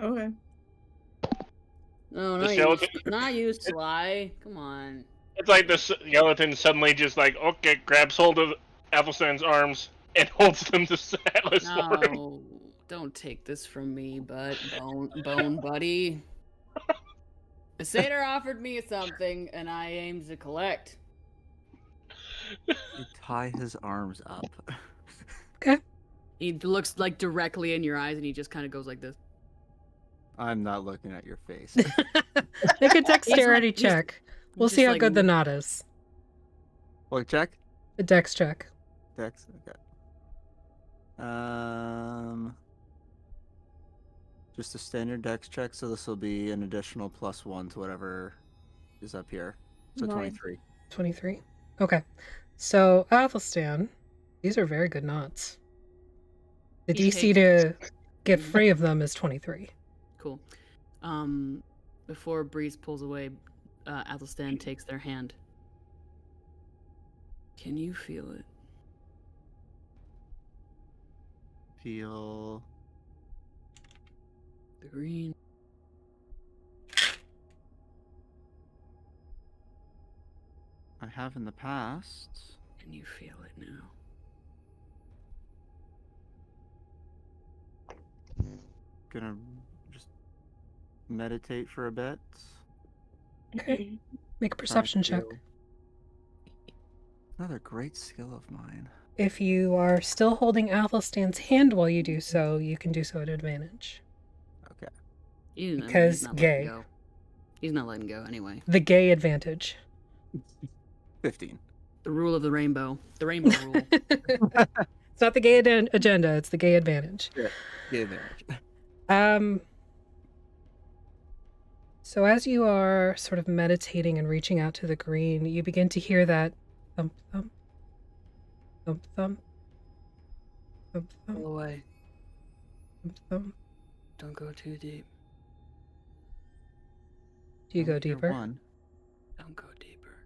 Okay. No, The not you, skeleton- not you, Sly. Come on. It's like the skeleton suddenly just like, okay, grabs hold of Athelstan's arms and holds them to Atlas. No, don't take this from me, bone buddy. The satyr offered me something, and I aim to collect. You tie his arms up. He looks like directly in your eyes, and he just kind of goes like this. I'm not looking at your face. Make a dexterity He's- check. We'll just see how like- good the knot is. What check? A dex check. Dex. Okay. Just a standard dex check, so this will be an additional +1 to whatever is up here. So Nice. 23. 23. Okay. So, Athelstan, these are very good knots. The He DC to get free of them is 23. Cool. Before Breeze pulls away, Athelstan takes their hand. Can you feel it? Feel the green. I have in the past. Can you feel it now? Gonna just meditate for a bit. Okay. Make a perception check. Another great skill of mine. If you are still holding Athelstan's hand while you do so, you can do so at advantage. Okay. Because he's not gay. letting go. He's not letting go anyway. The gay advantage. 15. The rule of the rainbow. The rainbow rule. It's not the gay agenda, it's the gay advantage. Yeah, gay advantage. So as you are sort of meditating and reaching out to the green, you begin to hear that thump thump, thump thump, thump thump, Pull away. thump thump. Don't go too deep. Do you go Only hear deeper? one. Don't go deeper.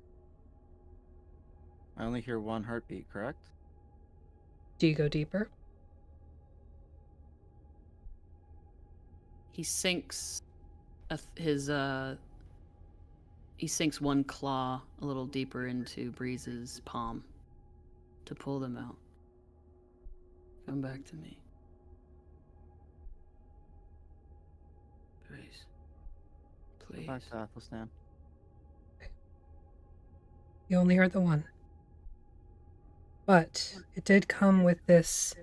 I only hear one heartbeat, correct? Do you go deeper? He sinks he sinks one claw a little deeper into Breeze's palm to pull them out. Come back to me. Breeze. Please. Back to Athelstan. You only heard the one. But it did come with this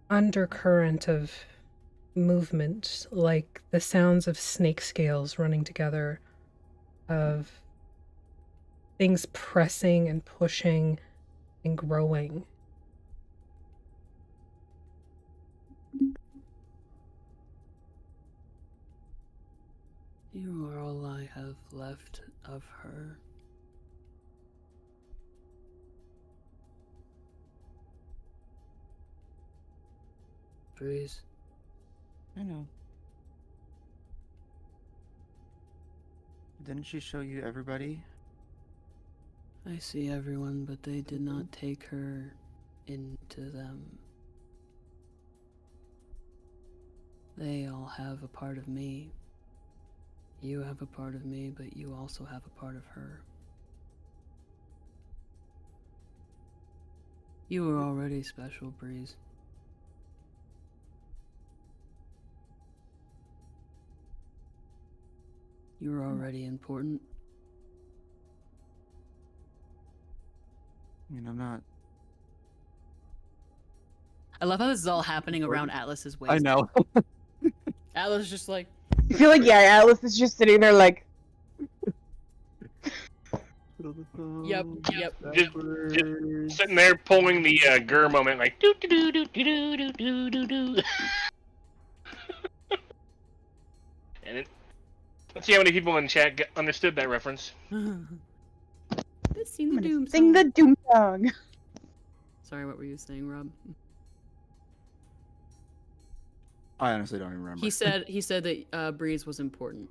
undercurrent of movement, like the sounds of snake scales running together, of things pressing and pushing and growing. You are all I have left of her. Breeze. I know. Didn't she show you everybody? I see everyone, but they did not take her into them. They all have a part of me. You have a part of me, but you also have a part of her. You were already special, Breeze. You were already important. I mean, I'm not. I love how this is all happening around Atlas's waist. I know. Atlas is just like... I feel like, yeah, Atlas is just sitting there like... Yep. Just sitting there pulling the Gur moment, like doo doo doo doo doo doo doo doo doo. And let's see how many people in chat understood that reference. Sing the doom Sing the doom song. Sorry, what were you saying, Rob? I honestly don't even remember. He said that Breeze was important.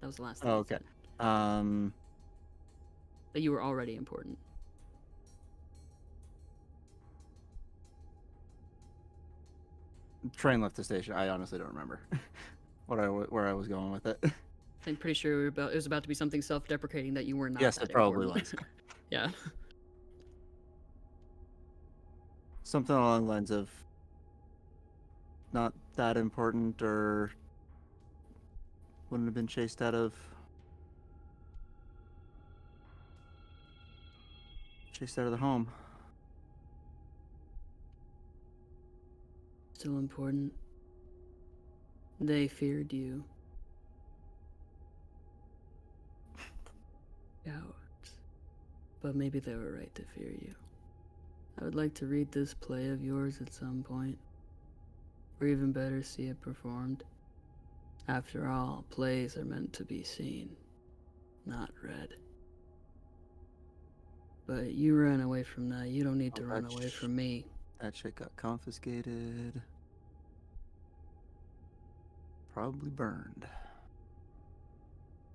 That was the last thing. Oh, okay. That you were already important. Train left the station. I honestly don't remember where I was going with it. I'm pretty sure it was about to be something self-deprecating that you were not. Yes, that it probably important. was. Yeah. Something along the lines of not that important, or wouldn't have been chased out of the home. Still important. They feared you. Cowards. But maybe they were right to fear you. I would like to read this play of yours at some point. Or even better, see it performed. After all, plays are meant to be seen, not read. But you ran away from that. You don't need to run away from me. That shit got confiscated. Probably burned.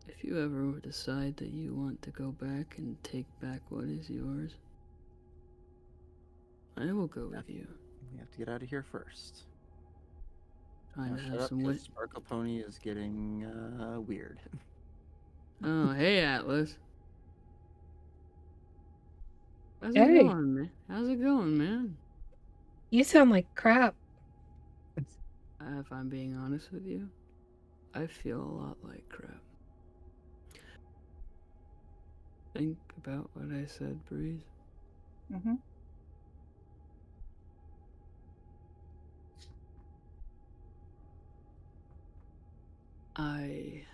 If you ever decide that you want to go back and take back what is yours, I will go with you. We have to get out of here first. Trying to Shut have up, some 'cause wit. Sparkle Pony is getting weird. Oh, hey, Atlas. How's it Hey. going, man? How's it going, man? You sound like crap. If I'm being honest with you, I feel a lot like crap. Think about what I said, Breeze. Mm-hmm. I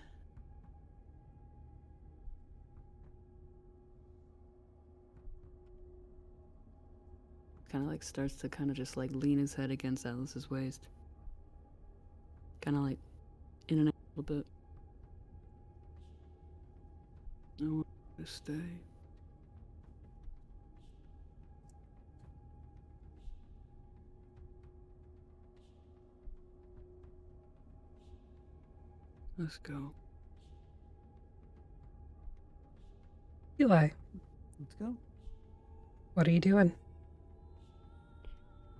kind of like starts to kind of just like lean his head against Atlas's waist. Kind of like in and out a little bit. I want to stay. Let's go. Eli, Let's go. what are you doing?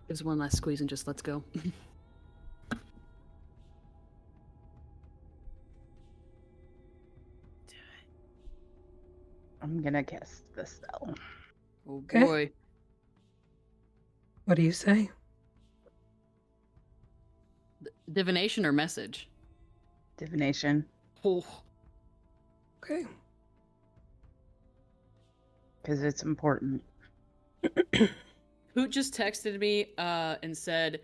There's one last squeeze and just let's go. I'm gonna cast the spell. Oh Okay. boy. What do you say? Divination or message? Divination. Oh. Okay. Because it's important. Hoot just texted me and said,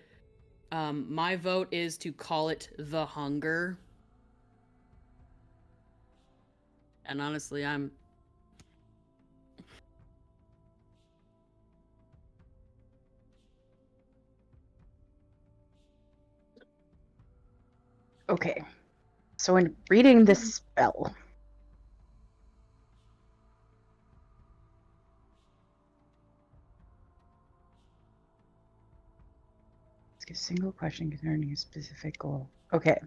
my vote is to call it the hunger. And honestly, I'm... Okay. So in reading this spell, ask a single question concerning a specific goal. Okay.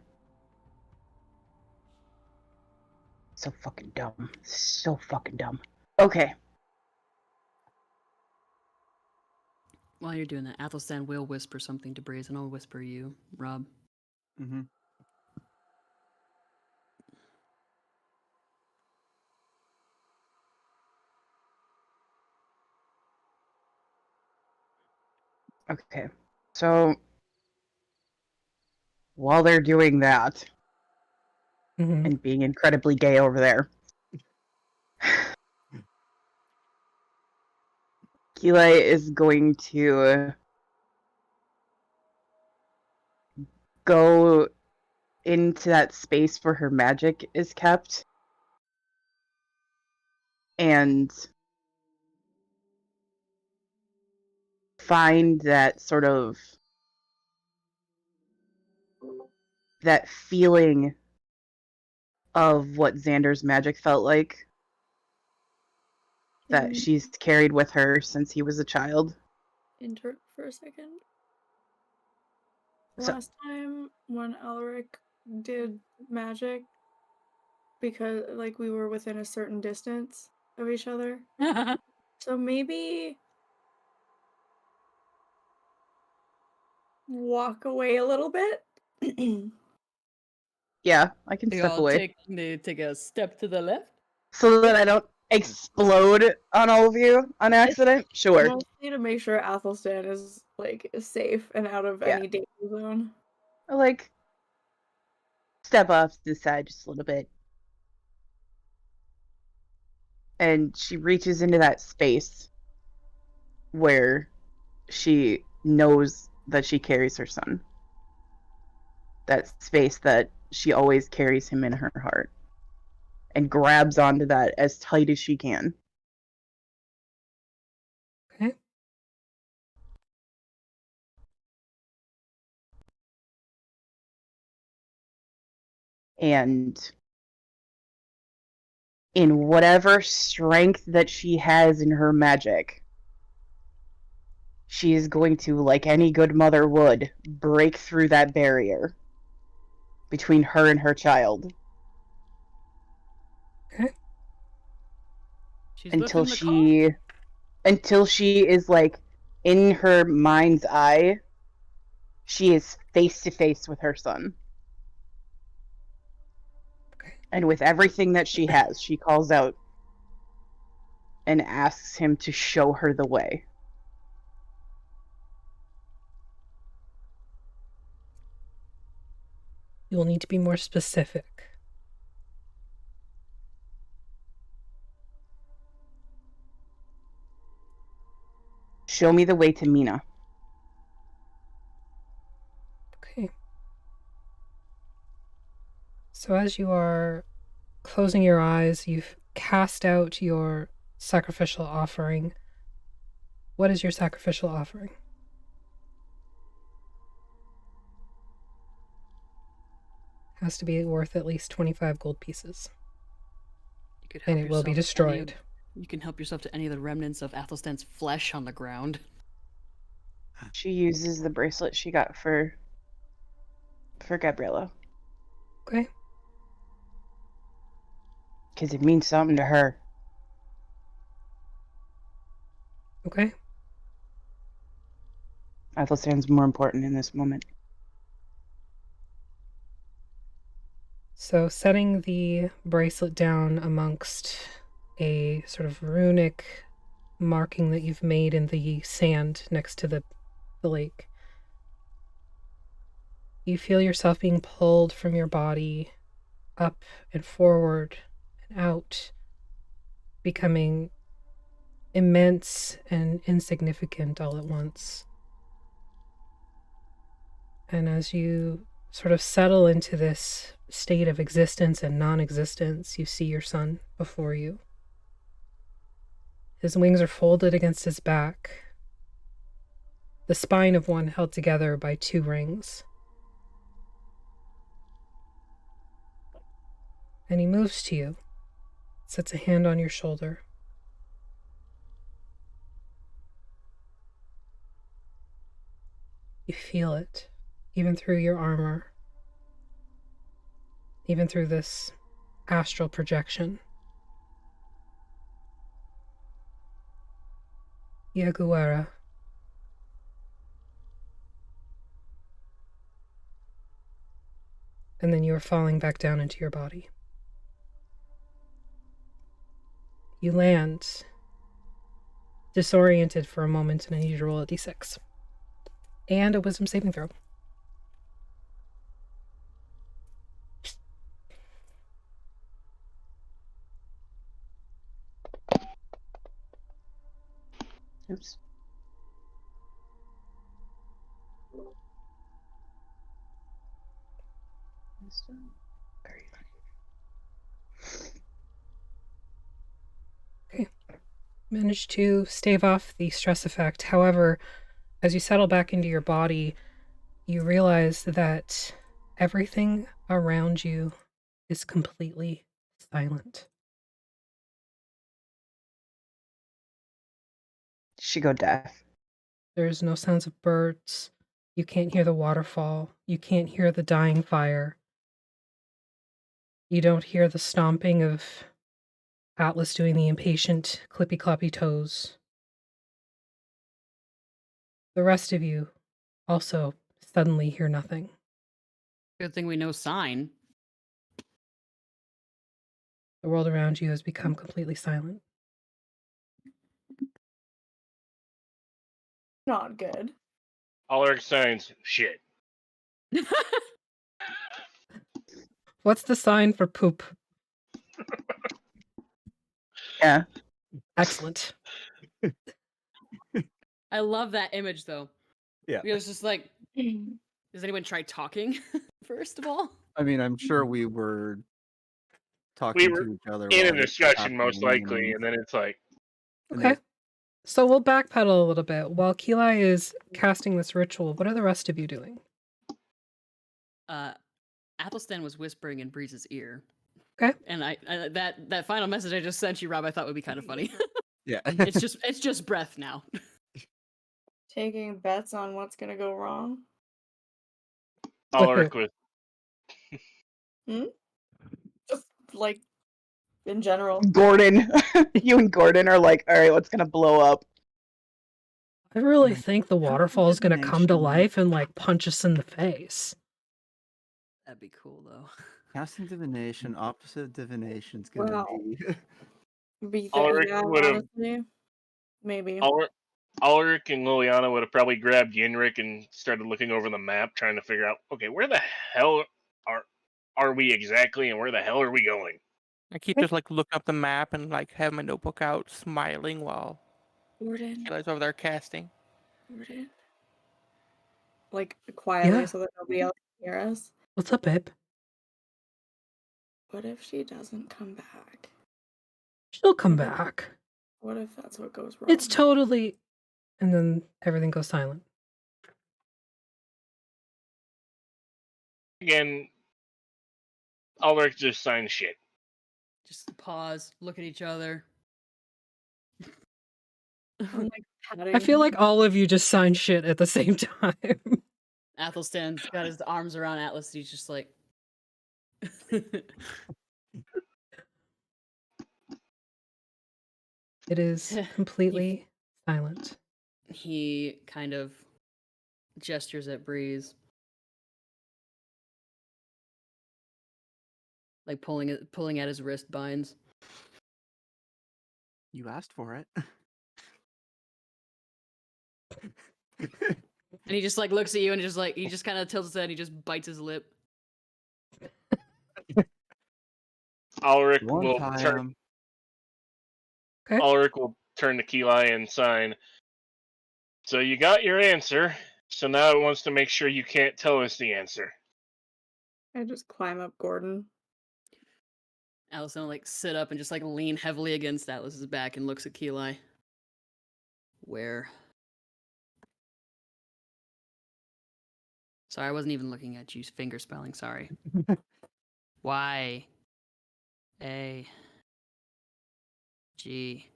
So fucking dumb. So fucking dumb. Okay. While you're doing that, Athelstan will whisper something to Breeze, and I'll whisper you, Rob. Mm-hmm. Okay. So while they're doing that and being incredibly gay over there, Keela is going to go into that space where her magic is kept and find that sort of that feeling of what Xander's magic felt like that she's carried with her since he was a child. Interrupt for a second. So- last time when Alaric did magic, because like we were within a certain distance of each other. So maybe walk away a little bit. Yeah, I can They step all away take a step to the left. so that I don't explode on all of you on accident. Sure. Mostly to make sure Athelstan is like safe and out of Yeah. any danger zone. Like, step off to the side just a little bit. And she reaches into that space where she knows that she carries her son. That space that she always carries him in her heart. And grabs onto that as tight as she can. Okay. And in whatever strength that she has in her magic, she is going to, like any good mother would, break through that barrier between her and her child. Okay. She's Until lifting the she is like in her mind's eye, she is face to face with her son. And with everything that she has, she calls out and asks him to show her the way. You'll need to be more specific. Show me the way to Mina. Okay. So as you are closing your eyes, you've cast out your sacrificial offering. What is your sacrificial offering? Has to be worth at least 25 gold pieces. You could And help it will be yourself to any destroyed. you can help yourself to any of the remnants of Athelstan's flesh on the ground. She uses the bracelet she got for Gabriella. Okay. Because it means something to her. Okay. Athelstan's more important in this moment. So setting the bracelet down amongst a sort of runic marking that you've made in the sand next to the lake. You feel yourself being pulled from your body up and forward and out, becoming immense and insignificant all at once. And as you sort of settle into this state of existence and non-existence, you see your son before you. His wings are folded against his back, the spine of one held together by two rings. And he moves to you, sets a hand on your shoulder. You feel it, even through your armor, even through this astral projection. Yaguara. And then you are falling back down into your body. You land, disoriented for a moment, and I need you to roll a d6. And a wisdom saving throw. Oops. Okay. Managed to stave off the stress effect. However, as you settle back into your body, you realize that everything around you is completely silent. She go deaf. There's no sounds of birds, You can't hear the waterfall. You can't hear the dying fire. You don't hear the stomping of Atlas doing the impatient clippy-cloppy toes. The rest of you also suddenly hear nothing. Good thing we know sign. The world around you has become completely silent. Not good. Ulrich signs shit. What's the sign for poop? Yeah. Excellent. I love that image though. Yeah. It was just like, does anyone try talking first of all? I mean, I'm sure we were talking We were to each other in while a this was discussion, most happening, likely, and then it's like, Okay. So we'll backpedal a little bit. While Keli is casting this ritual, what are the rest of you doing? Athelstan was whispering in Breeze's ear. Okay. And I that final message I just sent you, Rob, I thought would be kind of funny. Yeah. it's just breath now. Taking bets on what's gonna go wrong. Ulrich with Just like in general. Gordon. You and Gordon are like, all right, what's gonna blow up? I really think the waterfall is going to come to life and like punch us in the face. That'd be cool though. Casting divination, opposite divination's gonna Wow. be. Ulrich Yeah, would have. honestly, maybe. Ulrich and Liliana would have probably grabbed Yenrik and started looking over the map, trying to figure out, okay, where the hell are we exactly, and where the hell are we going? I keep just like looking up the map and like have my notebook out, smiling while Gordon. Kayla's over there casting. Gordon. Like quietly Yeah. so that nobody else can hear us. What's up, babe? What if she doesn't come back? She'll come back. What if that's what goes wrong? It's totally... And then everything goes silent. Again, Ulrich just signed shit. Just pause, look at each other. I'm like patting. I feel like all of you just sign shit at the same time. Athelstan's got his arms around Atlas. He's just like, It is completely silent. he kind of gestures at Breeze, like pulling at his wrist binds. You asked for it. And he just like looks at you and just like he just kind of tilts his head and he just bites his lip. Ulrich One will time. turn. Okay. Ulrich will turn to Keli and sign. So you got your answer. So now it wants to make sure you can't tell us the answer. I just climb up Gordon. Allison will like sit up and just like lean heavily against Atlas's back and looks at Keli. Where? Sorry, I wasn't even looking at you. Finger spelling. Sorry. Y A G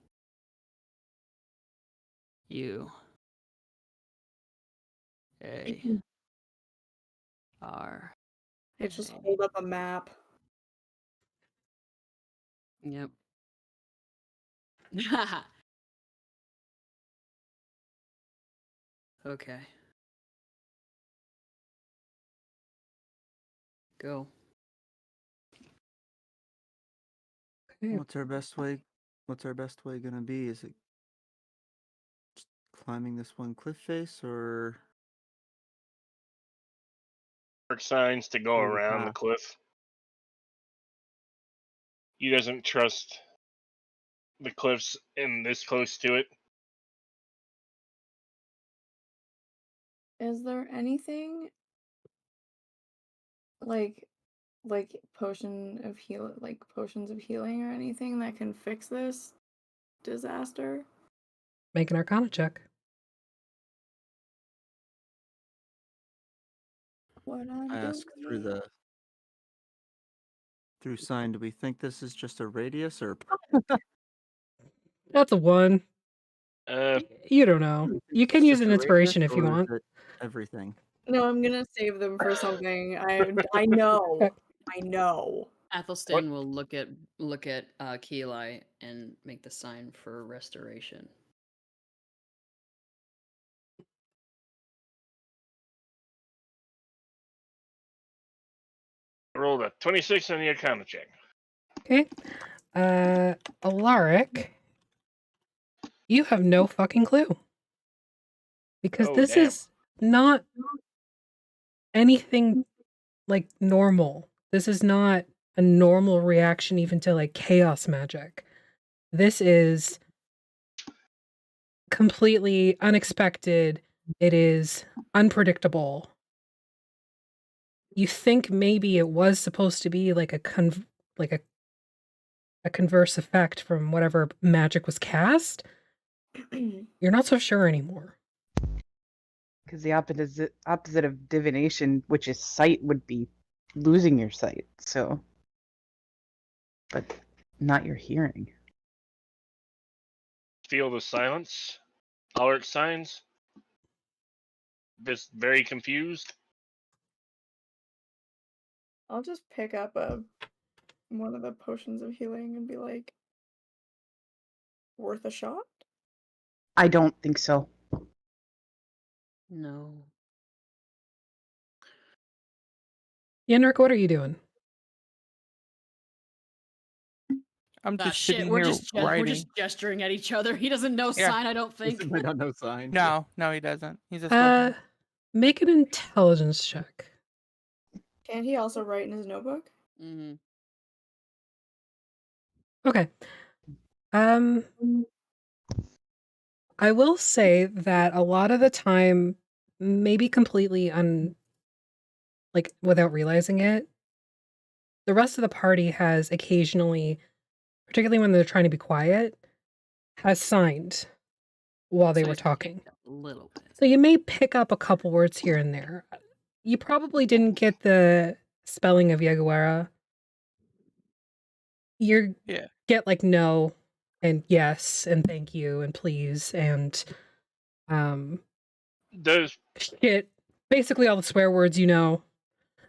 U A R. I just hold up a map. Yep. Okay. Go. What's our best way? What's our best way gonna be? Is it just climbing this one cliff face, or Signs to go Through the around the path. cliff. He doesn't trust the cliffs and this close to it. Is there anything like potions of healing or anything that can fix this disaster? Make an Arcana check. What I'm I ask doing. through sign? Do we think this is just a radius, or That's a 1. You don't know. You can use just an a inspiration radius, if you or is want. it everything? No, I'm gonna save them for something. I know. I know. Athelstan will look at Keeli and make the sign for restoration. I rolled a 26 on the Arcana check. Okay. Alaric, you have no fucking clue. Because Oh, this damn. is not anything like normal. This is not a normal reaction even to like chaos magic. This is completely unexpected. It is unpredictable. You think maybe it was supposed to be like a converse effect from whatever magic was cast. You're not so sure anymore. Because the opposite of divination, which is sight, would be losing your sight. So, but not your hearing. Feel the silence. Alaric signs. Just very confused. I'll just pick up one of the potions of healing and be like, worth a shot? I don't think so. No. Yenrik, what are you doing? I'm Ah, just shit, sitting we're here just writing. gesturing at each other. He doesn't know Yeah. sign, I don't think. I don't know sign. No, he doesn't. He's just Make an intelligence check. Can't he also write in his notebook? Mm-hmm. Okay. I will say that a lot of the time, maybe completely like without realizing it, the rest of the party has occasionally, particularly when they're trying to be quiet, has signed while they were talking. A little bit. So you may pick up a couple words here and there. You probably didn't get the spelling of Yaguara. You get like no and yes and thank you and please and Does shit. Basically all the swear words you know.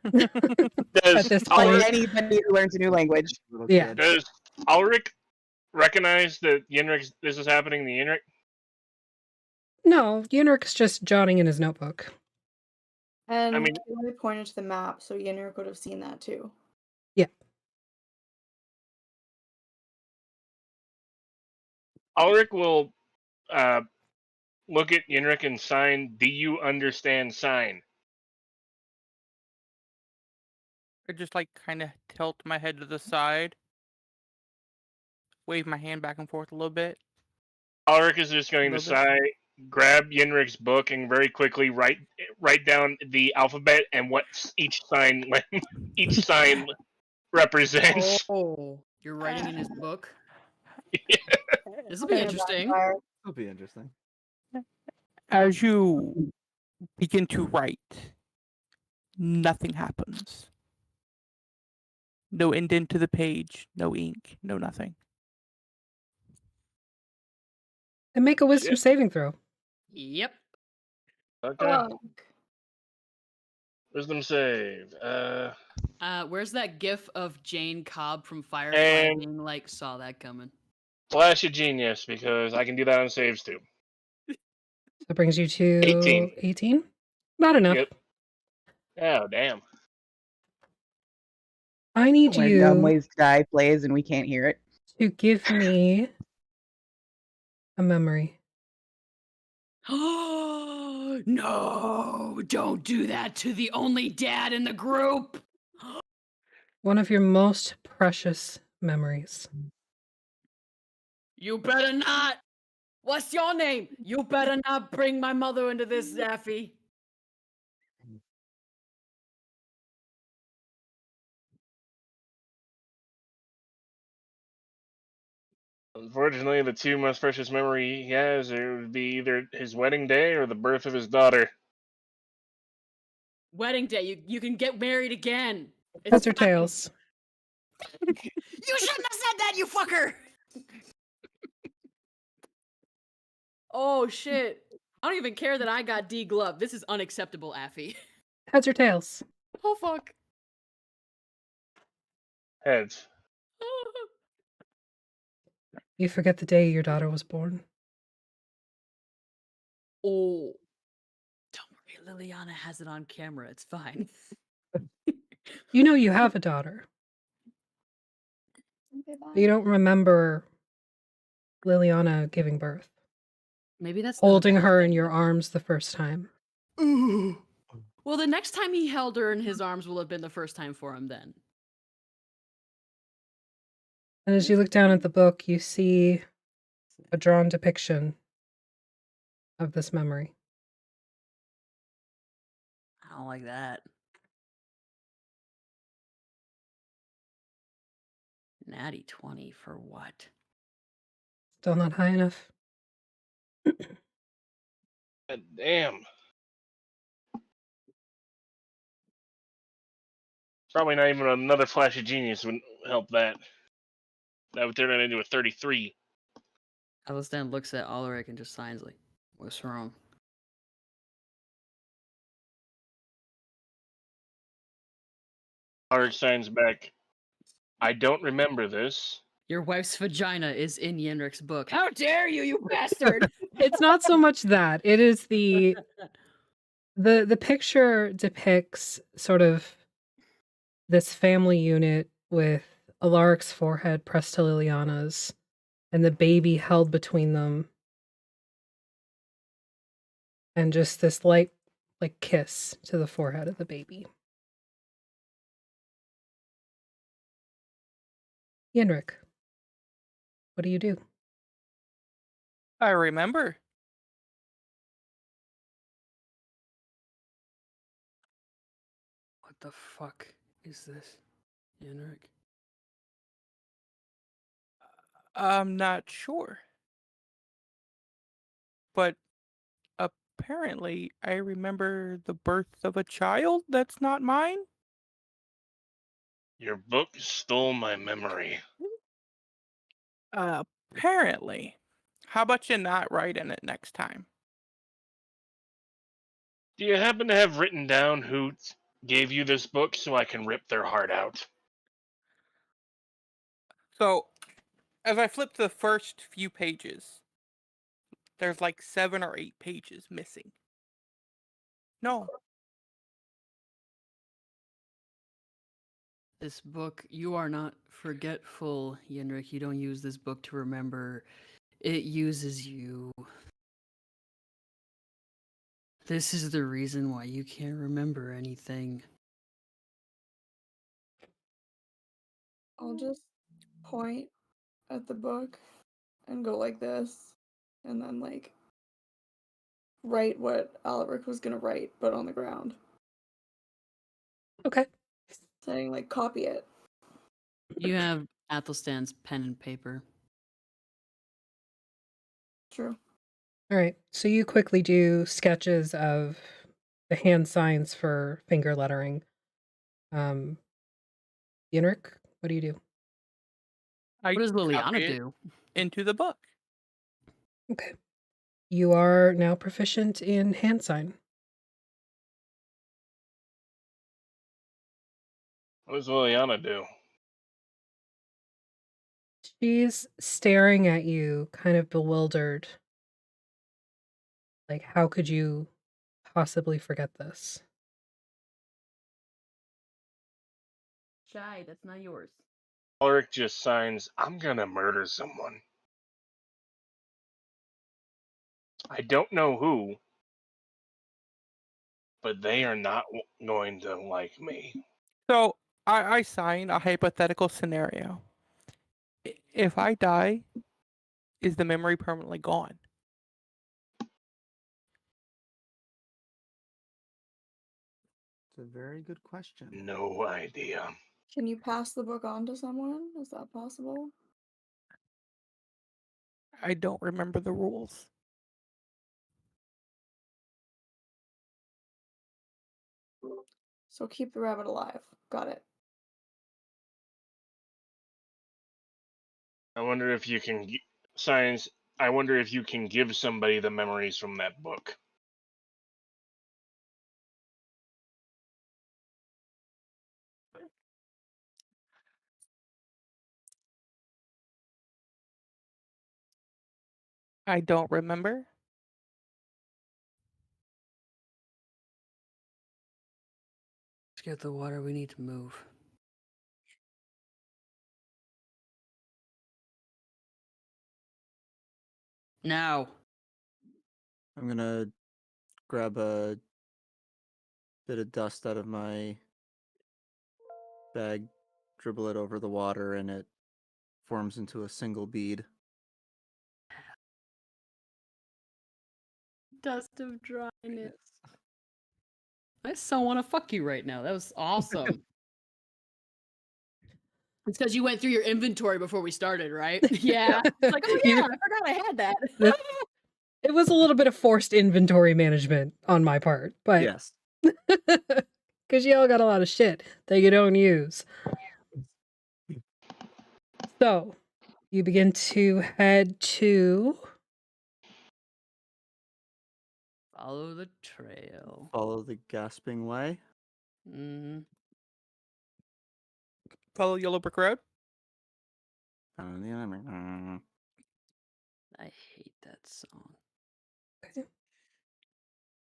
At this Like point. anybody who learns a new language. Yeah. Does Ulrich recognize that this is happening to Yenrik? No, Yenrik's just jotting in his notebook. And I mean- Keely pointed to the map, so Yenrik would have seen that too. Yeah. Ulrich will look at Yenrik and sign, "Do you understand sign?" I just like kind of tilt my head to the side, wave my hand back and forth a little bit. Ulrich is just going to Little bit. grab Yenrik's book and very quickly write down the alphabet and what each sign represents. Oh, you're writing in his book? This will be interesting. It'll be interesting. As you begin to write, nothing happens. No indent to the page, no ink, no nothing. And make a wisdom saving throw. Yep. Okay. Wisdom save. Where's that gif of Jane Cobb from Firefly And- being like, saw that coming? Flash of genius, because I can do that on saves too. That brings you to 18. 18? Not enough. Yep. Oh, damn. I need Where you Dumb Ways to Die plays and we can't hear it. to give me a memory. No, don't do that to the only dad in the group. One of your most precious memories. You better not. What's your name? You better not bring my mother into this, Zaffy. Unfortunately, the two most precious memory he has would be either his wedding day or the birth of his daughter. Wedding day. You can get married again. Heads or tails? You shouldn't have said that, you fucker. Oh shit. I don't even care that I got degloved. This is unacceptable, Affy. Heads or tails? Oh fuck. Heads. You forget the day your daughter was born. Oh. Don't worry, Liliana has it on camera. It's fine. You know you have a daughter. But you don't remember Liliana giving birth. Maybe that's holding her in your arms the first time. Well, the next time he held her in his arms will have been the first time for him then. And as you look down at the book, you see a drawn depiction of this memory. I don't like that. Natty 20 for what? Still not high enough. God damn. Probably not even another flash of genius would help that. That would turn that into a 33. Alistan looks at Ulrich and just signs like, what's wrong? Ulrich signs back. I don't remember this. Your wife's vagina is in Yenrik's book. How dare you, you bastard! It's not so much that. It is the picture depicts sort of this family unit with Alaric's forehead pressed to Liliana's and the baby held between them. And just this light like kiss to the forehead of the baby. Yenrik, what do you do? I remember. What the fuck is this, Yenrik? I'm not sure. But apparently, I remember the birth of a child that's not mine. Your book stole my memory. Apparently. How about you not write in it next time? Do you happen to have written down who gave you this book so I can rip their heart out? So, as I flip to the first few pages, there's like 7 or 8 pages missing. No. This book, you are not forgetful, Yenrik. You don't use this book to remember. It uses you. This is the reason why you can't remember anything. I'll just point at the book and go like this, and then like write what Alaric was gonna write, but on the ground. Okay. Saying like copy it. You have Athelstan's pen and paper. True. All right. So you quickly do sketches of the hand signs for finger lettering. Yenrik, what do you do? I What does Liliana copy it do? into the book. Okay. You are now proficient in hand sign. What does Liliana do? She's staring at you, kind of bewildered. Like, how could you possibly forget this? Shy, that's not yours. Ulrich just signs, I'm gonna murder someone. I don't know who, but they are not going to like me. So, I sign a hypothetical scenario. If I die, is the memory permanently gone? It's a very good question. No idea. Can you pass the book on to someone? Is that possible? I don't remember the rules. So keep the rabbit alive. Got it. I wonder if you can signs. I wonder if you can give somebody the memories from that book. I don't remember. Let's get the water. We need to move. Now. I'm gonna grab a bit of dust out of my bag, dribble it over the water, and it forms into a single bead. Dust of dryness. I so want to fuck you right now. That was awesome. It's because you went through your inventory before we started, right? Yeah. It's like, oh yeah, I forgot I had that. It was a little bit of forced inventory management on my part, but yes, because y'all got a lot of shit that you don't use. So you begin to head to Follow the trail. follow the gasping way. Mm. Follow Yellow Brick Road. I hate that song. Okay.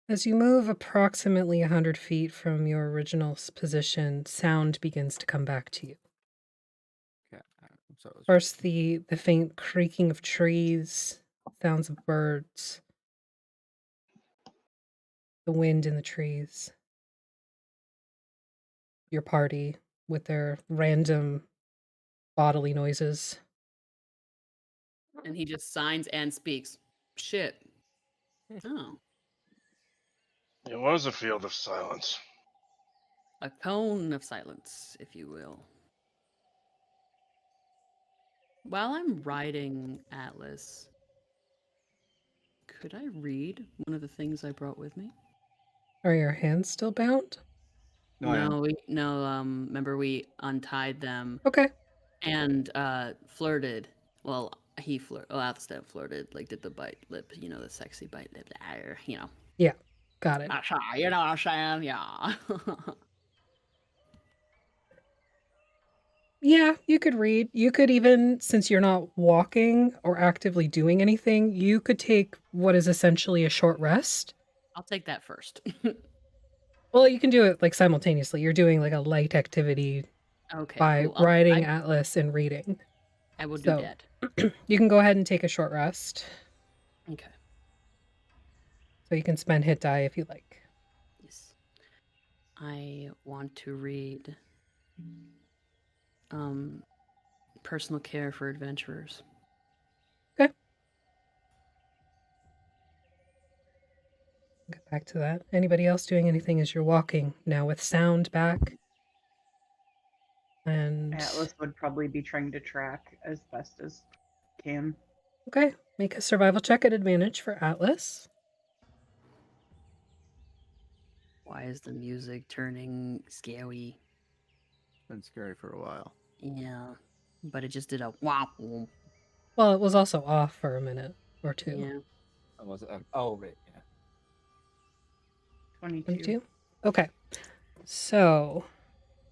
As you move approximately 100 feet from your original position, sound begins to come back to you. Yeah. So First, the faint creaking of trees, sounds of birds, the wind in the trees, your party with their random bodily noises. And he just signs and speaks. Shit. Oh. It was a field of silence. A cone of silence, if you will. While I'm riding Atlas, could I read one of the things I brought with me? Are your hands still bound? No, remember we untied them. Okay. And flirted. Well, he flirted. Well, Atlas flirted, like did the bite lip, the sexy bite lip, Yeah, got it. You know what I'm saying? Yeah. Yeah, you could read. You could even, since you're not walking or actively doing anything, you could take what is essentially a short rest. I'll take that first. Well, you can do it like simultaneously. You're doing like a light activity by cool. riding Atlas and reading. I will do that. You can go ahead and take a short rest. Okay. So you can spend hit die if you like. Yes. I want to read Personal Care for Adventurers. Okay. Get back to that. Anybody else doing anything as you're walking now with sound back? And Atlas would probably be trying to track as best as can. okay, make a survival check at advantage for Atlas. Why is the music turning scary? It's been scary for a while. Yeah, but it just did a whop. Well, it was also off for a minute or two. Yeah. Was it? Oh, right. Yeah. 22. Okay. So,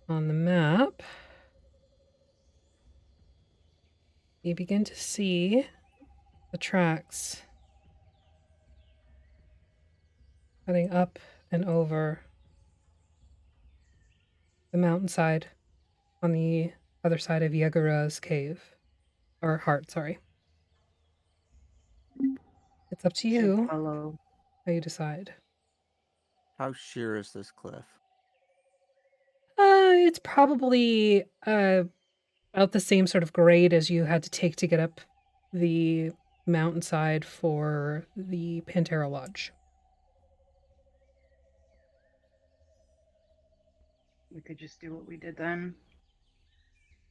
on the map, you begin to see the tracks heading up and over the mountainside on the other side of Yagura's cave. Or heart, sorry. It's up to you how you decide. How sheer is this cliff? It's probably about the same sort of grade as you had to take to get up the mountainside for the Pantera Lodge. We could just do what we did then.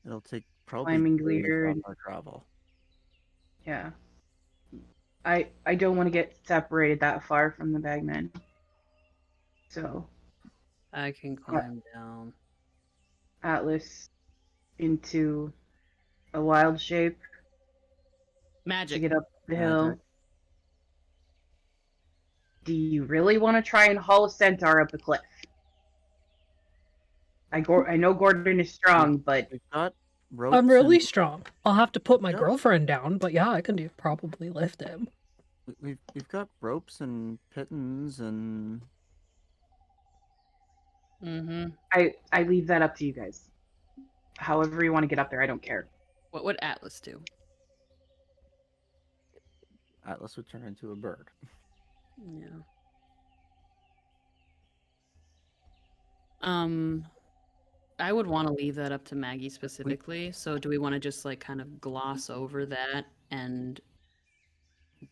It'll take probably Climbing days leader. off our travel. Yeah. I don't want to get separated that far from the Bagman. So I can climb down. Atlas into a wild shape. Magic. To get up. Bill, do you really want to try and haul a centaur up a cliff? I know Gordon is strong, but we've got ropes. I'm really and strong. I'll have to put my Yep. girlfriend down, but yeah, I can probably lift him. we've got ropes and pittons and. Mm-hmm. I leave that up to you guys. However you want to get up there, I don't care. What would Atlas do? Atlas would turn into a bird. Yeah. I would want to leave that up to Maggie specifically. So do we want to just like kind of gloss over that and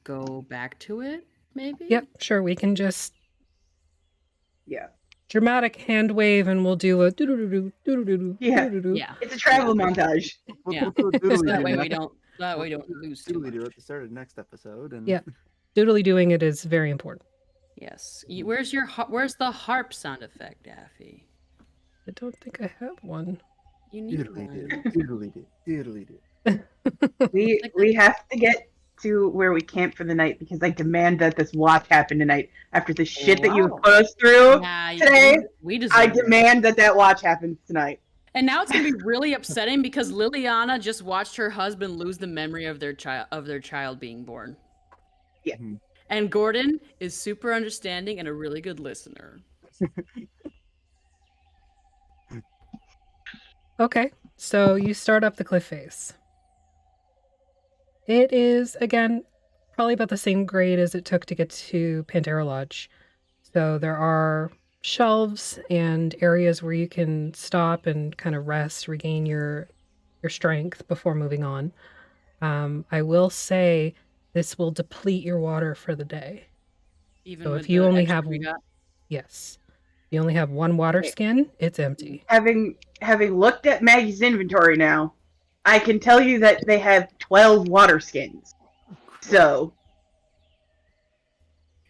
go back to it, maybe? Yep, sure. We can just Yeah. dramatic hand wave, and we'll do a doo-doo-doo-doo, doo-doo-doo-doo, Yeah. doo-doo-doo. Yeah. It's a travel montage. Yeah. We'll do a So doodly that doo way we next- don't. That way we don't lose too doodly much. do at the start of the next episode. And Yeah, doodly doing it is very important. Yes. Where's the harp sound effect, Daffy? I don't think I have one. You need doodly one. do, doodly do, doodly do. We have to get to where we camp for the night because I demand that this watch happen tonight. After the shit that you Wow. put us through Yeah, today, we deserve I it. demand that watch happens tonight. And now it's gonna be really upsetting because Liliana just watched her husband lose the memory of their child being born. Yeah. And Gordon is super understanding and a really good listener. Okay, so you start up the cliff face. It is, again, probably about the same grade as it took to get to Pantera Lodge. So there are shelves and areas where you can stop and kind of rest, regain your strength before moving on. I will say this will deplete your water for the day. Even So with if you the only extra have we got? yes, if you only have one water skin, it's empty. Having looked at Maggie's inventory now, I can tell you that they have 12 water skins. So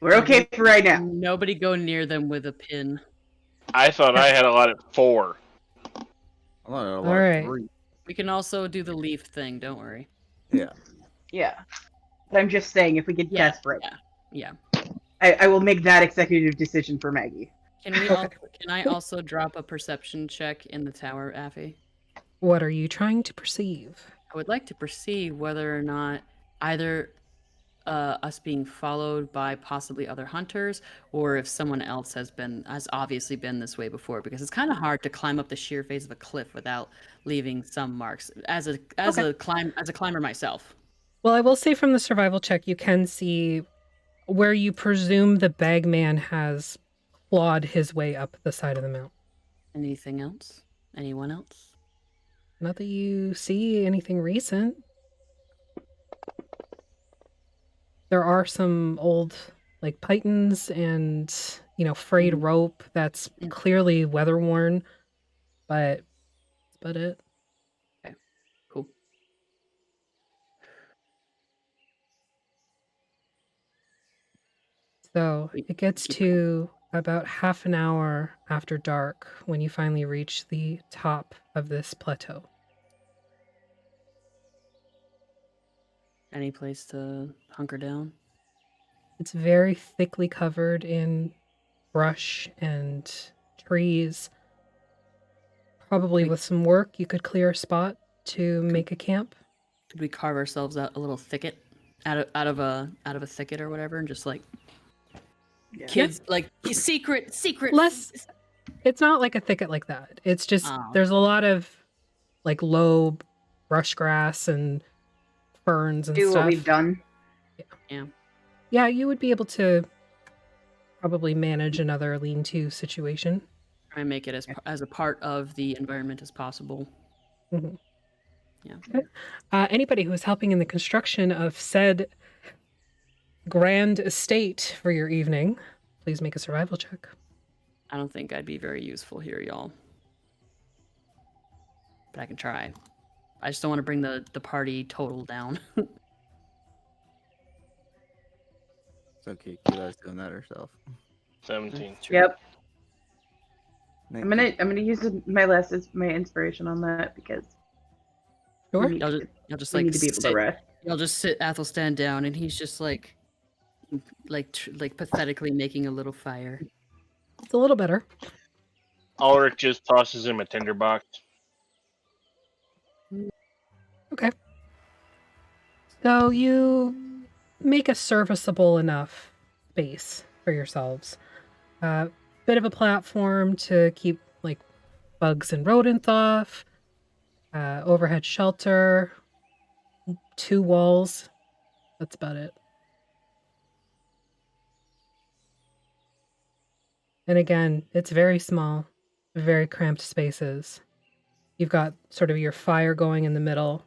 we're okay for right now. Nobody go near them with a pin. I thought I had a lot of 4. All right. We can also do the leaf thing. Don't worry. Yeah. Yeah. But I'm just saying, if we get desperate, Yeah. I will make that executive decision for Maggie. Can we? Can I also drop a perception check in the tower, Affy? What are you trying to perceive? I would like to perceive whether or not either us being followed by possibly other hunters, or if someone else has obviously been this way before, because it's kind of hard to climb up the sheer face of a cliff without leaving some marks. As a climber myself. Well, I will say from the survival check, you can see where you presume the Bagman has clawed his way up the side of the mountain. Anything else? Anyone else? Not that you see anything recent. There are some old, like, pythons and, frayed rope that's clearly weather worn, but that's about it. Okay, cool. So it gets to about half an hour after dark when you finally reach the top of this plateau. Any place to hunker down? It's very thickly covered in brush and trees. Probably with some work, you could clear a spot to make a camp. Could we carve ourselves out a little thicket out of a thicket or whatever, and just like kids like secret less? It's not like a thicket like that. It's just there's a lot of like low brush grass and ferns and Do stuff. what we've done. Yeah, you would be able to probably manage another lean-to situation. Try and make it as a part of the environment as possible. Mhm. Yeah. Okay. Anybody who is helping in the construction of said grand estate for your evening, please make a survival check. I don't think I'd be very useful here, y'all. But I can try. I just don't want to bring the party total down. It's okay. Kila's doing that herself. 17. Yep. I'm gonna use my inspiration on that because sure. Y'all just we like need to be able to rest. Y'all just sit Athelstan down, and he's just like pathetically making a little fire. It's a little better. Ulrich just tosses him a tinderbox. Okay. So you make a serviceable enough space for yourselves. Bit of a platform to keep like bugs and rodents off. Overhead shelter. 2 walls. That's about it. And again, it's very small, very cramped spaces. You've got sort of your fire going in the middle.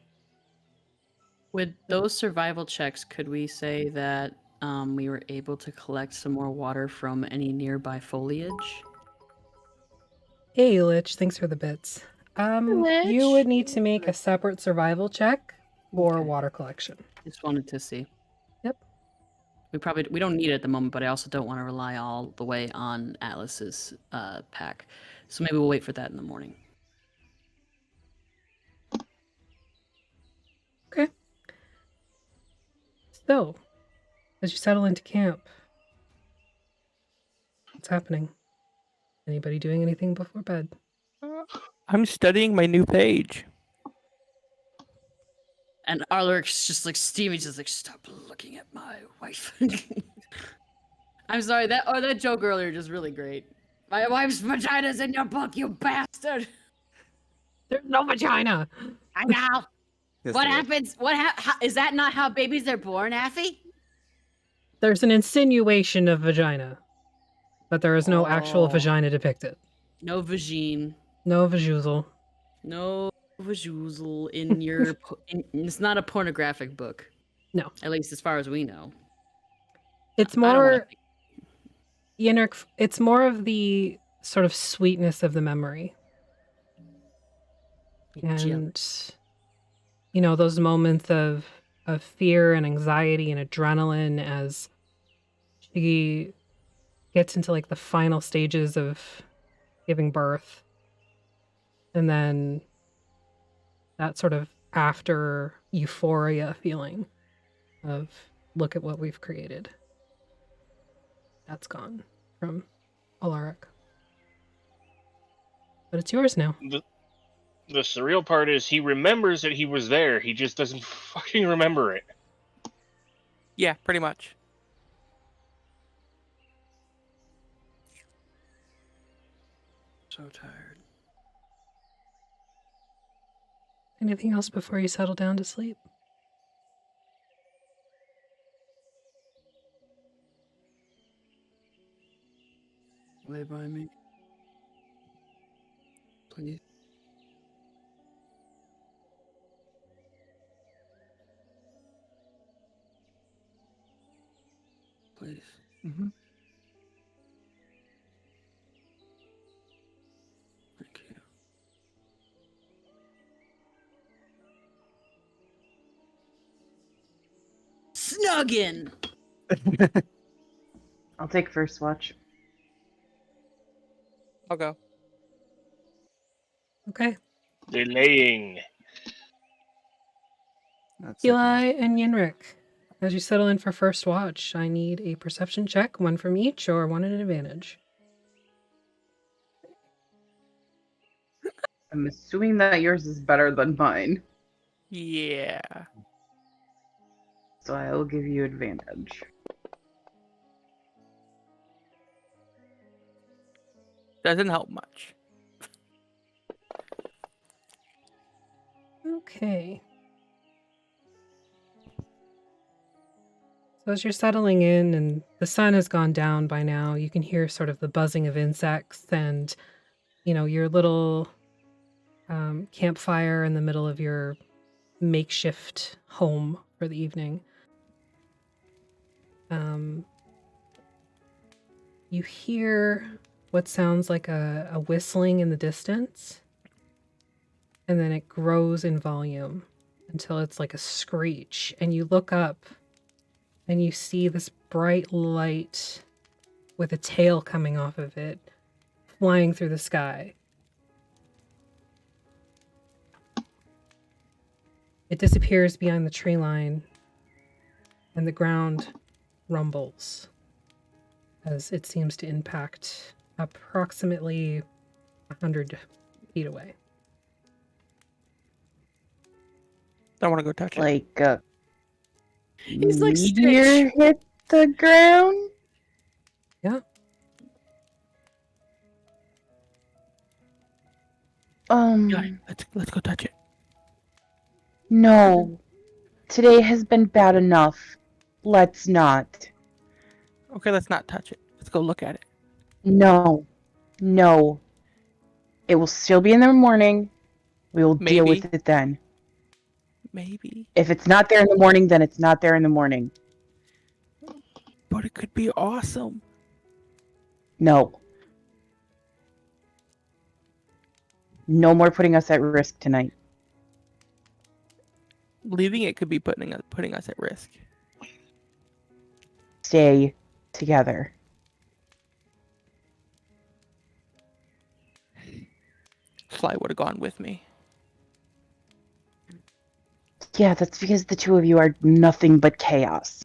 With those survival checks, could we say that we were able to collect some more water from any nearby foliage? Hey, Lich, thanks for the bits. You would need to make a separate survival check for water collection. Just wanted to see. Yep. We don't need it at the moment, but I also don't want to rely all the way on Atlas's pack. So maybe we'll wait for that in the morning. Okay. So, as you settle into camp, what's happening? Anybody doing anything before bed? I'm studying my new page. And Arluric's just like Stevie's just like, stop looking at my wife. I'm sorry, that joke earlier just really great. My wife's vagina's in your book, you bastard. There's no vagina. I know. Yes, What there is. happens? Is that not how babies are born, Affy? There's an insinuation of vagina, but there is no actual vagina depicted. No vagine. No vajoozle. No vajoozle in your... it's not a pornographic book. No. At least as far as we know. It's more... Yenrik, it's more of the sort of sweetness of the memory. And, you know, those moments of fear and anxiety and adrenaline as she gets into like the final stages of giving birth. And then that sort of after euphoria feeling of look at what we've created. That's gone from Alaric. But it's yours now. The surreal part is he remembers that he was there. He just doesn't fucking remember it. Yeah, pretty much. So tired. Anything else before you settle down to sleep? Lay by me. Please. Please. Mm-hmm. Thank you. Snuggin! I'll take first watch. I'll go. Okay. Delaying. Eli and Yenrik, as you settle in for first watch, I need a perception check, one from each or one at an advantage. I'm assuming that yours is better than mine, Yeah. so I will give you advantage. Doesn't help much. Okay. So as you're settling in and the sun has gone down by now, you can hear sort of the buzzing of insects and, you know, your little campfire in the middle of your makeshift home for the evening. You hear what sounds like a whistling in the distance, and then it grows in volume until it's like a screech, and you look up and you see this bright light with a tail coming off of it flying through the sky. It disappears behind the tree line, and the ground rumbles as it seems to impact approximately 100 feet away. I want to go touch it. Like He's like meteor Stitch. hit the ground? Yeah. Let's go touch it. No. Today has been bad enough. Let's not. Okay, let's not touch it. Let's go look at it. No. No. It will still be in the morning. We will deal Maybe. with it then. Maybe. If it's not there in the morning, then it's not there in the morning. But it could be awesome. No. No more putting us at risk tonight. Leaving it could be putting us at risk. Stay together. Sly would have gone with me. Yeah, that's because the two of you are nothing but chaos.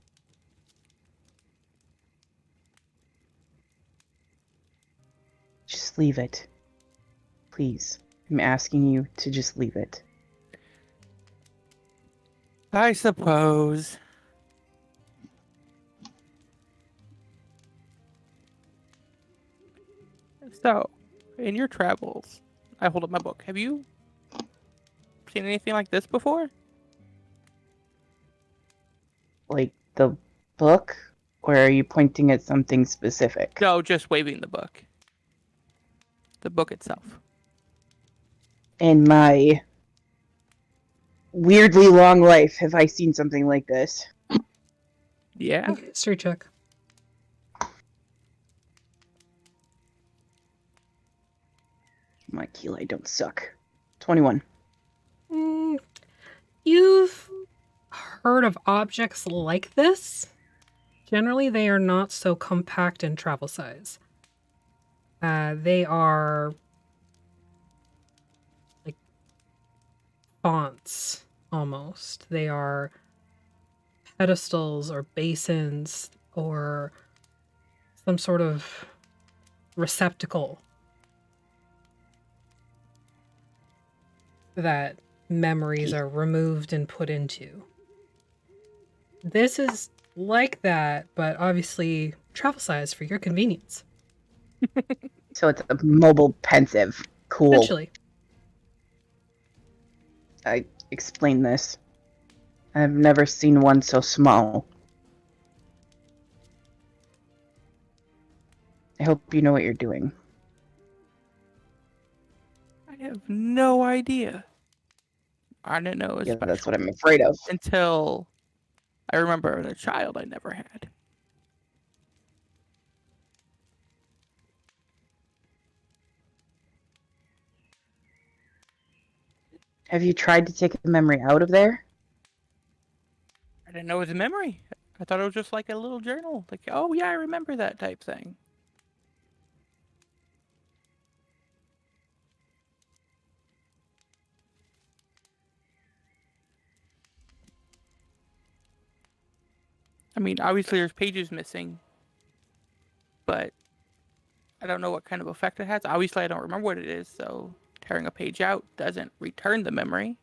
Just leave it. Please. I'm asking you to just leave it. I suppose. So, in your travels, I hold up my book. Have you seen anything like this before? Like the book? Or are you pointing at something specific? No, just waving the book. The book itself. In my weirdly long life, have I seen something like this? Yeah. History check. My Keylight don't suck. 21. You've heard of objects like this? Generally, they are not so compact in travel size. They are like fonts, almost. They are pedestals or basins or some sort of receptacle that memories are removed and put into. This is like that, but obviously travel size for your convenience. So it's a mobile pensive. Cool. Essentially. I explain this. I've never seen one so small. I hope you know what you're doing. I have no idea. I didn't know it was special. That's what I'm afraid of. Until I remember as a child I never had. Have you tried to take the memory out of there? I didn't know it was a memory. I thought it was just like a little journal. Like, oh yeah, I remember that type thing. I mean, obviously there's pages missing, but I don't know what kind of effect it has. Obviously I don't remember what it is, so tearing a page out doesn't return the memory.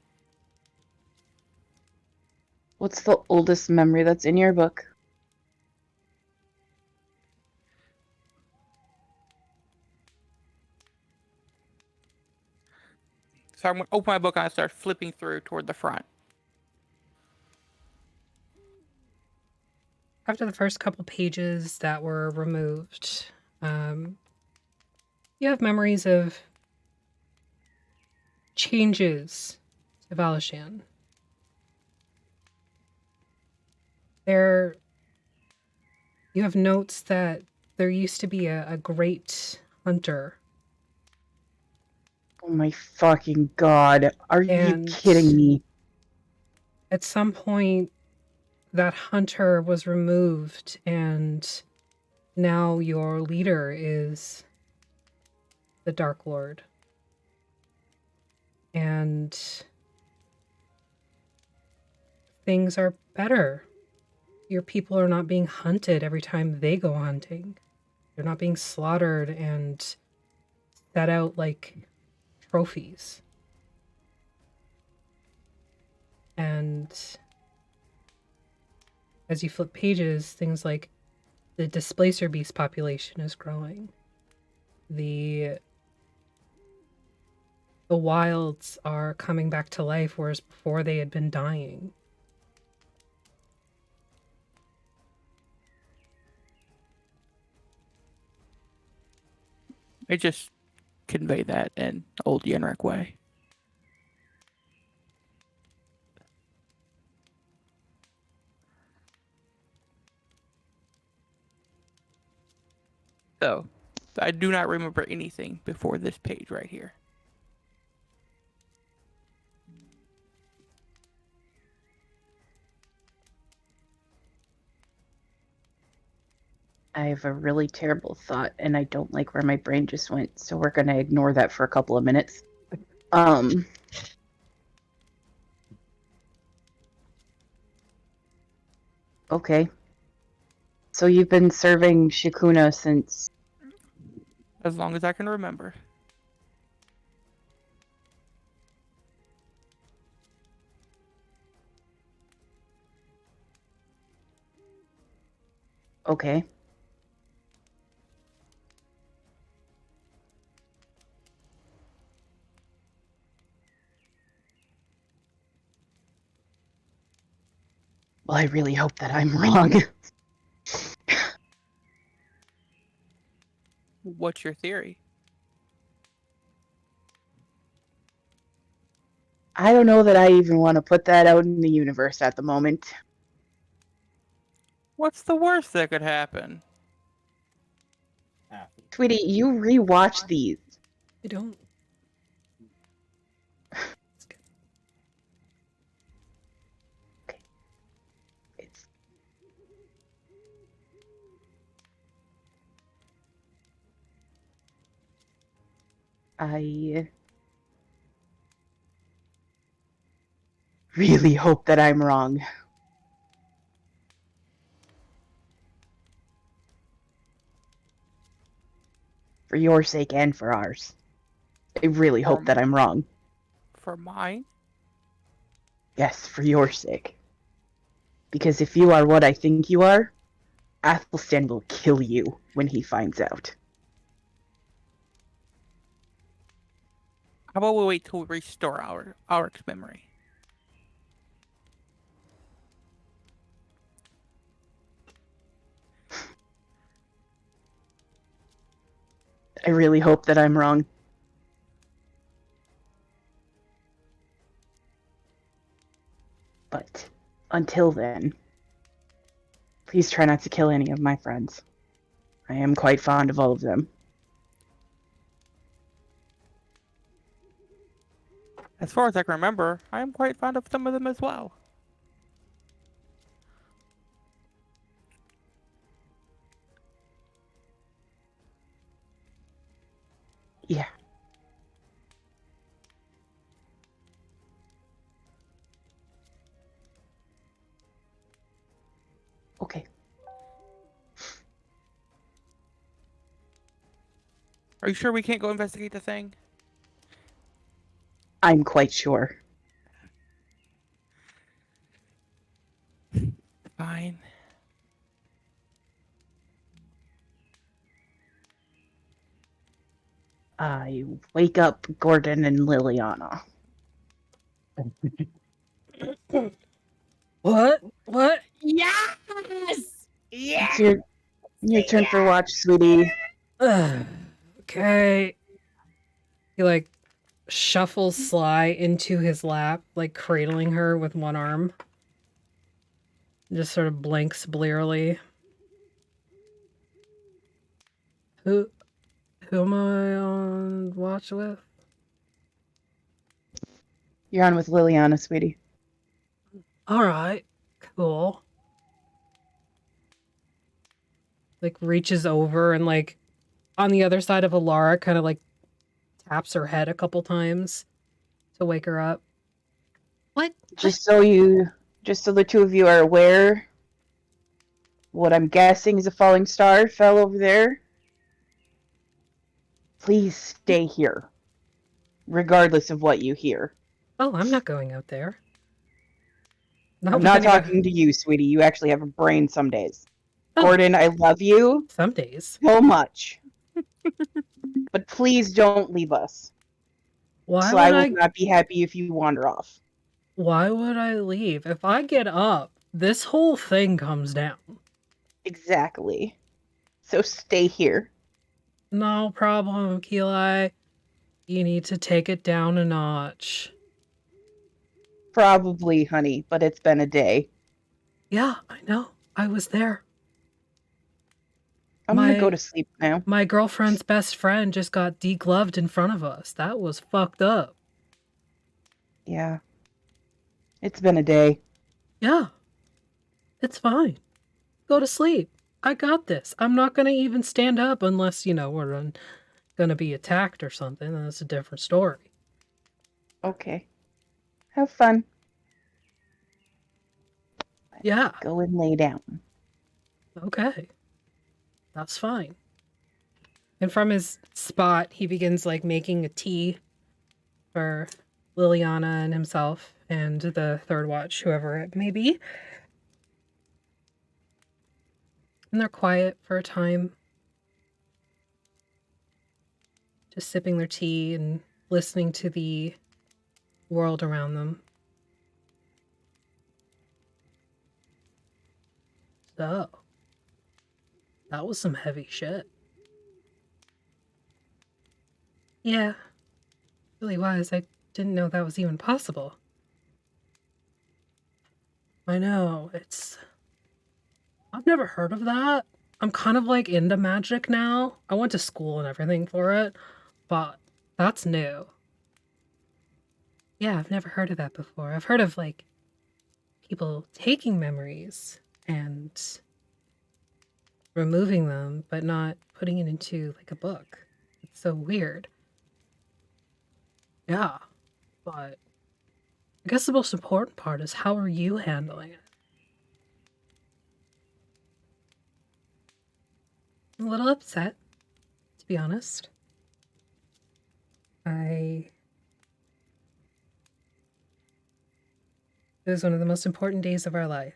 What's the oldest memory that's in your book? So I'm going to open my book and I start flipping through toward the front. After the first couple pages that were removed, you have memories of changes to Valishan. You have notes that there used to be a great hunter. Oh my fucking god. Are you kidding me? At some point, that hunter was removed, and now your leader is the Dark Lord. And things are better. Your people are not being hunted every time they go hunting. They're not being slaughtered and set out like trophies. And as you flip pages, things like the displacer beast population is growing. The wilds are coming back to life, whereas before they had been dying. I just convey that in old Yenrik way. So, I do not remember anything before this page right here. I have a really terrible thought, and I don't like where my brain just went, so we're gonna ignore that for a couple of minutes. Okay. So you've been serving Shikuna since... As long as I can remember. Okay. Well, I really hope that I'm wrong. What's your theory? I don't know that I even want to put that out in the universe at the moment. What's the worst that could happen? Sweetie, you rewatch these. I don't. I really hope that I'm wrong. For your sake and for ours. I really hope that I'm wrong. For mine? Yes, for your sake. Because if you are what I think you are, Athelstan will kill you when he finds out. How about we wait till we restore our memory? I really hope that I'm wrong. But until then, please try not to kill any of my friends. I am quite fond of all of them. As far as I can remember, I am quite fond of some of them as well. Yeah. Okay. Are you sure we can't go investigate the thing? I'm quite sure. Fine. I wake up Gordon and Liliana. What? What? Yes! It's your turn for watch, sweetie. Okay. He like shuffles Sly into his lap, like cradling her with one arm. Just sort of blinks blearily. Who am I on watch with? You're on with Liliana, sweetie. Alright. Cool. Like reaches over and like on the other side of Alara kind of like taps her head a couple times to wake her up. What? Just so you just so the two of you are aware, what I'm guessing is a falling star fell over there. Please stay here, regardless of what you hear. Oh, I'm not going out there. I'm not talking to you, sweetie. You actually have a brain some days. Oh. Gordon, I love you. Some days. So much. But please don't leave us. Why So would I will I not be happy if you wander off. Why would I leave? If I get up, this whole thing comes down. Exactly. So stay here. No problem, Keli. You need to take it down a notch. Probably, honey, but it's been a day. Yeah, I know. I was there. I'm gonna go to sleep now. My girlfriend's best friend just got degloved in front of us. That was fucked up. Yeah. It's been a day. Yeah. It's fine. Go to sleep. I got this. I'm not gonna even stand up unless, we're gonna be attacked or something. That's a different story. Okay. Have fun. Yeah. Go and lay down. Okay. That's fine. And from his spot, he begins, making a tea for Liliana and himself and the third watch, whoever it may be. And they're quiet for a time. Just sipping their tea and listening to the world around them. So, that was some heavy shit. Yeah, it really was. I didn't know that was even possible. I know, I've never heard of that. I'm kind of into magic now. I went to school and everything for it, but that's new. Yeah, I've never heard of that before. I've heard of people taking memories and removing them, but not putting it into a book. It's so weird. Yeah, but I guess the most important part is how are you handling it? I'm a little upset, to be honest. It was one of the most important days of our life.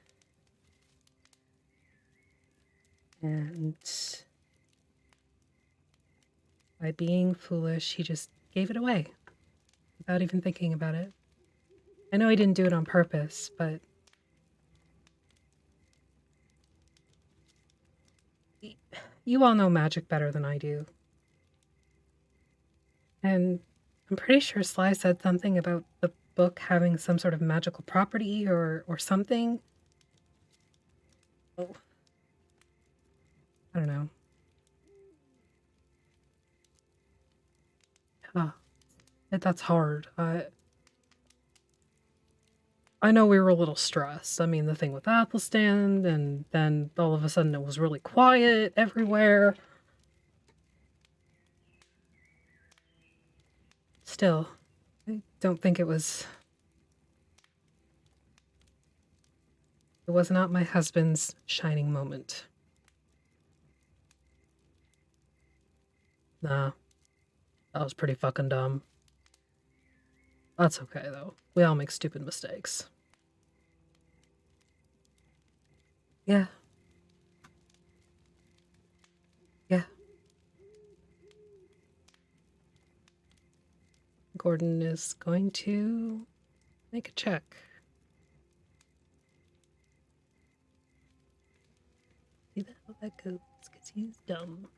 And by being foolish, he just gave it away without even thinking about it. I know he didn't do it on purpose, but you all know magic better than I do. And I'm pretty sure Sly said something about the book having some sort of magical property or something. Oh. I don't know. That's hard. I know we were a little stressed. I mean, the thing with Athelstan, and then all of a sudden it was really quiet everywhere. Still, I don't think it was not my husband's shining moment. Nah, that was pretty fucking dumb. That's okay, though. We all make stupid mistakes. Yeah. Yeah. Gordon is going to make a check. See how that goes, because he's dumb.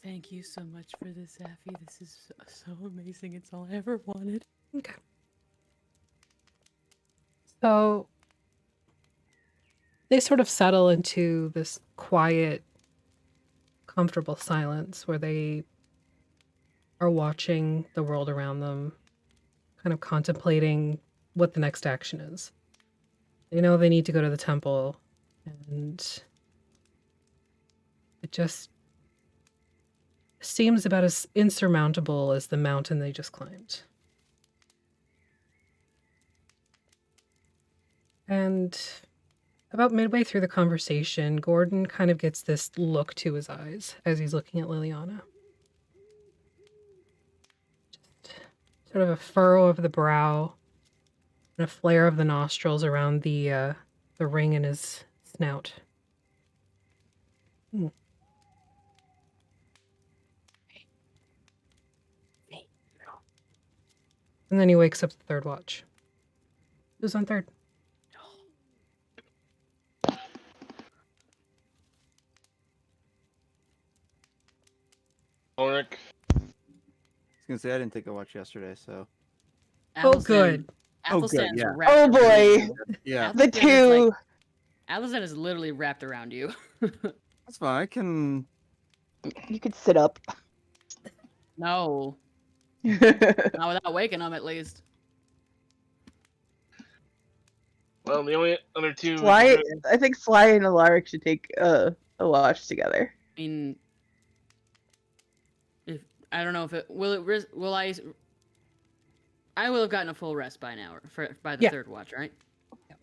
Thank you so much for this, Affy. This is so amazing. It's all I ever wanted. Okay. So they sort of settle into this quiet, comfortable silence where they are watching the world around them, kind of contemplating what the next action is. They know they need to go to the temple, and it just seems about as insurmountable as the mountain they just climbed. And about midway through the conversation, Gordon kind of gets this look to his eyes as he's looking at Liliana. Just sort of a furrow of the brow and a flare of the nostrils around the ring in his snout. Hmm. And then he wakes up the third watch. Who's on third? Ulrich. I was gonna say I didn't take a watch yesterday, so. Oh, good. Athelstan's yeah. wrapped Oh boy. around you. Yeah. The Athelstan's is two. Athelstan is literally wrapped around you. That's fine. I can. You could sit up. No. Not without waking him, at least. Well, the only other two. Sly, I think Sly and Alaric should take a watch together. I mean, if I don't know if it will I will have gotten a full rest by now, by the third watch, right? Yeah.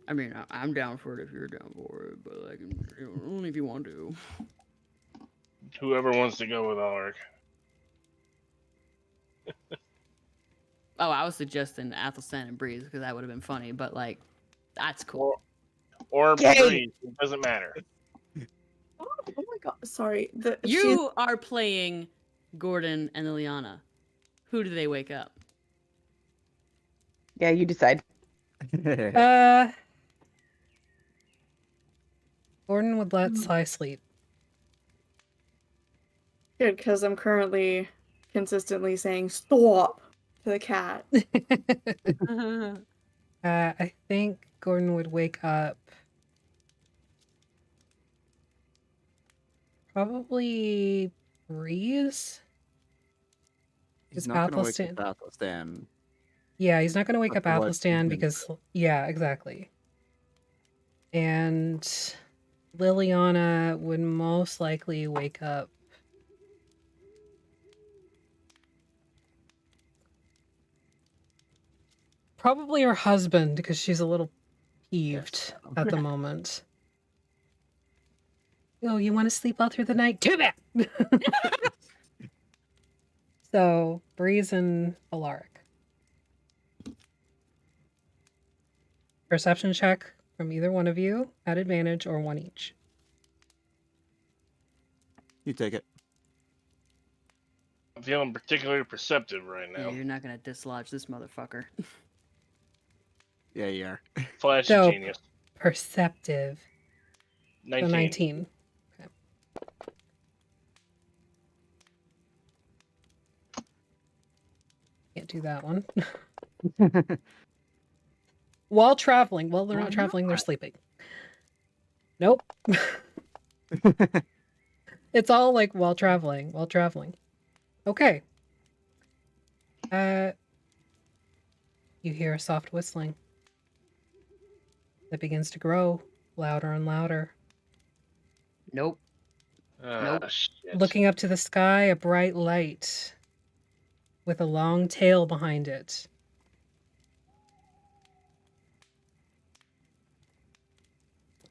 I mean, I'm down for it if you're down for it, but like, only if you want to. Whoever wants to go with Ulrich. Oh, I was suggesting Athelstan and Breeze because that would have been funny, but like, that's cool. Or Breeze, it doesn't matter. Oh my god, sorry. You are playing Gordon and Liliana. Who do they wake up? Yeah, you decide. Gordon would let Sly sleep. Good, because I'm currently consistently saying stop to the cat. I think Gordon would wake up probably Breeze. He's not going to wake Athelstan. up Athelstan. Yeah, he's not going to wake up Otherwise, Athelstan he's because, yeah, exactly. And Liliana would most likely wake up probably her husband because she's a little peeved at the moment. Oh, you want to sleep all through the night? Too bad! So, Breeze and Alaric. Perception check from either one of you at advantage or one each. You take it. I'm feeling particularly perceptive right Yeah, now. you're not gonna dislodge this motherfucker. Yeah, you are. Flash So, genius. perceptive. 19. So 19. Okay. Can't do that one. While traveling. Well, they're not traveling, they're sleeping. Nope. It's all like while traveling. Okay. You hear a soft whistling that begins to grow louder and louder. Nope. Nope. Shit. Looking up to the sky, a bright light with a long tail behind it.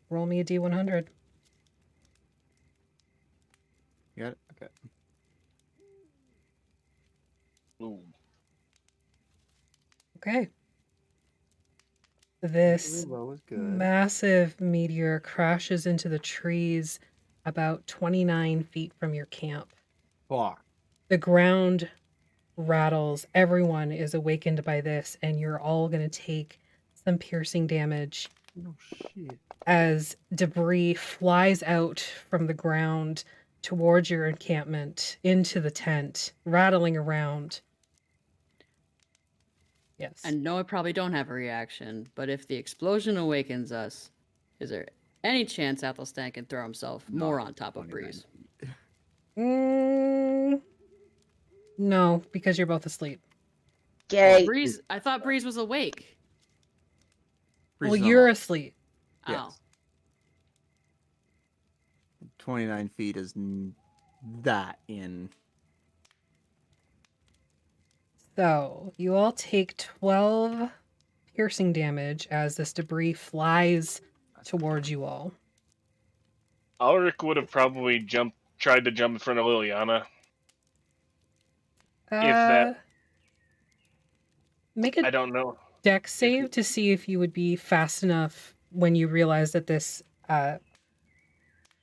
Roll me a D100. You got it? Okay. Ooh. Okay. This Really low was good. massive meteor crashes into the trees about 29 feet from your camp. Far. The ground rattles. Everyone is awakened by this, and you're all going to take some piercing damage Oh, shit. as debris flies out from the ground towards your encampment into the tent, rattling around. Yes. I know I probably don't have a reaction, but if the explosion awakens us, is there any chance Athelstan can throw himself more on top of Breeze? No, because you're both asleep. Gay. Breeze, I thought Breeze was awake. Well, you're asleep. Oh. Yes. 29 feet is that in. So, you all take 12 piercing damage as this debris flies towards you all. Ulrich would have probably tried to jump in front of Liliana. If that, make a I don't know. dex save to see if you would be fast enough when you realize that this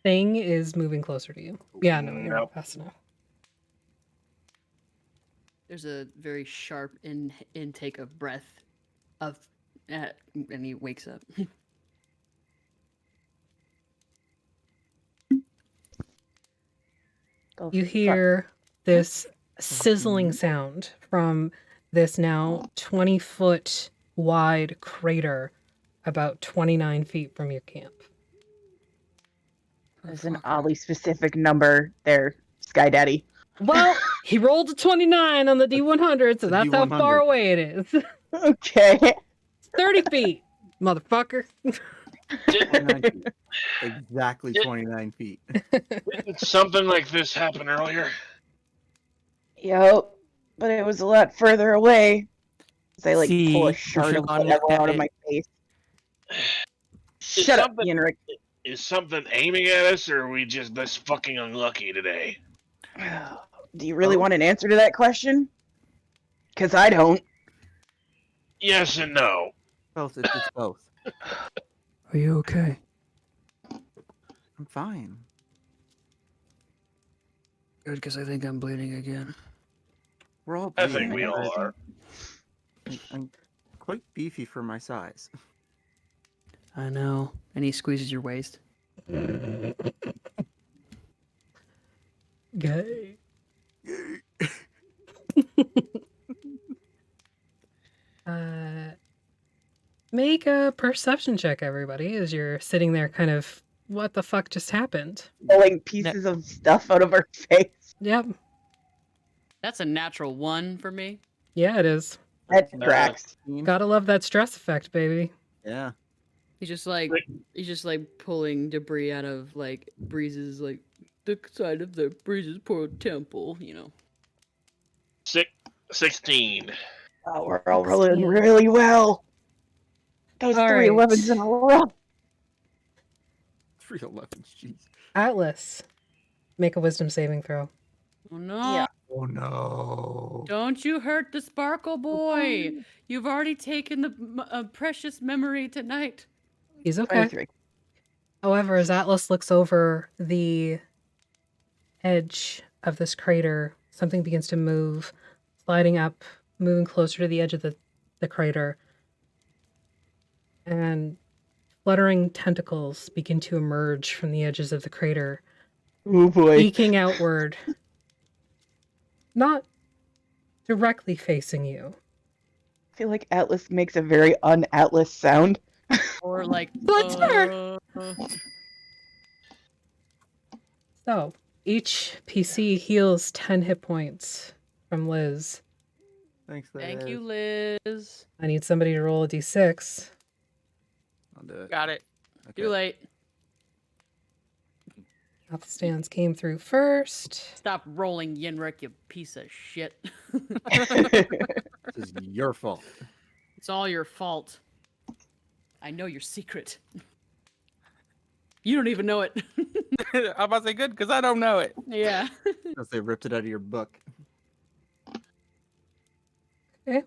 thing is moving closer to you. Yeah, no, you're not fast enough. There's a very sharp intake of breath, and he wakes up. You hear this sizzling sound from this now 20-foot wide crater about 29 feet from your camp. There's an oddly specific number there, Sky Daddy. Well, he rolled a 29 on the D100, so that's how D100. far away it is. Okay. It's 30 feet, motherfucker. 29 feet. Exactly 29 feet. Didn't something like this happen earlier? Yep, but it was a lot further away. As I pull a we shard should of gone whatever look at out of it. my face. Shut up, Henrik. Is something aiming at us, or are we just this fucking unlucky today? Do you really want an answer to that question? Because I don't. Yes and no. Both. It's both. Are you okay? I'm fine. Good, because I think I'm bleeding again. We're all I bleeding. think we all are. I'm quite beefy for my size. I know. And he squeezes your waist. Gay. Make a perception check, everybody, as you're sitting there kind of, what the fuck just happened? Pulling pieces of stuff out of our face. Yep. That's a natural 1 for me. Yeah, it is. That tracks. Gotta love that stress effect, baby. Yeah. He's just like pulling debris out of like Breeze's the side of the Breeze's poor temple, 16. Oh, we're all rolling really well. Those All 3 right. 11s in a row. 3 11s, jeez. Atlas, make a wisdom saving throw. Oh no. Oh no. Don't you hurt the sparkle boy. You've already taken the precious memory tonight. He's okay. 23. However, as Atlas looks over the edge of this crater, something begins to move, sliding up, moving closer to the edge of the crater. And fluttering tentacles begin to emerge from the edges of the crater, Oh boy. eking outward. Not directly facing you. I feel like Atlas makes a very un-Atlas sound. Or like So, each PC heals 10 hit points from Liz. Thanks, Thank you, Liz. I need somebody to roll a d6. I'll do it. Got it. Okay. Too late. Stans came through first. Stop rolling, Yenrik, you piece of shit. This is your fault. It's all your fault. I know your secret. You don't even know it. I'm about to say good because I don't know it. Yeah. Because they ripped it out of your book. Okay. I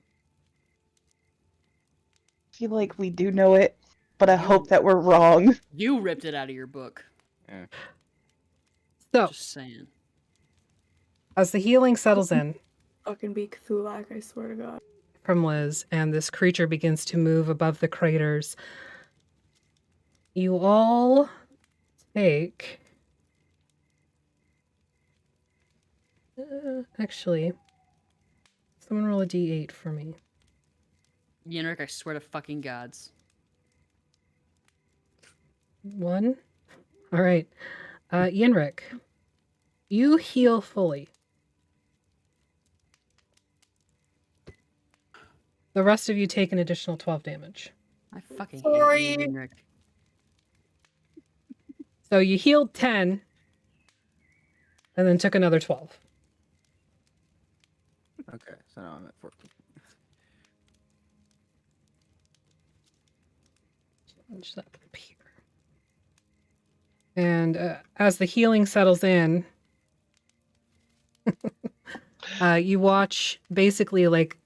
feel like we do know it, but I hope that we're wrong. You ripped it out of your book. Yeah. So, Just saying. as the healing settles in Fucking be Cthulhu, I swear to God. from Liz, and this creature begins to move above the craters, you all take... actually, someone roll a d8 for me. Yenrik, I swear to fucking gods. 1. All right. Yenrik, you heal fully. The rest of you take an additional 12 damage. I fucking Sorry. hate you, Yenrik. So you healed 10. and then took another 12. Okay, so now I'm at 14. Change that up here. And as the healing settles in, you watch basically like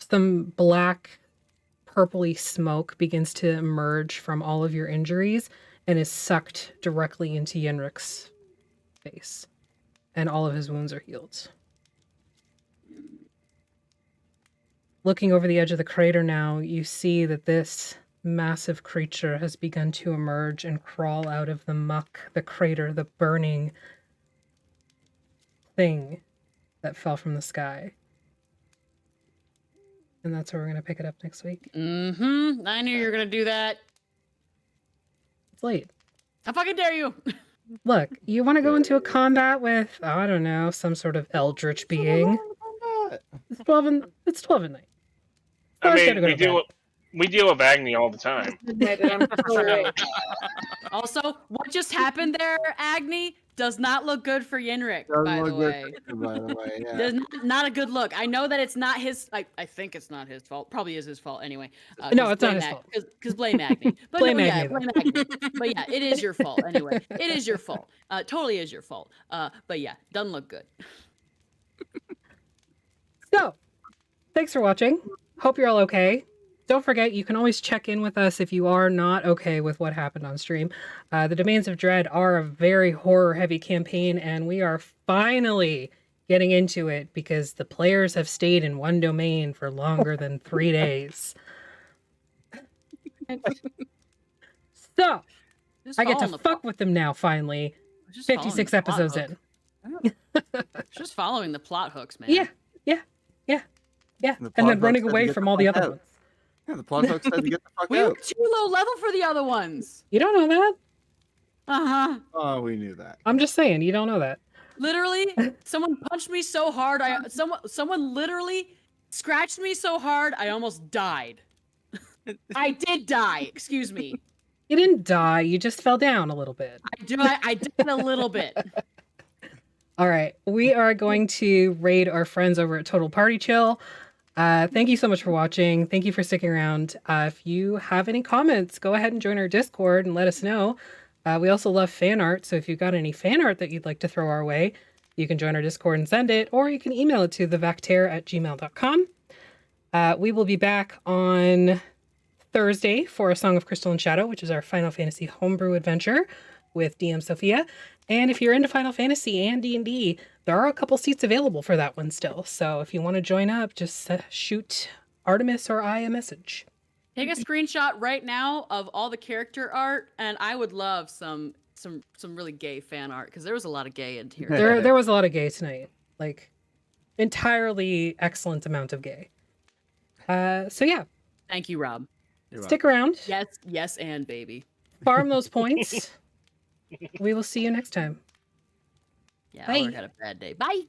some black, purpley smoke begins to emerge from all of your injuries and is sucked directly into Yenrik's face. And all of his wounds are healed. Looking over the edge of the crater now, you see that this massive creature has begun to emerge and crawl out of the muck, the crater, the burning thing that fell from the sky. And that's where we're going to pick it up next week. Mm-hmm. I knew you were going to do that. It's late. How fucking dare you? Look, you want to go into a combat with, I don't know, some sort of eldritch being. It's 12 at night. I Let's mean, gotta go to bed. we deal with Agni all the time. Also, what just happened there, Agni, does not look good for Yenrik, by the way. Yeah. There's not a good look. I know that it's not his. I think it's not his fault. Probably is his fault anyway. No, it's not his fault. Because blame Agni. But Blame no, Agni, yeah, blame Agni. But yeah, it is your fault anyway. It is your fault. Totally is your fault. But yeah, doesn't look good. So, thanks for watching. Hope you're all okay. Don't forget, you can always check in with us if you are not okay with what happened on stream. The Domains of Dread are a very horror-heavy campaign, and we are finally getting into it because the players have stayed in one domain for longer than 3 days. So, I get to fuck with them now, finally. Just 56 episodes in. Just following the plot hooks, man. Yeah. And then running away from all the other ones. Yeah, the plot hook said to get the fuck We were out. too low level for the other ones. You don't know that? Uh-huh. Oh, we knew that. I'm just saying, you don't know that. Literally, someone punched me so hard. Someone literally scratched me so hard I almost died. I did die. Excuse me. You didn't die. You just fell down a little bit. I did a little bit. All right, we are going to raid our friends over at Total Party Chill. Thank you so much for watching. Thank you for sticking around. If you have any comments, go ahead and join our Discord and let us know. We also love fan art, so if you've got any fan art that you'd like to throw our way, you can join our Discord and send it, or you can email it to thevactaire@gmail.com. We will be back on Thursday for A Song of Crystal and Shadow, which is our Final Fantasy homebrew adventure with DM Sophia. And if you're into Final Fantasy and D&D, there are a couple seats available for that one still. So if you want to join up, just shoot Artemis or I a message. Take a screenshot right now of all the character art, and I would love some really gay fan art because there was a lot of gay in here. There was a lot of gay tonight, like entirely excellent amount of gay. So yeah. Thank you, Rob. Stick around. Yes, and baby. Farm those points. We will see you next time. Yeah, Bye. I had a bad day. Bye.